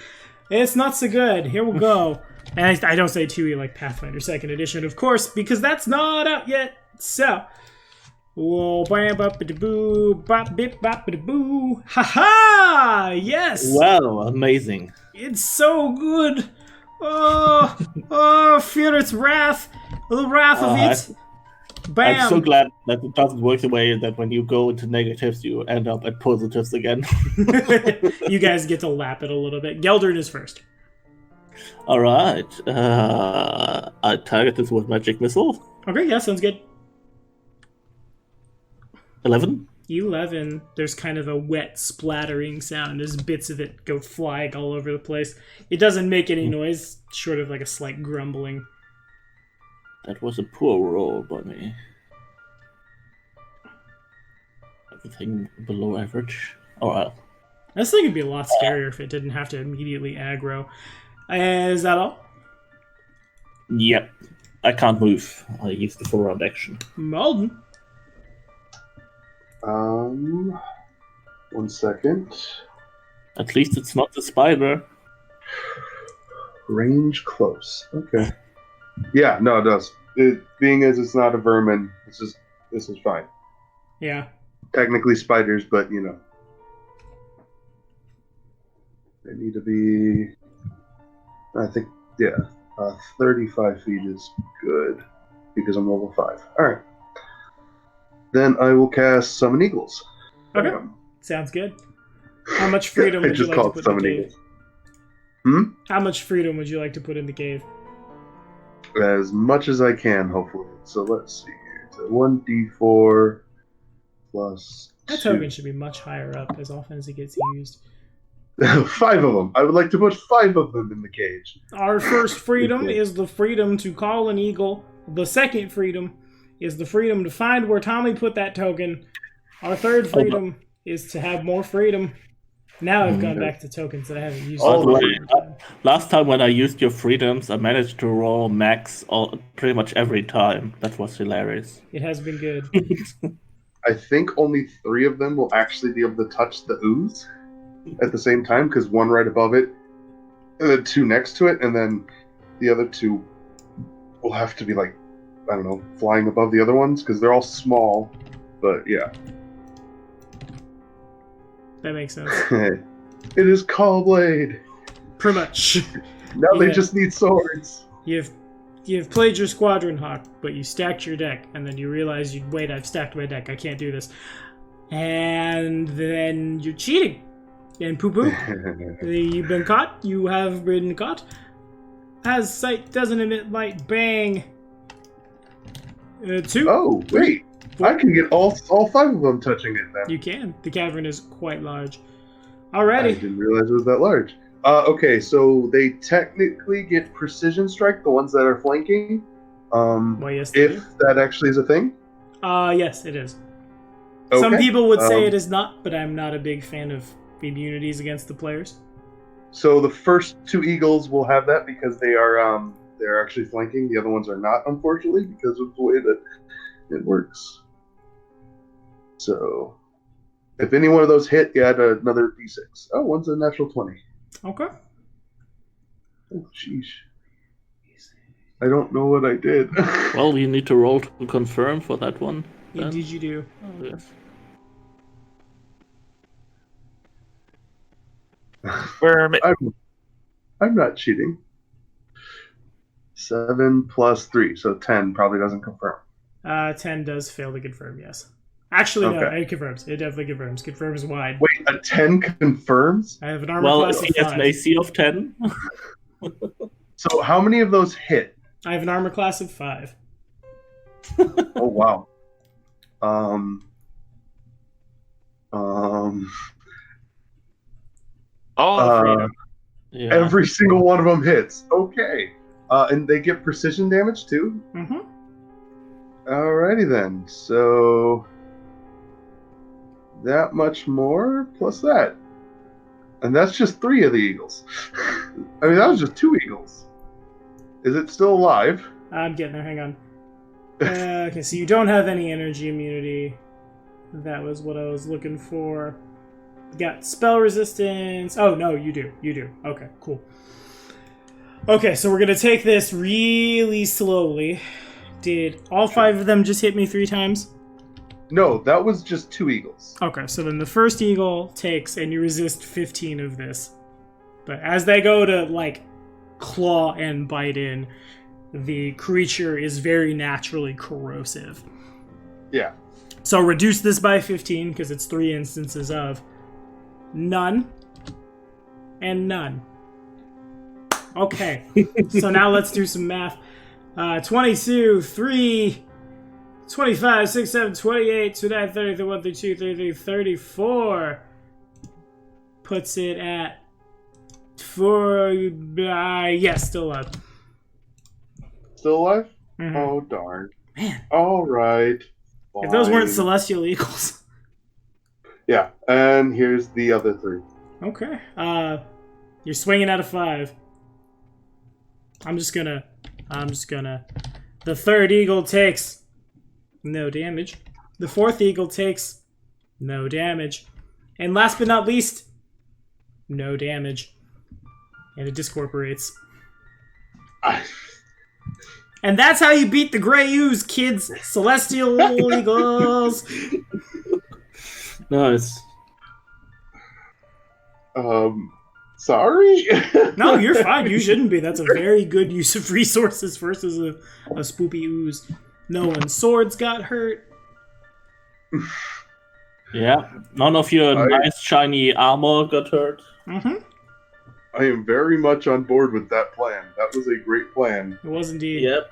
It's not so good. Here we go. And I don't say 2E like Pathfinder 2nd edition, of course, because that's not out yet. So, whoa, bam, bop, boo, bop, bip, bop, boo. Ha ha! Yes! Wow, amazing. It's so good. Oh, fear its wrath. The wrath of it. Bam. I'm so glad that it doesn't work the way that when you go into negatives, you end up at positives again. You guys get to lap it a little bit. Geldern is first. Alright. I target this with magic missile. Okay, yeah, sounds good. 11. 11, there's kind of a wet splattering sound as bits of it go flying all over the place. It doesn't make any noise, short of like a slight grumbling. That was a poor roll by me. Everything below average. Oh well. This thing would be a lot scarier if it didn't have to immediately aggro. Is that all? Yep. I can't move. I use the full round action. Malden. 1 second. At least it's not the spider. Range close. Okay. Yeah, no, it does. Being as it's not a vermin, this is fine. Yeah. Technically spiders, but you know. They need to be, I think, 35 feet is good, because I'm level 5. Alright. Then I will cast Summon Eagles. Okay. Sounds good. How much freedom would you like to put in the cave? How much freedom would you like to put in the cave? As much as I can, hopefully. So let's see here. It's a 1d4 plus That 2. token should be much higher up as often as it gets used. 5 of them. I would like to put 5 of them in the cage. Our first freedom is the freedom to call an eagle. The second freedom is the freedom to find where Tommy put that token. Our third freedom is to have more freedom. Now I've gone back to tokens that I haven't used. By the way, last time when I used your freedoms, I managed to roll max pretty much every time. That was hilarious. It has been good. I think only 3 of them will actually be able to touch the ooze at the same time, because 1 right above it, and then 2 next to it, and then the other 2 will have to be like, I don't know, flying above the other ones, because they're all small, but yeah. That makes sense. It is Callblade! Pretty much. Now they just need swords! You've played your Squadron Hawk, but you stacked your deck, and then you realize, wait, I've stacked my deck, I can't do this. And then you're cheating. And poo-poo. You've been caught. You have been caught. Has sight, doesn't emit light. Bang. 2. Oh, wait. 4. I can get all 5 of them touching it then. You can. The cavern is quite large. I Alrighty. didn't realize it was that large. Okay, so they technically get precision strike, the ones that are flanking. Well, yes, they If that actually is a thing. yes, it is. Okay. Some people would say it is not, but I'm not a big fan of immunities against the players. So the first 2 eagles will have that because they're actually flanking. The other ones are not, unfortunately, because of the way that it works. So if any one of those hit, you add another d6. Oh, one's a natural 20. Okay. Oh, sheesh. I don't know what I did. Well, you need to roll to confirm for that one. Then. Indeed you do. Oh, yes. Vermin. I'm not cheating. 7 plus 3, so 10 probably doesn't confirm. 10 does fail to confirm, yes. Actually, no, Okay. it confirms. It definitely confirms. Confirms wide. Wait, a 10 confirms? I have an armor Well, class if of he has 5. an AC of 10. So how many of those hit? I have an armor class of 5. Oh, wow. All the freedom. Yeah. Every single one of them hits. Okay. And they get precision damage too? Mm-hmm. Alrighty then. So that much more plus that. And that's just 3 of the eagles. I mean, that was just 2 eagles. Is it still alive? I'm getting there. Hang on. Okay, so you don't have any energy immunity. That was what I was looking for. You got spell resistance. Oh, no, you do. You do. Okay, cool. Okay, so we're going to take this really slowly. Did all 5 of them just hit me 3 times? No, that was just 2 eagles. Okay, so then the first eagle takes, and you resist 15 of this. But as they go to, like, claw and bite in, the creature is very naturally corrosive. Yeah. So reduce this by 15, because it's 3 instances of none and none. Okay, so now let's do some math. 22, 3, 25, 6, 7, 28, 29, 30, 31, 32, 33, 34. Puts it at 4. Yes, still alive. Still alive? Mhm. Oh, darn. Man. All right. If those weren't Fine. celestial eagles. Yeah, and here's the other 3. Okay. You're swinging at a 5. I'm just gonna. The third eagle takes no damage. The fourth eagle takes no damage. And last but not least, no damage. And it discorporates. And that's how you beat the Grey Ooze, kids. Celestial eagles. Nice. Sorry? No, you're fine. You shouldn't be. That's a very good use of resources versus a spoopy ooze. No one's swords got hurt. Yeah. None of your nice shiny armor got hurt. Mm-hmm. I am very much on board with that plan. That was a great plan. It was indeed. Yep.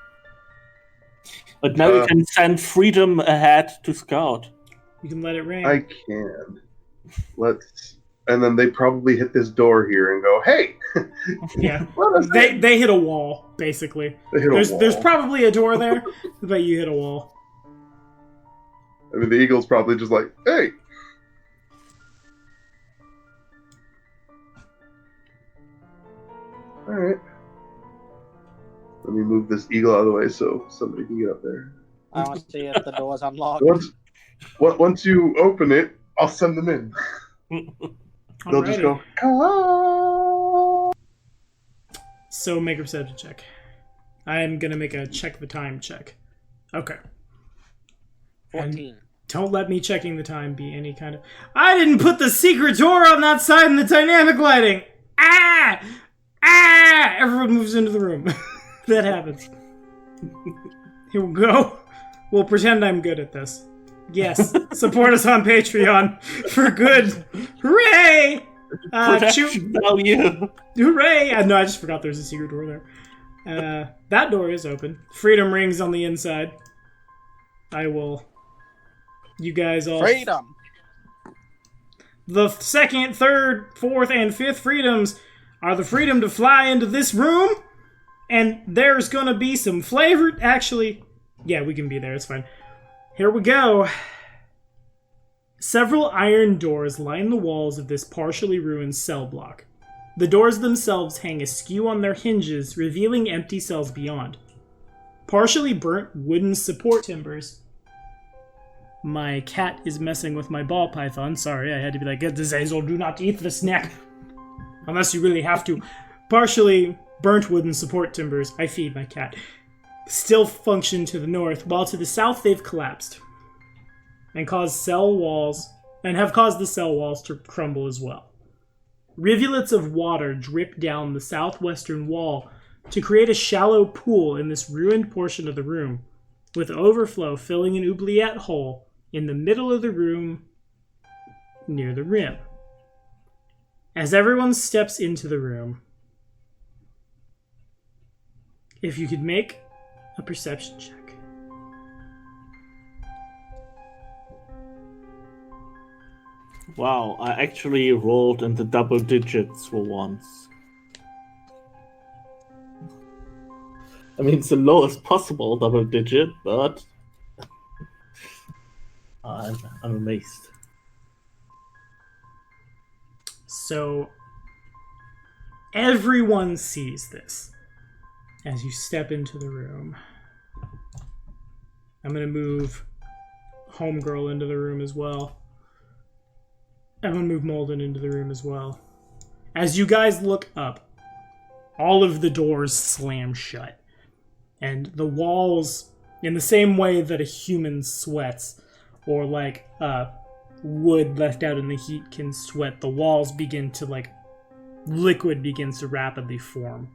But now you can send Freedom ahead to scout. You can let it rain. I can. And then they probably hit this door here and go, "Hey!" Yeah. They hit a wall, basically. They hit a wall. There's probably a door there, but you hit a wall. I mean, the eagle's probably just like, "Hey!" All right. Let me move this eagle out of the way so somebody can get up there. I want to see if the door's unlocked. Once you open it, I'll send them in. They'll just go, "Hello." So make a perception check. I am going to make a check the time check. Okay. 14. And don't let me checking the time be any kind of... I didn't put the secret door on that side in the dynamic lighting! Ah! Ah! Everyone moves into the room. That happens. Here we go. We'll pretend I'm good at this. Yes. Support us on Patreon for good. Hooray! Protection value. Hooray! No, I just forgot there's a secret door there. That door is open. Freedom rings on the inside. I will... You guys all... Freedom! The second, third, fourth, and fifth freedoms are the freedom to fly into this room, and there's gonna be some flavored... Actually, yeah, we can be there, it's fine. Here we go. Several iron doors line the walls of this partially ruined cell block. The doors themselves hang askew on their hinges, revealing empty cells beyond. Partially burnt wooden support timbers. My cat is messing with my ball python. Sorry, I had to be like, Azazel, do not eat the snack. Unless you really have to. Partially burnt wooden support timbers, I feed my cat, still function to the north, while to the south they've collapsed. And have caused the cell walls to crumble as well. Rivulets of water drip down the southwestern wall to create a shallow pool in this ruined portion of the room, with overflow filling an oubliette hole in the middle of the room near the rim. As everyone steps into the room, if you could make a perception check. Wow, I actually rolled in the double digits for once. I mean, it's the lowest possible double digit, but I'm amazed. So, everyone sees this as you step into the room. I'm going to move Homegirl into the room as well. I'm going to move Molden into the room as well. As you guys look up, all of the doors slam shut. And the walls, in the same way that a human sweats, or like wood left out in the heat can sweat, the walls begin to, like, liquid begins to rapidly form.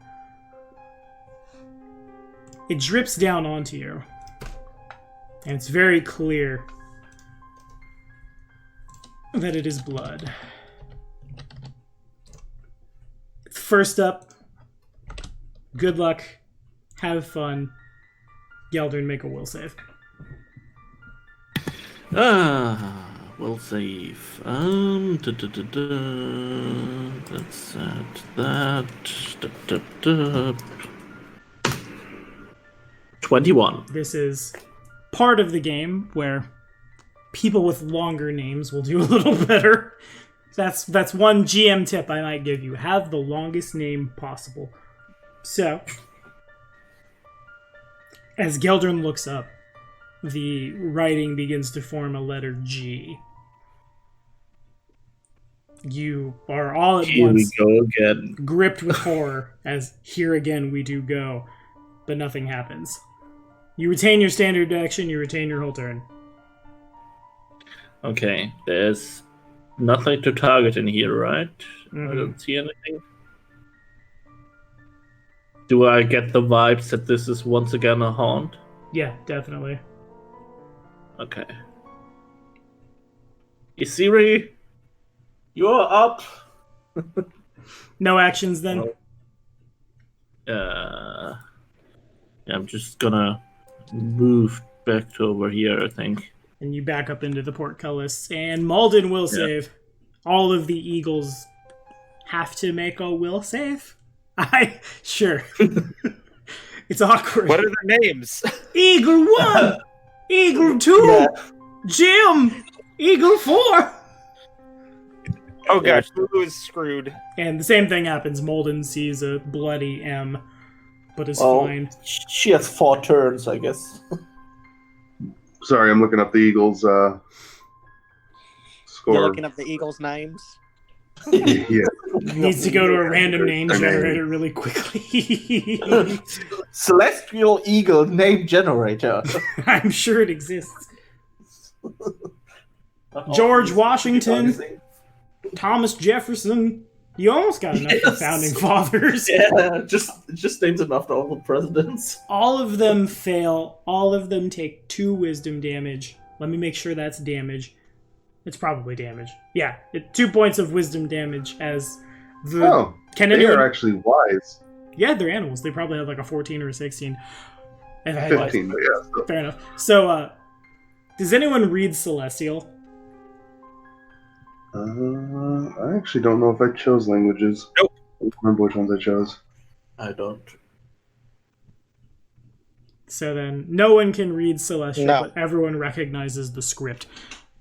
It drips down onto you. And it's very clear that it is blood. First up, good luck, have fun. Yeldrin, make a will save. We'll save. That's that. 21. This is part of the game where people with longer names will do a little better. That's one GM tip I might give you. Have the longest name possible. So, as Geldrin looks up, the writing begins to form a letter G. You are all at Here once we go again. gripped with horror as here again we do go, but nothing happens. You retain your standard action, you retain your whole turn. Okay, there's nothing to target in here, right? I Mhm. don't see anything. Do I get the vibes that this is once again a haunt? Yeah, definitely. Okay. Isiri, you're up. No actions then? Yeah, I'm just gonna move back to over here, I think. And you back up into the portcullis, and Malden will save. All of the eagles have to make a will save? Sure. It's awkward. What are their names? Eagle 1! Eagle 2! Jim! Eagle 4! Oh gosh, Lulu is screwed. And the same thing happens. Molden sees a bloody M, but is Oh, fine. she has 4 turns, I guess. Sorry, I'm looking up the Eagles' You're score. looking up the Eagles' names. Yeah. Needs to go to a random name Okay. generator really quickly. Celestial Eagle name generator. I'm sure it exists. George Washington, Thomas Jefferson. You almost got enough for Yes. founding fathers. Yeah, just names them after all the presidents. All of them fail. All of them take 2 wisdom damage. Let me make sure that's damage. It's probably damage. Yeah, 2 points of wisdom damage as the... Oh, Can they anyone... are actually wise. Yeah, they're animals. They probably have like a 14 or a 16. If I had 15, but yeah. So. Fair enough. So, does anyone read Celestial? I actually don't know if I chose languages. Nope. I don't remember which ones I chose. I don't. So then, no one can read Celestial, No. but everyone recognizes the script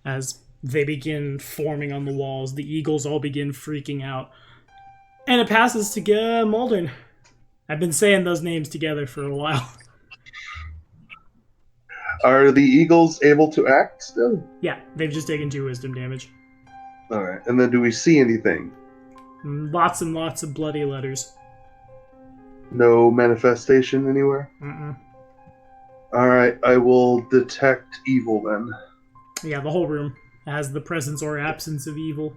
as they begin forming on the walls. The eagles all begin freaking out. And it passes to Mulder. I've been saying those names together for a while. Are the Eagles able to act still? Yeah, they've just taken 2 wisdom damage. All right. And then do we see anything? Lots and lots of bloody letters. No manifestation anywhere? Mm-mm. All right. I will detect evil then. Yeah, the whole room has the presence or absence of evil.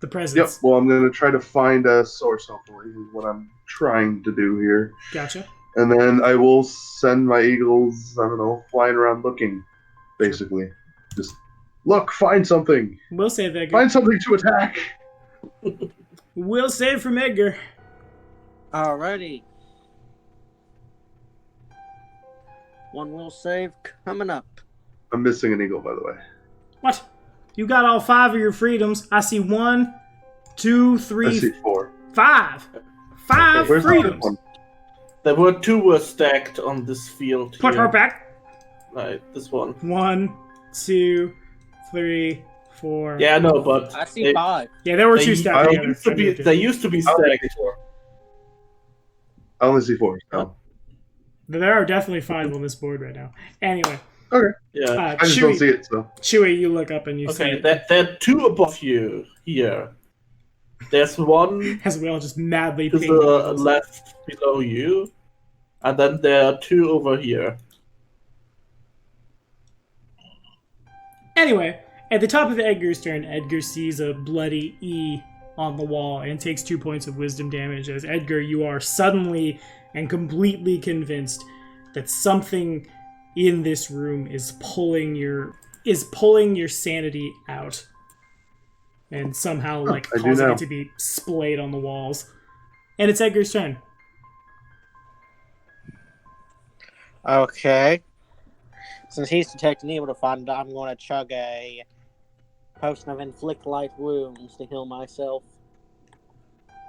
The Yep. presence. Well, I'm going to try to find a source, hopefully, is what I'm trying to do here. Gotcha. And then I will send my eagles, I don't know, flying around looking, basically. Just look, find something. We'll save Edgar. Find something to attack. We'll save from Edgar. Alrighty. One will save coming up. I'm missing an eagle, by the way. What? You got all 5 of your freedoms. I see 1, 2, 3, I see 4. 5. 5 Where's the freedoms. other one? There were 2 stacked on this field. Put here. her back. Right, this one. 1, 2, 3, 4. Yeah, no, but I see they, 5. Yeah, there were they, 2 stacked they together. used to be they used to be stacked. I only see 4. So. There are definitely 5 on this board right now. Anyway, Yeah. I just don't see it, so. Chewie, you look up and you see Okay, it. there are 2 above you here. There's one As we all just madly to ping. the left below you, and then there are 2 over here. Anyway, at the top of Edgar's turn, Edgar sees a bloody E on the wall and takes 2 points of wisdom damage. As Edgar, you are suddenly and completely convinced that something in this room is pulling your sanity out, and somehow like I do causing know. it to be splayed on the walls. And it's Edgar's turn. Okay. Since he's detecting evil to find, I'm going to chug a potion of inflict light wounds to heal myself.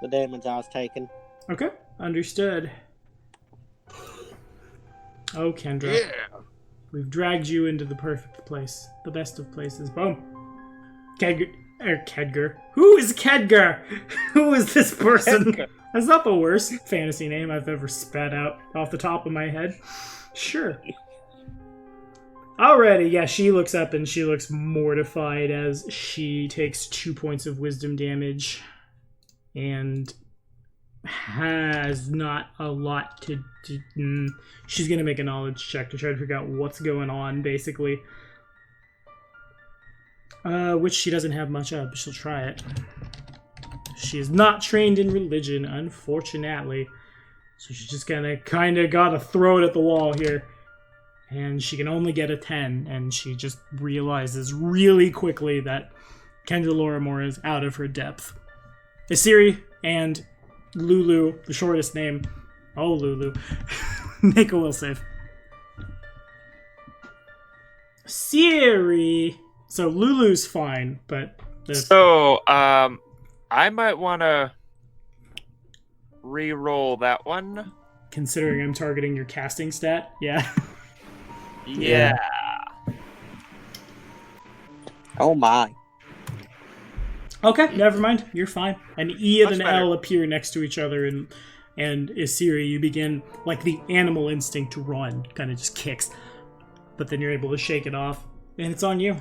The damage I was taking. Okay, understood. Oh, Kendra. Yeah. We've dragged you into the perfect place. The best of places. Boom. Kedgar. Who is Kedgar? Who is this person? Kedgar. That's not the worst fantasy name I've ever spat out off the top of my head. Sure. Alrighty, yeah, she looks up and she looks mortified as she takes 2 points of wisdom damage and has not a lot to do. She's gonna make a knowledge check to try to figure out what's going on, basically. Which she doesn't have much of, but she'll try it. She is not trained in religion, unfortunately. So she's just gonna kinda gotta throw it at the wall here. And she can only get a 10, and she just realizes really quickly that Kendra Lorimore is out of her depth. Isiri and Lulu, the shortest name, oh Lulu, make a will save. Siri! So Lulu's fine, but... So, I might want to re-roll that one. Considering I'm targeting your casting stat, yeah. Yeah. Oh my. Okay, never mind. You're fine. An E and Much an better. L appear next to each other, and Isiri, you begin, like the animal instinct to run, kind of just kicks. But then you're able to shake it off, and it's on you.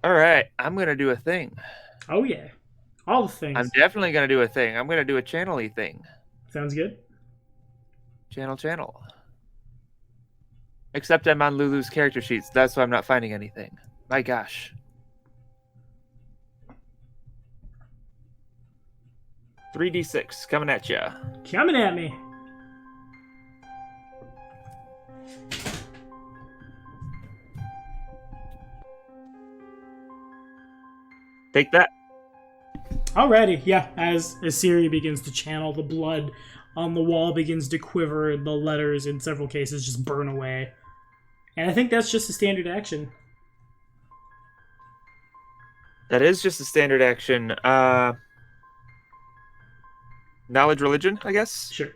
All right, I'm going to do a thing. Oh yeah. All the things. I'm definitely going to do a thing. I'm going to do a channel-y thing. Sounds good. Channel. Except I'm on Lulu's character sheets. That's why I'm not finding anything. My gosh. $3d6 coming at ya. Coming at me. Take that. Alrighty, yeah. As Isiri begins to channel, the blood on the wall begins to quiver, and the letters, in several cases, just burn away. And I think that's just a standard action. That is just a standard action. Knowledge religion, I guess? Sure.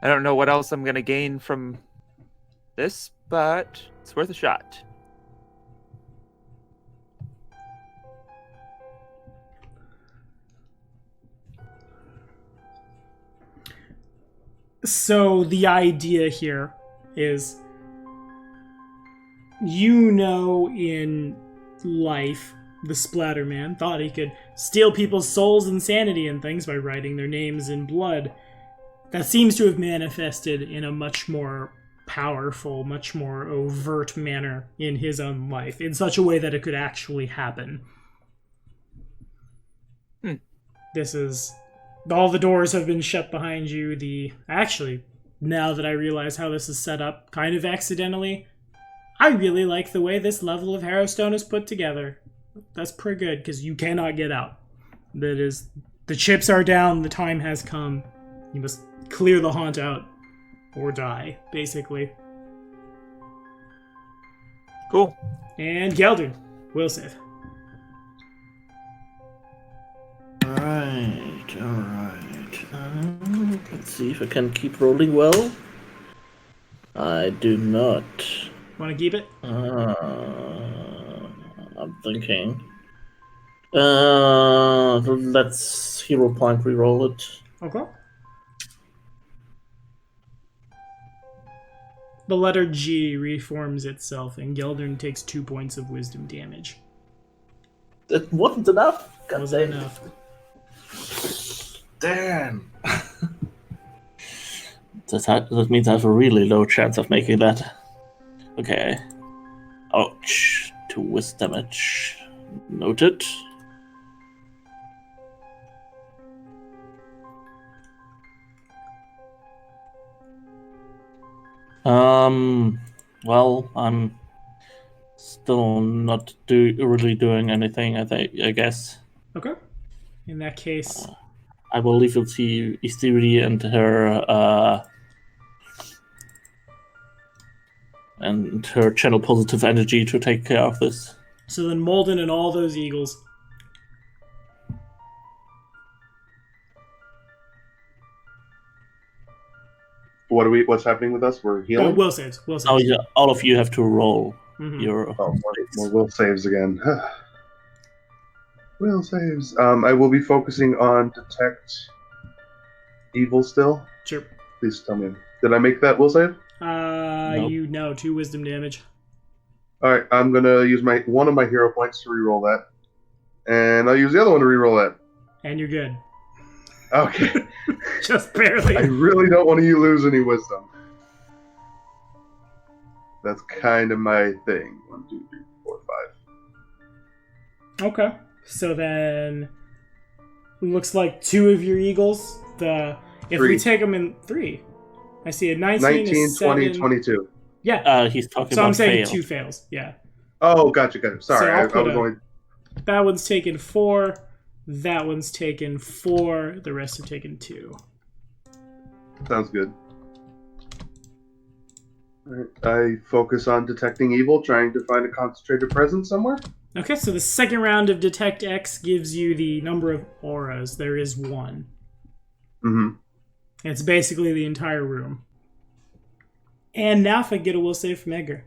I don't know what else I'm going to gain from this, but it's worth a shot. So the idea here is, you know, in life, the Splatterman thought he could steal people's souls and sanity and things by writing their names in blood. That seems to have manifested in a much more powerful, much more overt manner in his own life, in such a way that it could actually happen. This is... all the doors have been shut behind you. Actually, now that I realize how this is set up, kind of accidentally, I really like the way this level of Harrowstone is put together. That's pretty good, because you cannot get out. That is, the chips are down, the time has come. You must clear the haunt out, or die, basically. Cool. And Geldern, will save. Alright. Let's see if I can keep rolling well. I do not. Want to keep it? I'm thinking. Let's hero point reroll it. Okay. The letter G reforms itself, and Geldern takes 2 points of wisdom damage. That wasn't enough. God Wasn't damn. enough. Damn. That means I have a really low chance of making that. Okay. Ouch. 2 wisdom damage. Noted. Well, I'm still not really doing anything, I guess. Okay. In that case, I will leave it to Istiri and her channel positive energy to take care of this. So then Molden and all those eagles. What's happening with us? We're healing. Will saves. Will saves. Oh yeah, all of you have to roll your. More will saves again. Will saves. I will be focusing on detect evil still. Sure. Please tell me. Did I make that will save? Nope. You know, 2 wisdom damage. All right, I'm gonna use one of my hero points to reroll that, and I'll use the other one to reroll that. And you're good. Okay. Just barely. I really don't want you lose any wisdom. That's kind of my thing. 1, 2, 3, 4, 5. Okay. So then, looks like 2 of your eagles. If we 3. take them in 3, I see a 19, 19, a 7. 20, 22. Yeah. He's talking So about I'm saying fail. 2 fails. Yeah. Oh, gotcha. Sorry, So I was only. That one's taken 4. That one's taken 4. The rest have taken 2. Sounds good. All right, I focus on detecting evil, trying to find a concentrated presence somewhere. Okay, so the second round of Detect X gives you the number of auras. There is 1. Mm-hmm. It's basically the entire room. And now if I get a will save from Edgar.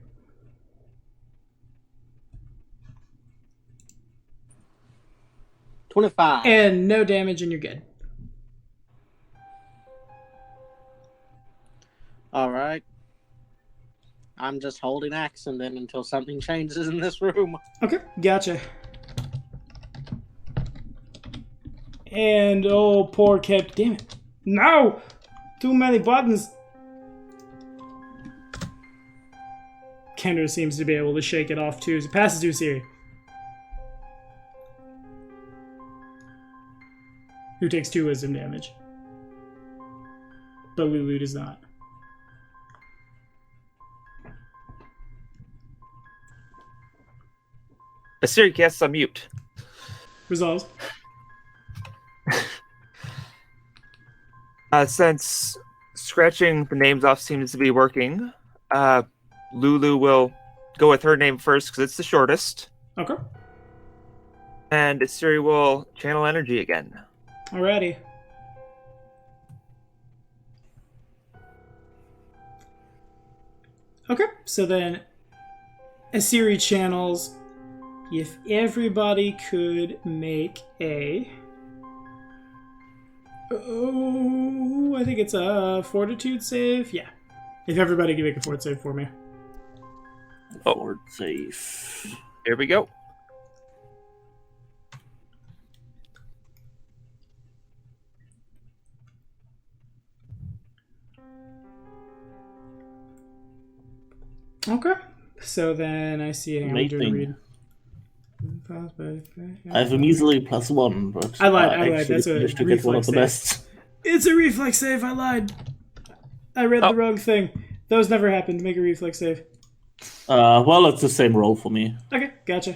$25. And no damage, and you're good. All right. I'm just holding action then until something changes in this room. Okay, gotcha. And oh, poor Cap. Damn it. No! Too many buttons. Kendra seems to be able to shake it off too. So it passes to Siri. Who takes 2 wisdom damage. But Lulu does not. Asiri casts on mute. Resolves. Since scratching the names off seems to be working, Lulu will go with her name first because it's the shortest. Okay. And Asiri will channel energy again. Alrighty. Okay, so then Asiri channels. If everybody could make a... Oh, I think it's a fortitude save. Yeah. If everybody can make a fort save for me. Fort safe. Here we go. Okay. So then I see a hand to read. I have a measly +1, but I lied. That's a managed to get one of the reflex best. It's a reflex save. I lied. I read the wrong thing. Those never happened. Make a reflex save. Well, it's the same roll for me. Okay, gotcha.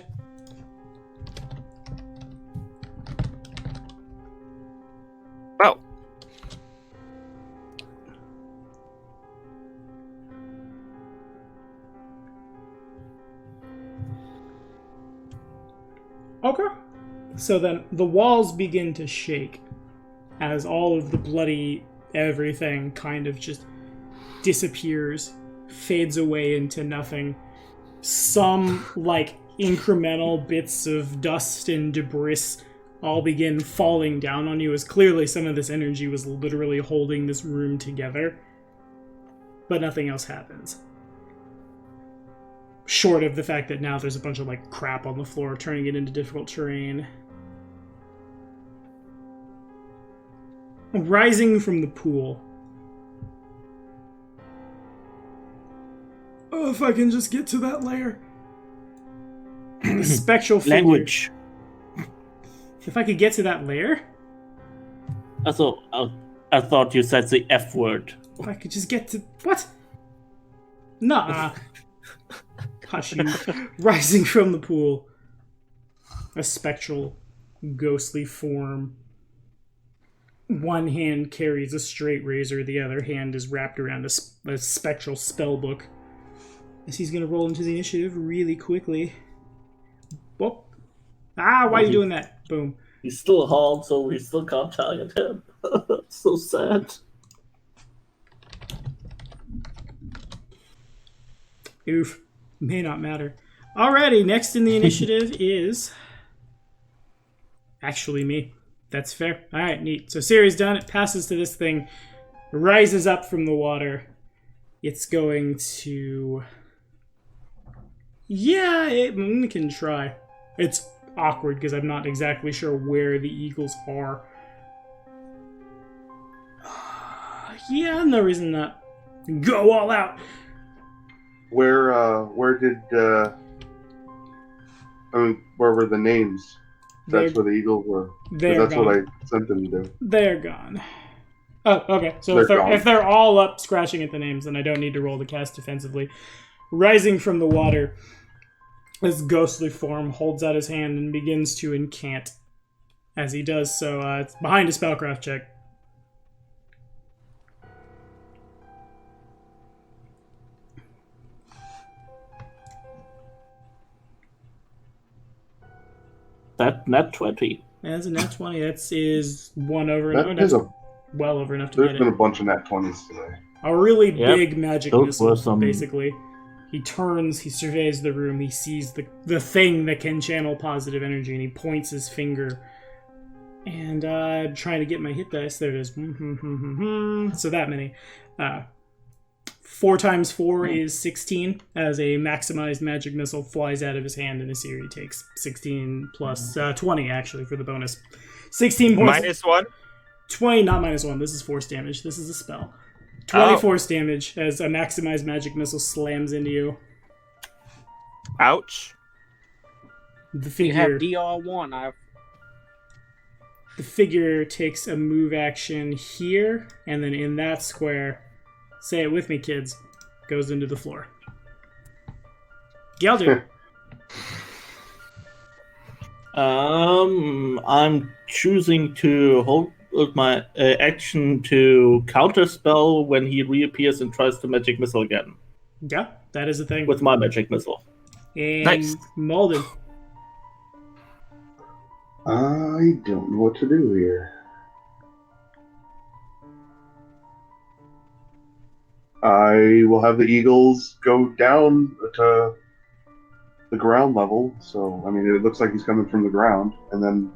Oh. Okay. So then the walls begin to shake as all of the bloody everything kind of just disappears, fades away into nothing. Some, like, incremental bits of dust and debris all begin falling down on you, as clearly some of this energy was literally holding this room together. But nothing else happens. Short of the fact that now there's a bunch of, like, crap on the floor, turning it into difficult terrain. Rising from the pool. Oh, if I can just get to that layer. The spectral figure. Language. If I could get to that layer? I thought you said the F word. If I could just get to... What? Nah. Hush you. Rising from the pool. A spectral, ghostly form One hand carries a straight razor, the other hand is wrapped around a spectral spell book. As he's going to roll into the initiative really quickly. Whoop. Why are you doing that? Boom. He's still harmed, so we still can't target him. So sad. Oof. May not matter. Alrighty, next in the initiative is... actually me. That's fair. Alright, neat. So Ciri's done. It passes to this thing. Rises up from the water. It's going to... yeah, it can try. It's awkward because I'm not exactly sure where the eagles are. Yeah, no reason not. Go all out. Where did where were the names? That's where the eagles were. That's gone. what I sent them to do. They're gone. Oh, okay. So They're if they're all up scratching at the names, then I don't need to roll to cast defensively. Rising from the water, this ghostly form holds out his hand and begins to incant. As he does so, it's behind a spellcraft check. That nat 20. That's a nat 20. That is one over That enough. is That's well over enough to There's get been it. a bunch of nat 20s today. A really Yep. big magic Those were missile, some- basically. He turns, he surveys the room, he sees the thing that can channel positive energy, and he points his finger. And I'm trying to get my hit dice. There it is. So that many. 4 times 4 is 16, as a maximized magic missile flies out of his hand, and Asiri takes 16 plus 20, actually, for the bonus. 16 points. -1? 20, not -1. This is force damage. This is a spell. 20 force damage as a maximized magic missile slams into you. Ouch. The You have figure, DR1. the figure takes a move action here, and then in that square, say it with me, kids, goes into the floor. Gelder. I'm choosing to hold my action to counterspell when he reappears and tries to magic missile again Yeah, that is a thing. with my magic missile. And Nice. Malden. I don't know what to do here. I will have the eagles go down to the ground level. So, I mean, it looks like he's coming from the ground. And then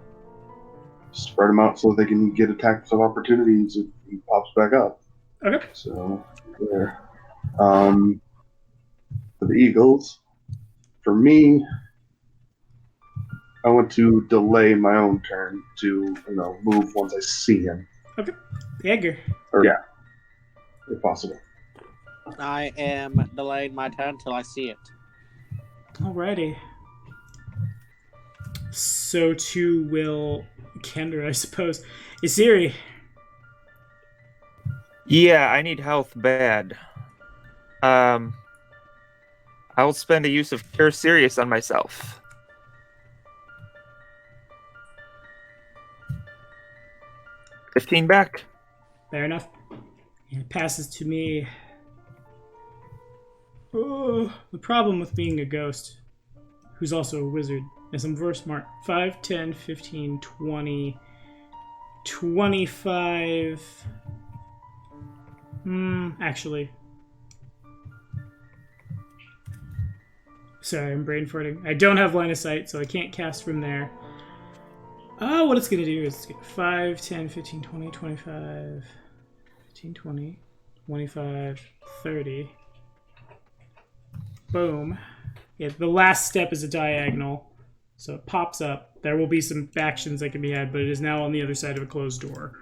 spread them out so they can get attacks of opportunities if he pops back up. Okay. So, there. For the eagles, for me, I want to delay my own turn to, move once I see him. Edgar. Or, yeah, if possible. I am delaying my turn till I see it. Alrighty. So too will Kender, I suppose. Isiri. Yeah, I need health bad. I will spend a use of Cure Serious on myself. $15 back. Fair enough. And it passes to me. Oh, the problem with being a ghost, who's also a wizard, is I'm very smart. 5, 10, 15, 20, 25... actually... Sorry, I'm brain farting. I don't have line of sight, so I can't cast from there. What it's going to do is it's 5, 10, 15, 20, 25, 15, 20, 25, 30. Boom. Yeah, the last step is a diagonal, so it pops up. There will be some actions that can be had, but it is now on the other side of a closed door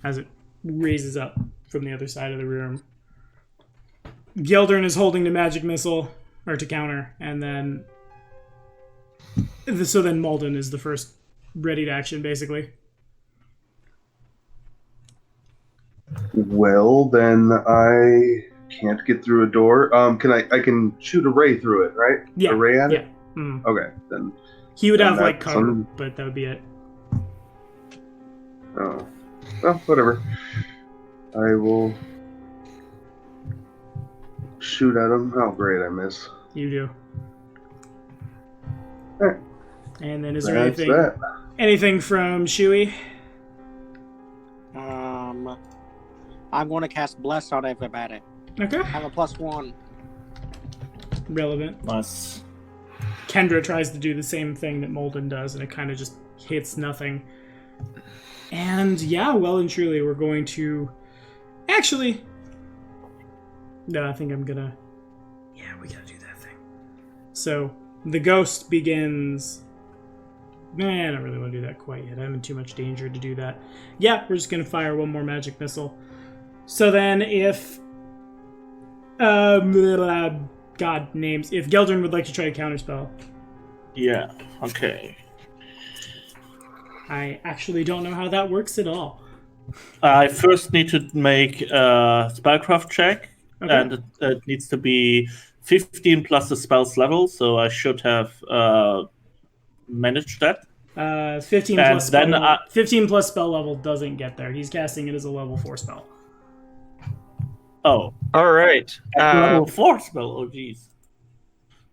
as it raises up from the other side of the room. Geldern is holding the magic missile, or to counter, and then... So then Malden is the first ready to action, basically. Well, then I can't get through a door. I can shoot a ray through it, right? Yeah. A ray at Yeah. it? Mm. Okay, then. He would Then have, like, that's cover, some- but that would be it. Oh. Well, whatever. I will shoot at him. Oh, great, I miss. You do. Alright. And then is there That's anything that. anything from Shuey? I'm going to cast Bless on everybody. Okay. I have a +1. Relevant. Nice. Kendra tries to do the same thing that Molden does, and it kind of just hits nothing. And yeah, well and truly, we're going to... Actually... No, I think I'm gonna... Yeah, we gotta do that thing. So, the ghost begins... I don't really want to do that quite yet. I'm in too much danger to do that. Yeah, we're just gonna fire one more magic missile. So then, if... God, names. If Geldrin would like to try a counterspell. Yeah, okay. I actually don't know how that works at all. I first need to make a spellcraft check, Okay. and it needs to be 15 plus the spell's level, so I should have managed that. 15 And plus spell then level. 15 plus spell level doesn't get there. He's casting it as a level 4 spell. Oh, All right. level 4 spell, oh jeez.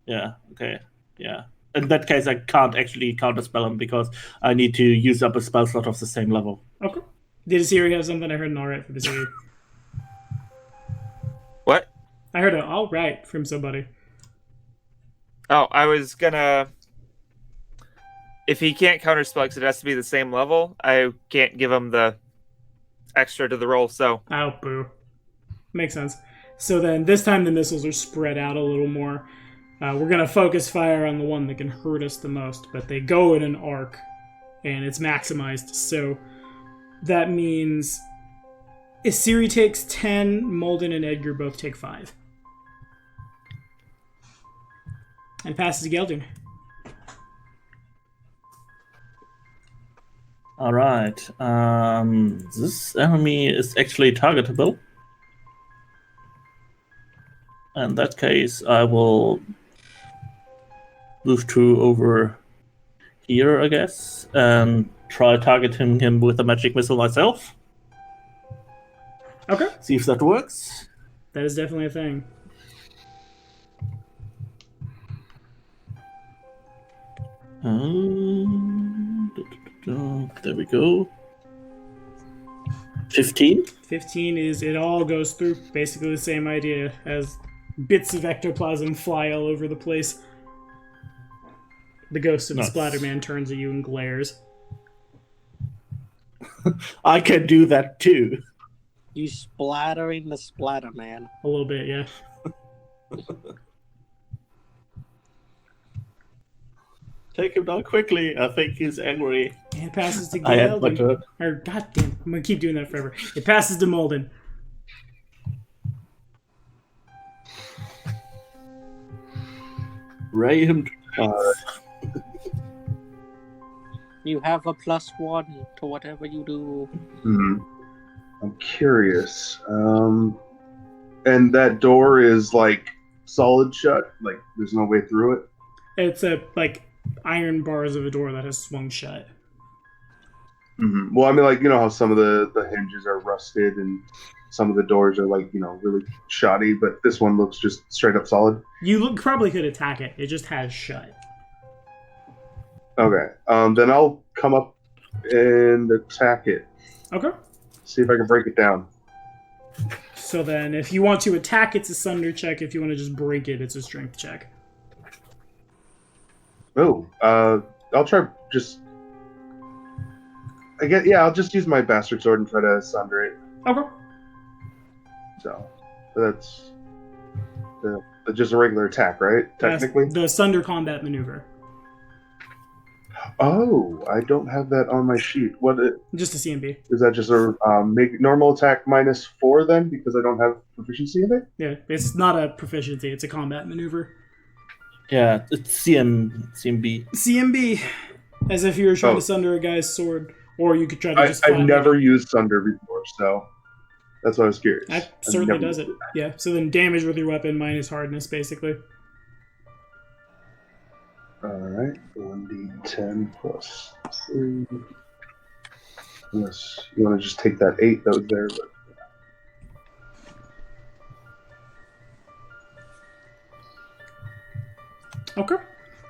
Yeah, okay, yeah. In that case, I can't actually counterspell him because I need to use up a spell slot of the same level. Okay. Did Asiri have something? I heard an alright from Asiri. What? I heard an alright from somebody. Oh, I was gonna. If he can't counterspell because it has to be the same level, I can't give him the extra to the roll. So Oh, boo. Makes sense. So then, this time the missiles are spread out a little more. We're going to focus fire on the one that can hurt us the most, but they go in an arc, and it's maximized. So that means Asiri takes 10, Molden and Edgar both take 5. And passes to Geldrin. Alright, this enemy is actually targetable. In that case, I will move to over here, I guess, and try targeting him with a magic missile myself. Okay. See if that works. That is definitely a thing. There we go. 15? 15 is it all goes through. Basically the same idea as bits of ectoplasm fly all over the place. The ghost of the Nice. Splatterman turns at you and glares. I can do that too. You splattering the splatter, man. A little bit, yeah. Take him down quickly. I think he's angry. And it passes to I had my Molden. turn. Or, goddamn, I'm gonna keep doing that forever. It passes to Molden. Ray him to You have a +1 to whatever you do. I'm curious. And that door is like solid shut? Like there's no way through it? It's like iron bars of a door that has swung shut. Well, I mean, like, you know how some of the hinges are rusted and some of the doors are like, you know, really shoddy, but this one looks just straight up solid. You probably could attack it. It just has shut. Okay. Then I'll come up and attack it. Okay. See if I can break it down. So then, if you want to attack, it's a Sunder check. If you want to just break it, it's a Strength check. Oh, I'll try just. I'll just use my bastard sword and try to sunder it. Okay. So that's just a regular attack, right? Technically. The Sunder combat maneuver. Oh, I don't have that on my sheet. Just a CMB. Is that? Just a make normal attack -4 then, because I don't have proficiency in it? Yeah, it's not a proficiency. It's a combat maneuver. Yeah, it's CMB. CMB. As if you were trying to sunder a guy's sword. Or you could try to just I've flat never used Sunder before, so that's why I was curious. That I've certainly never does it. used Yeah, so then damage with your weapon minus hardness, basically. Alright, 1d10 plus 3. Unless you want to just take that 8 that was there. But... Okay.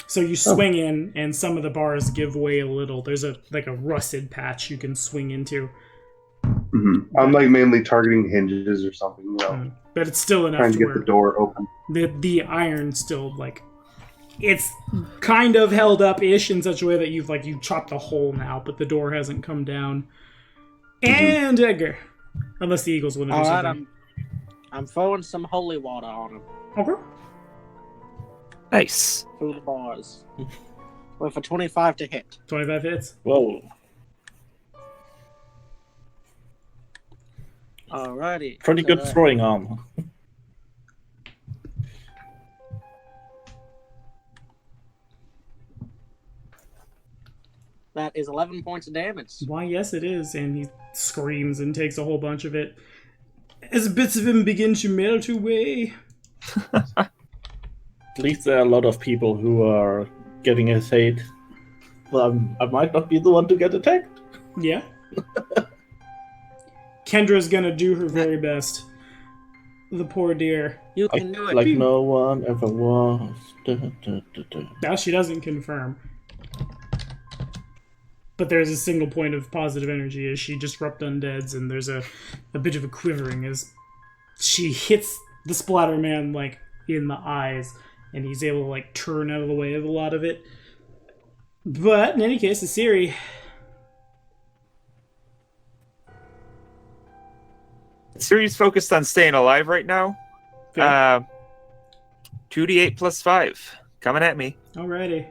So you swing in, and some of the bars give way a little. There's a rusted patch you can swing into. Mm-hmm. I'm like mainly targeting hinges or something, you know. But it's still enough Trying to get where the door open. the iron still it's kind of held up ish in such a way that you've you chopped a hole now, but the door hasn't come down. And Edgar, unless the Eagles want to do something. I'm throwing some holy water on him. Okay. Nice. Through the bars. With a 25 to hit. 25 hits. Whoa. Alrighty. Pretty good throwing arm. That is 11 points of damage. Why, yes, it is. And he screams and takes a whole bunch of it as bits of him begin to melt away. At least there are a lot of people who are getting his hate. Well, I might not be the one to get attacked. Yeah. Kendra's gonna do her very best. The poor dear. You can do it. Like no one ever was. Now she doesn't confirm. But there's a single point of positive energy as she disrupt undeads, and there's a bit of a quivering as she hits the splatter man in the eyes, and he's able to turn out of the way of a lot of it. But in any case, Asiri. Asiri's focused on staying alive right now. Okay. 2d8 plus 5. Coming at me. Alrighty.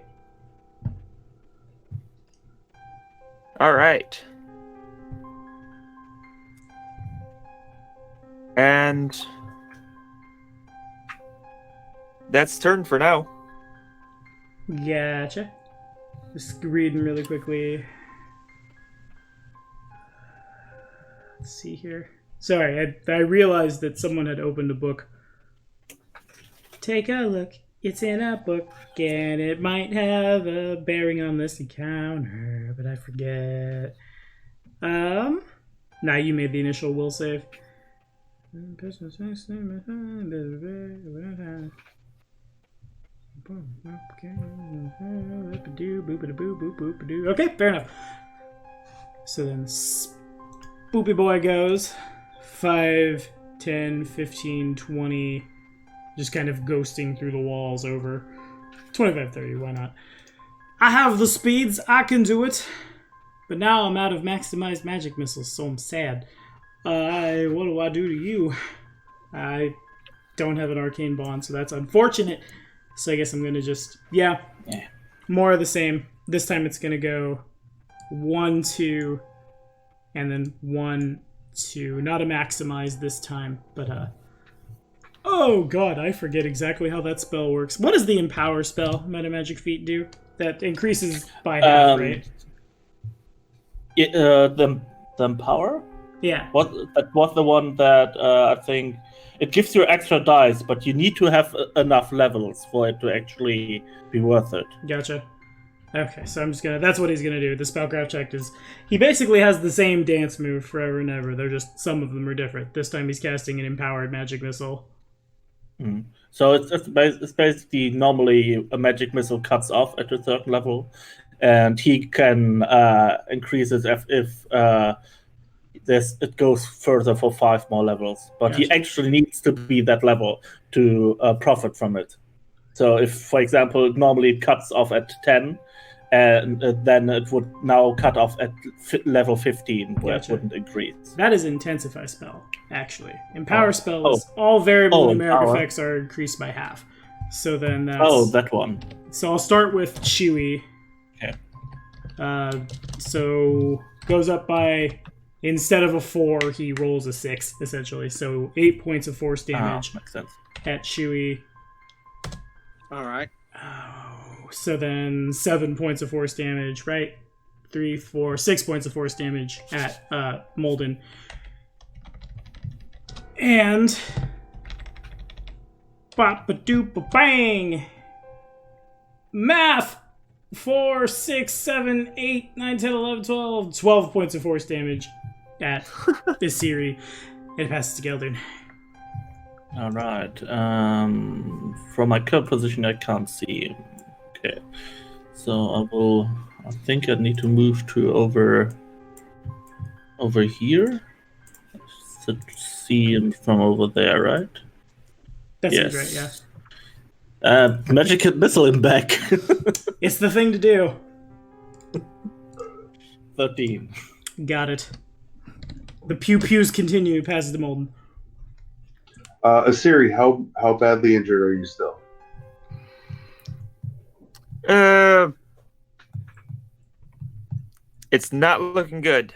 Alright. And that's turn for now. Gotcha. Just reading really quickly. Let's see here. Sorry, I realized that someone had opened a book. Take a look. It's in a book, and it might have a bearing on this encounter, but I forget. Nah, you made the initial will save. Okay, fair enough. So then Spoopy Boy goes 5, 10, 15, 20, just kind of ghosting through the walls over 25, 30, why not? I have the speeds, I can do it. But now I'm out of maximized magic missiles, so I'm sad. What do I do to you? I don't have an arcane bond, so that's unfortunate. So I guess I'm gonna just, yeah, more of the same. This time it's gonna go 1, 2, and then 1, 2. Not a maximize this time, but oh god, I forget exactly how that spell works. What does the Empower spell, Meta Magic Feat, do? That increases by half, right? The Empower? Yeah. That was the one that I think it gives you extra dice, but you need to have enough levels for it to actually be worth it. Gotcha. Okay, so I'm just gonna. That's what he's gonna do. The spellcraft check is. He basically has the same dance move forever and ever. They're just some of them are different. This time he's casting an empowered magic missile. Mm. So it's basically normally a magic missile cuts off at a certain level, and he can increase it if it goes further for 5 more levels. But Gotcha. he actually needs to be that level to profit from it. So if, for example, normally it cuts off at 10, and then it would now cut off at level 15, where Gotcha. it wouldn't increase. That is Intensify spell, actually. Empower spells, all variable numeric Empower. effects are increased by half. So then that's... Oh, that one. So I'll start with Chewie. Okay. So goes up by... Instead of a 4, he rolls a 6, essentially. So 8 points of force damage Makes sense. at Chewie. Alright. So then 7 points of force damage, right? 3, 4, 6 points of force damage at Molden. And bop-a-doop-a-bang! Math! 4, 6, 7, 8, 9, 10, 11, 12. 12 points of force damage at Isiri. It passes to Geldern. All right. From my current position, I can't see him. Okay. So I think I need to move to over here. To see him from over there, right? That Yes. seems right, yeah. Magic missile him back. It's the thing to do. 13. Got it. The pew-pews continue, passes to Molden. Asiri, how badly injured are you still? It's not looking good.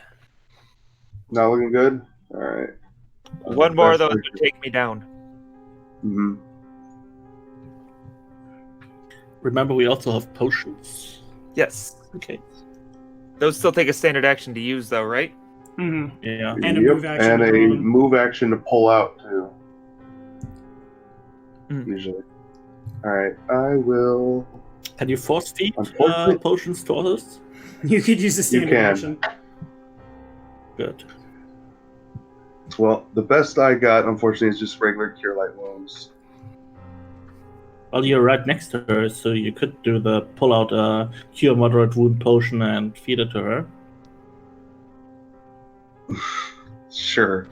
Not looking good? Alright. One more of those would take me down. Mm-hmm. Remember, we also have potions. Yes. Okay. Those still take a standard action to use, though, right? Mm-hmm. Yeah. And a move action. And to a pull them. move action to pull out, too. Mm. Usually. Alright, I will... Can you force feed Unfortunately- potions to others? You could use the standard can. action. Good. Well, the best I got, unfortunately, is just regular Cure Light Wounds. Well, you're right next to her, so you could do the pull out a cure moderate wound potion and feed it to her. Sure.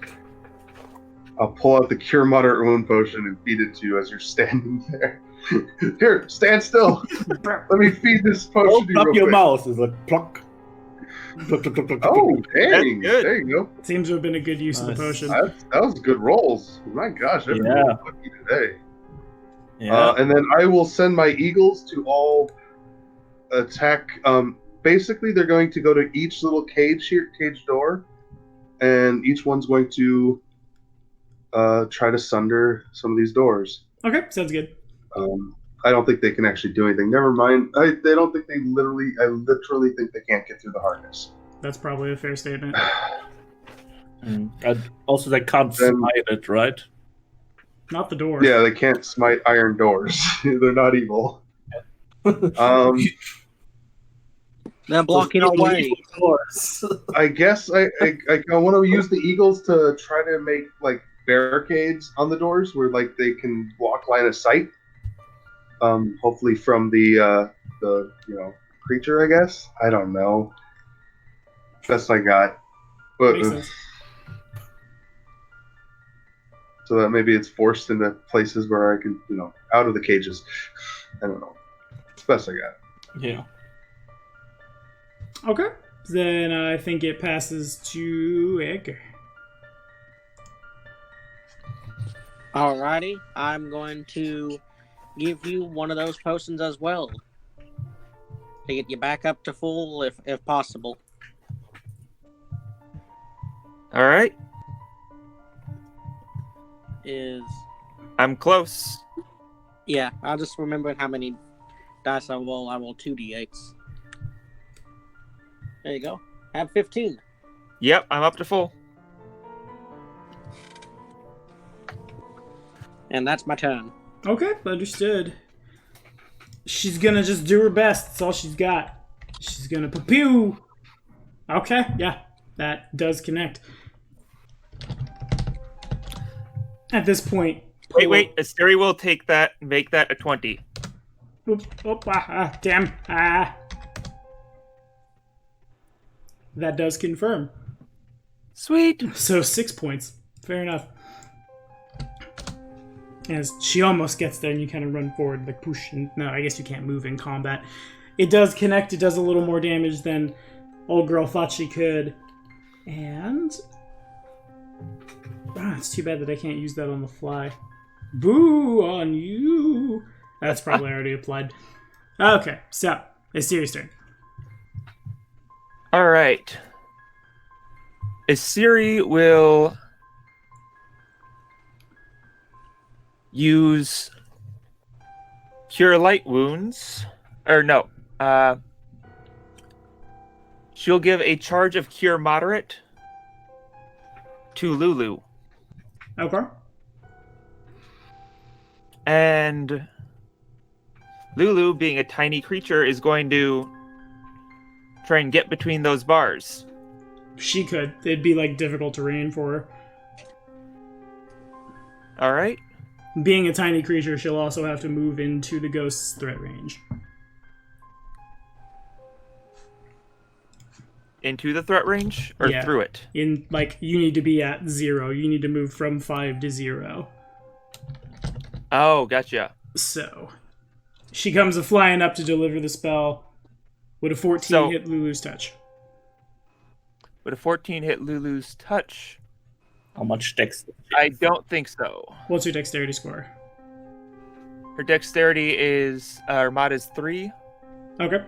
I'll pull out the Cure Moderate Wound Potion and feed it to you as you're standing there. Here, stand still. Let me feed this potion to Open you up real your quick. mouth. It's like pluck. Pluck, pluck, pluck, pluck, Oh, pluck. dang. good. There you go. Seems to have been a good use of the Nice. potion. That was good rolls. My gosh, I'm Yeah. really lucky today. Yeah. And then I will send my eagles to all attack. Basically, they're going to go to each little cage door, and each one's going to try to sunder some of these doors. Okay, sounds good. I don't think they can actually do anything. Never mind. They don't think I literally think they can't get through the harness. That's probably a fair statement. And also, they can't Then- smite it, right? Not the door. Yeah, they can't smite iron doors. They're not evil. They're blocking our way. I guess I want to use the eagles to try to make like barricades on the doors where like they can block line of sight. Hopefully from the creature. I guess I don't know. Best I got, but Makes sense. so that maybe it's forced into places where I can out of the cages. I don't know. It's best I got. Yeah. Okay. Then I think it passes to Edgar. Alrighty, I'm going to give you one of those potions as well to get you back up to full, if possible. All right. I'm close. Yeah, I'll just remember how many dice I roll. I roll 2d8s. There you go. Have 15. Yep, I'm up to full. And that's my turn. Okay, understood. She's gonna just do her best. That's all she's got. She's gonna pew. Okay, yeah, that does connect. At this point, Wait. Asteri will take that and make that a 20. Damn. That does confirm. Sweet. So 6 points. Fair enough. As she almost gets there and you kind of run forward, like push. And, no, I guess you can't move in combat. It does connect. It does a little more damage than old girl thought she could. And... it's too bad that I can't use that on the fly. Boo on you. That's probably already applied. Okay, so it's Siri's turn. All right. Asiri will use Cure Light Wounds. Or no. She'll give a charge of Cure Moderate to Lulu. Okay. And Lulu, being a tiny creature, is going to try and get between those bars. She could. It'd be like difficult terrain for her. All right. Being a tiny creature, she'll also have to move into the ghost's threat range. Into the threat range or Yeah. through it? You need to be at 0. You need to move from 5 to 0. Oh, gotcha. So, she comes flying up to deliver the spell. Would a 14 hit Lulu's touch? Would a 14 hit Lulu's touch? How much dex? I don't think so. What's your dexterity score? Her dexterity is, her mod is 3. Okay,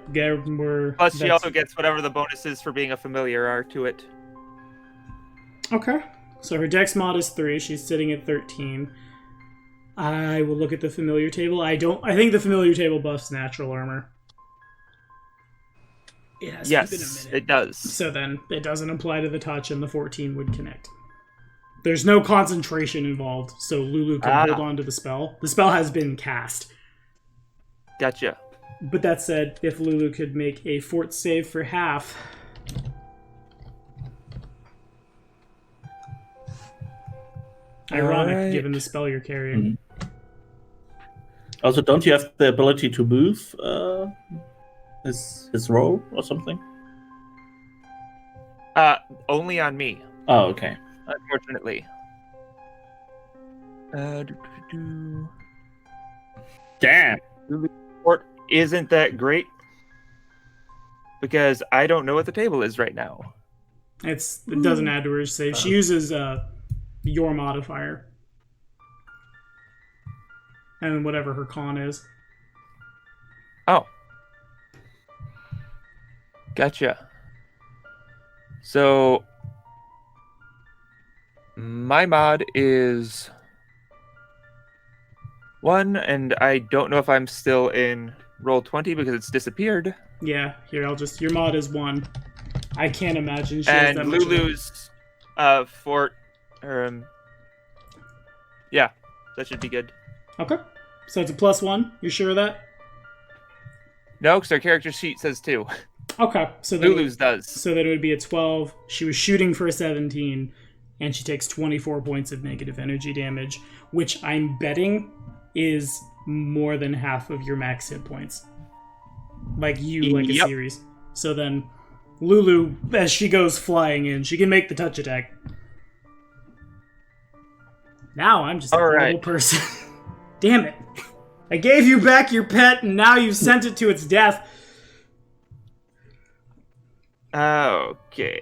Plus, she also gets whatever the bonuses for being a familiar are to it. Okay, so her dex mod is 3. She's sitting at 13. I will look at the familiar table. I think the familiar table buffs natural armor. It has been a Yes, minute. it does. So then it doesn't apply to the touch, and the 14 would connect. There's no concentration involved, so Lulu can hold on to the spell. The spell has been cast. Gotcha. But that said, if Lulu could make a fort save for half... Ironic, Alright. given the spell you're carrying. Also, don't you have the ability to move his roll or something? Only on me, Oh, okay. unfortunately. Damn. Fort isn't that great because I don't know what the table is right now. It doesn't add to her save. She uses your modifier. And whatever her con is. Oh. Gotcha. So my mod is 1, and I don't know if I'm still in roll 20 because it's disappeared. Yeah, here, your mod is 1. I can't imagine she has And that much of that. Lulu's fort, yeah, that should be good. Okay, so it's a +1. You sure of that? No, because our character sheet says 2. Okay, so then Lulu's does. So that it would be a 12. She was shooting for a 17, and she takes 24 points of negative energy damage, which I'm betting is more than half of your max hit points. Like a Yep. series. So then, Lulu, as she goes flying in, she can make the touch attack. Now I'm just a horrible Alright. person. Damn it. I gave you back your pet, and now you've sent it to its death. Okay.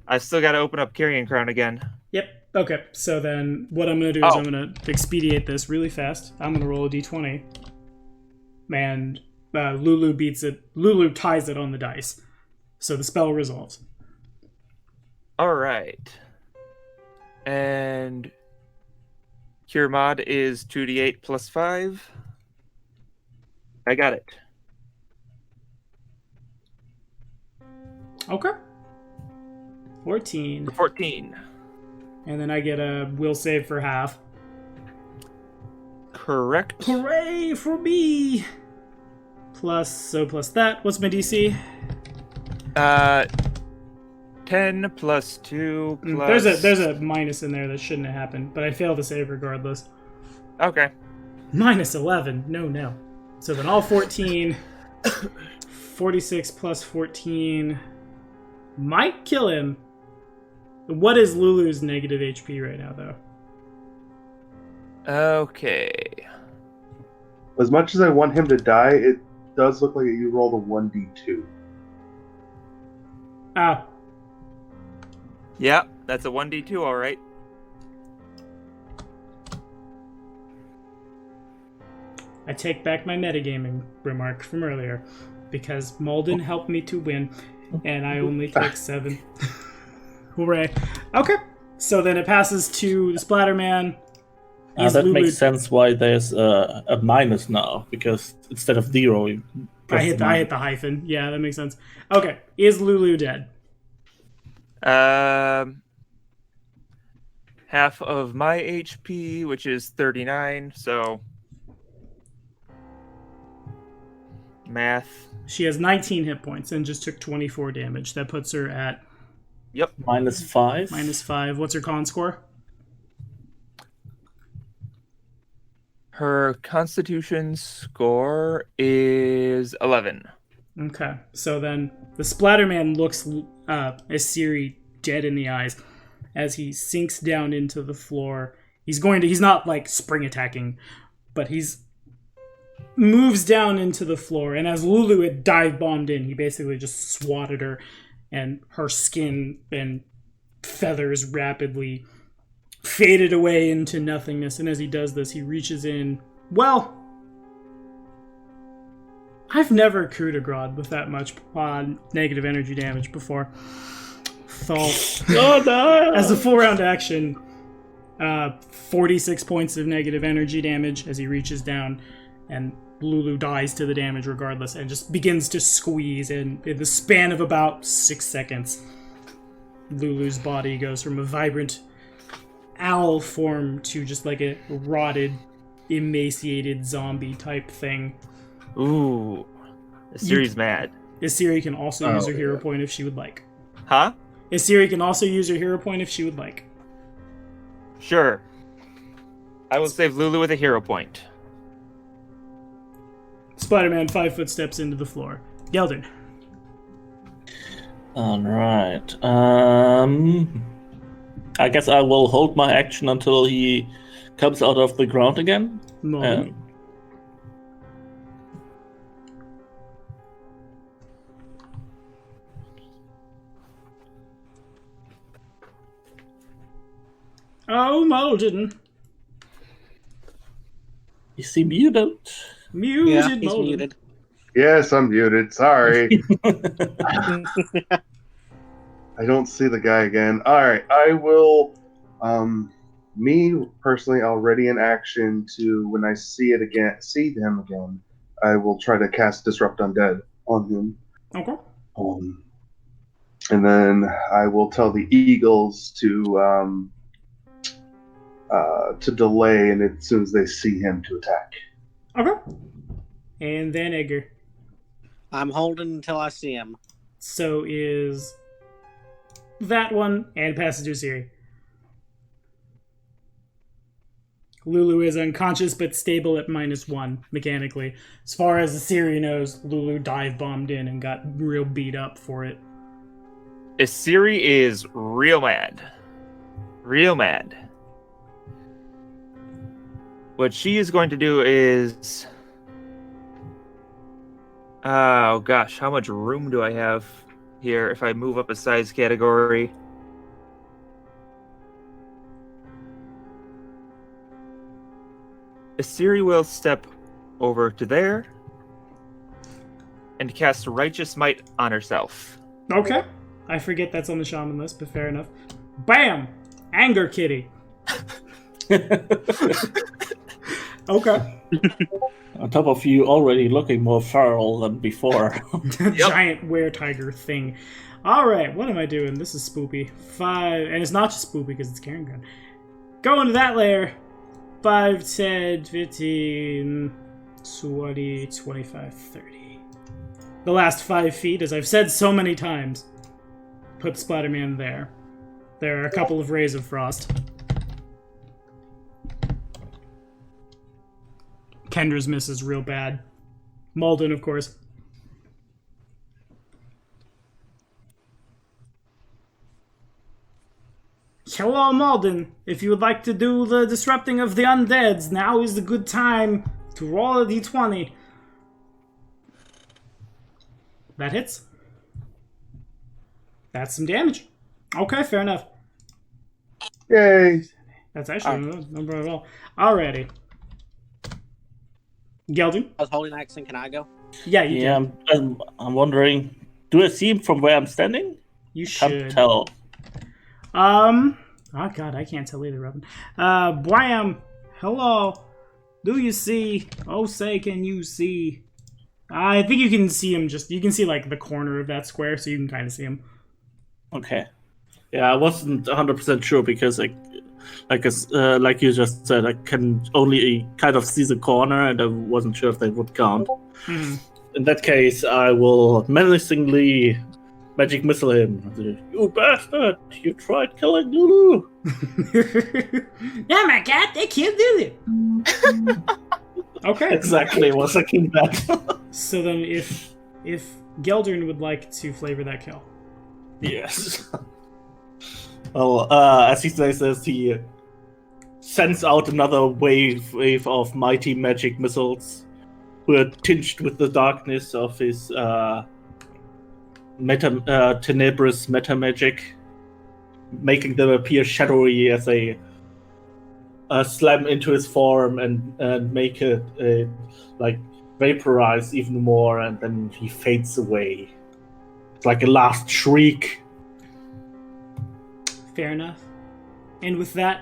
I still got to open up Carrion Crown again. Yep. Okay, so then what I'm going to do is I'm going to expedite this really fast. I'm going to roll a d20. And Lulu beats it. Lulu ties it on the dice. So the spell resolves. All right. And Cure mod is 2d8 plus 5. I got it. Okay. 14. 14. And then I get a will save for half. Correct. Hooray for me! Plus that. What's my DC? 10 plus 2 plus... There's a minus in there that shouldn't have happened, but I fail to save regardless. Okay. Minus 11. No. So then all 14. 46 plus 14 might kill him. What is Lulu's negative HP right now, though? Okay. As much as I want him to die, it does look like you rolled a 1d2. Ah, Yeah, that's a 1d2, all right. I take back my metagaming remark from earlier, because Malden helped me to win, and I only take 7. Hooray. Okay, so then it passes to the Splatterman. That makes sense why there's a minus now, because instead of 0, you I hit the hyphen. Yeah, that makes sense. Okay, is Lulu dead? Half of my HP, which is 39, so Math. She has 19 hit points and just took 24 damage. That puts her at -5. -5. What's her con score? Her Constitution score is 11. Okay, so then the Splatterman looks Asiri dead in the eyes as he sinks down into the floor. He's not like spring attacking, but he's moves down into the floor, and as Lulu had dive bombed in, he basically just swatted her, and her skin and feathers rapidly faded away into nothingness. And as he does this, he reaches in. Well, I've never coup de grace with that much negative energy damage before. So, Oh no! as a full round action, 46 points of negative energy damage as he reaches down, and Lulu dies to the damage regardless and just begins to squeeze. And in the span of about 6 seconds, Lulu's body goes from a vibrant owl form to just like a rotted, emaciated zombie type thing. Ooh. Asiri's mad. Asiri can also use her hero point if she would like. Huh? Asiri can also use her hero point if she would like. Sure. I will save Lulu with a hero point. Spider-Man 5 foot steps into the floor. Geldern. Alright. I guess I will hold my action until he comes out of the ground again. Moment. Oh, Molden. Is he muted? Muted, Yeah, he's Molden. muted. Yes, I'm muted. Sorry. I don't see the guy again. All right, I will. Me personally, I'll ready an action to when I see him again. I will try to cast Disrupt Undead on him. Okay. And then I will tell the eagles to delay, and as soon as they see him, to attack. Okay. And then Edgar. I'm holding until I see him. So is that one and passes to Asiri. Lulu is unconscious but stable at -1 mechanically. As far as Asiri knows, Lulu dive bombed in and got real beat up for it. Asiri is real mad. Real mad. What she is going to do is... Oh gosh, how much room do I have here if I move up a size category? Asiri will step over to there and cast Righteous Might on herself. Okay. I forget that's on the shaman list, but fair enough. Bam! Anger Kitty. Okay. On top of you already looking more feral than before. Giant were-tiger thing. Alright, what am I doing? This is spoopy. 5, and it's not just spoopy because it's Carrion gun. Go into that layer. 5, 10, 15, 20, 25, 30. The last 5 feet, as I've said so many times, put Spider-Man there. There are a couple of rays of frost. Kendra's miss is real bad. Malden, of course. Hello, Malden. If you would like to do the disrupting of the undeads, now is the good time to roll a d20. That hits. That's some damage. Okay, fair enough. Yay! That's actually no number at all. Alrighty. Gelding? I was holding action. Can I go? Yeah, you Yeah, can. I'm wondering, do I see him from where I'm standing? You Can't should. tell. Oh god, I can't tell either, Robin. Bram, hello. Do you see? Oh, say, can you see? I think you can see him you can see like the corner of that square, so you can kind of see him. Okay. Yeah, I wasn't 100% sure because like you just said, I can only kind of see the corner, and I wasn't sure if they would count. Mm-hmm. in that case, I will menacingly magic missile him. You bastard! You tried killing Lulu! Oh my god, they killed Lulu! Okay. Exactly, was thinking that. So then if Geldern would like to flavor that kill. Yes. Well, as he says this, he sends out another wave of mighty magic missiles who are tinged with the darkness of his tenebrous meta magic, making them appear shadowy as they slam into his form and make it like vaporize even more, and then he fades away. It's like a last shriek. Fair enough. And with that,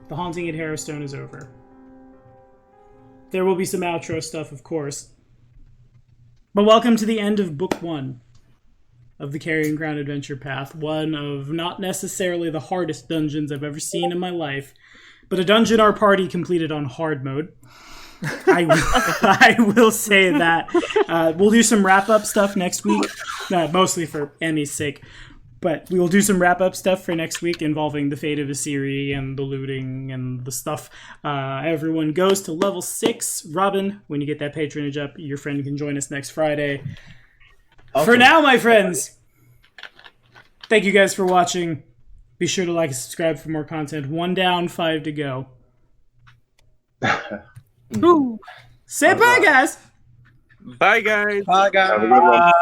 the haunting at Harrowstone is over. There will be some outro stuff, of course. But welcome to the end of Book 1 of the Carrion Crown Adventure Path. One of not necessarily the hardest dungeons I've ever seen in my life, but a dungeon our party completed on hard mode. I will say that. We'll do some wrap-up stuff next week, mostly for Emmy's sake. But we will do some wrap-up stuff for next week involving the fate of Asiri and the looting and the stuff. Everyone goes to level 6. Robin, when you get that patronage up, your friend can join us next Friday. Okay. For now, my friends, thank you guys for watching. Be sure to like and subscribe for more content. 1 down, 5 to go. Say bye, guys! Bye, guys! Bye, guys! Have a good one.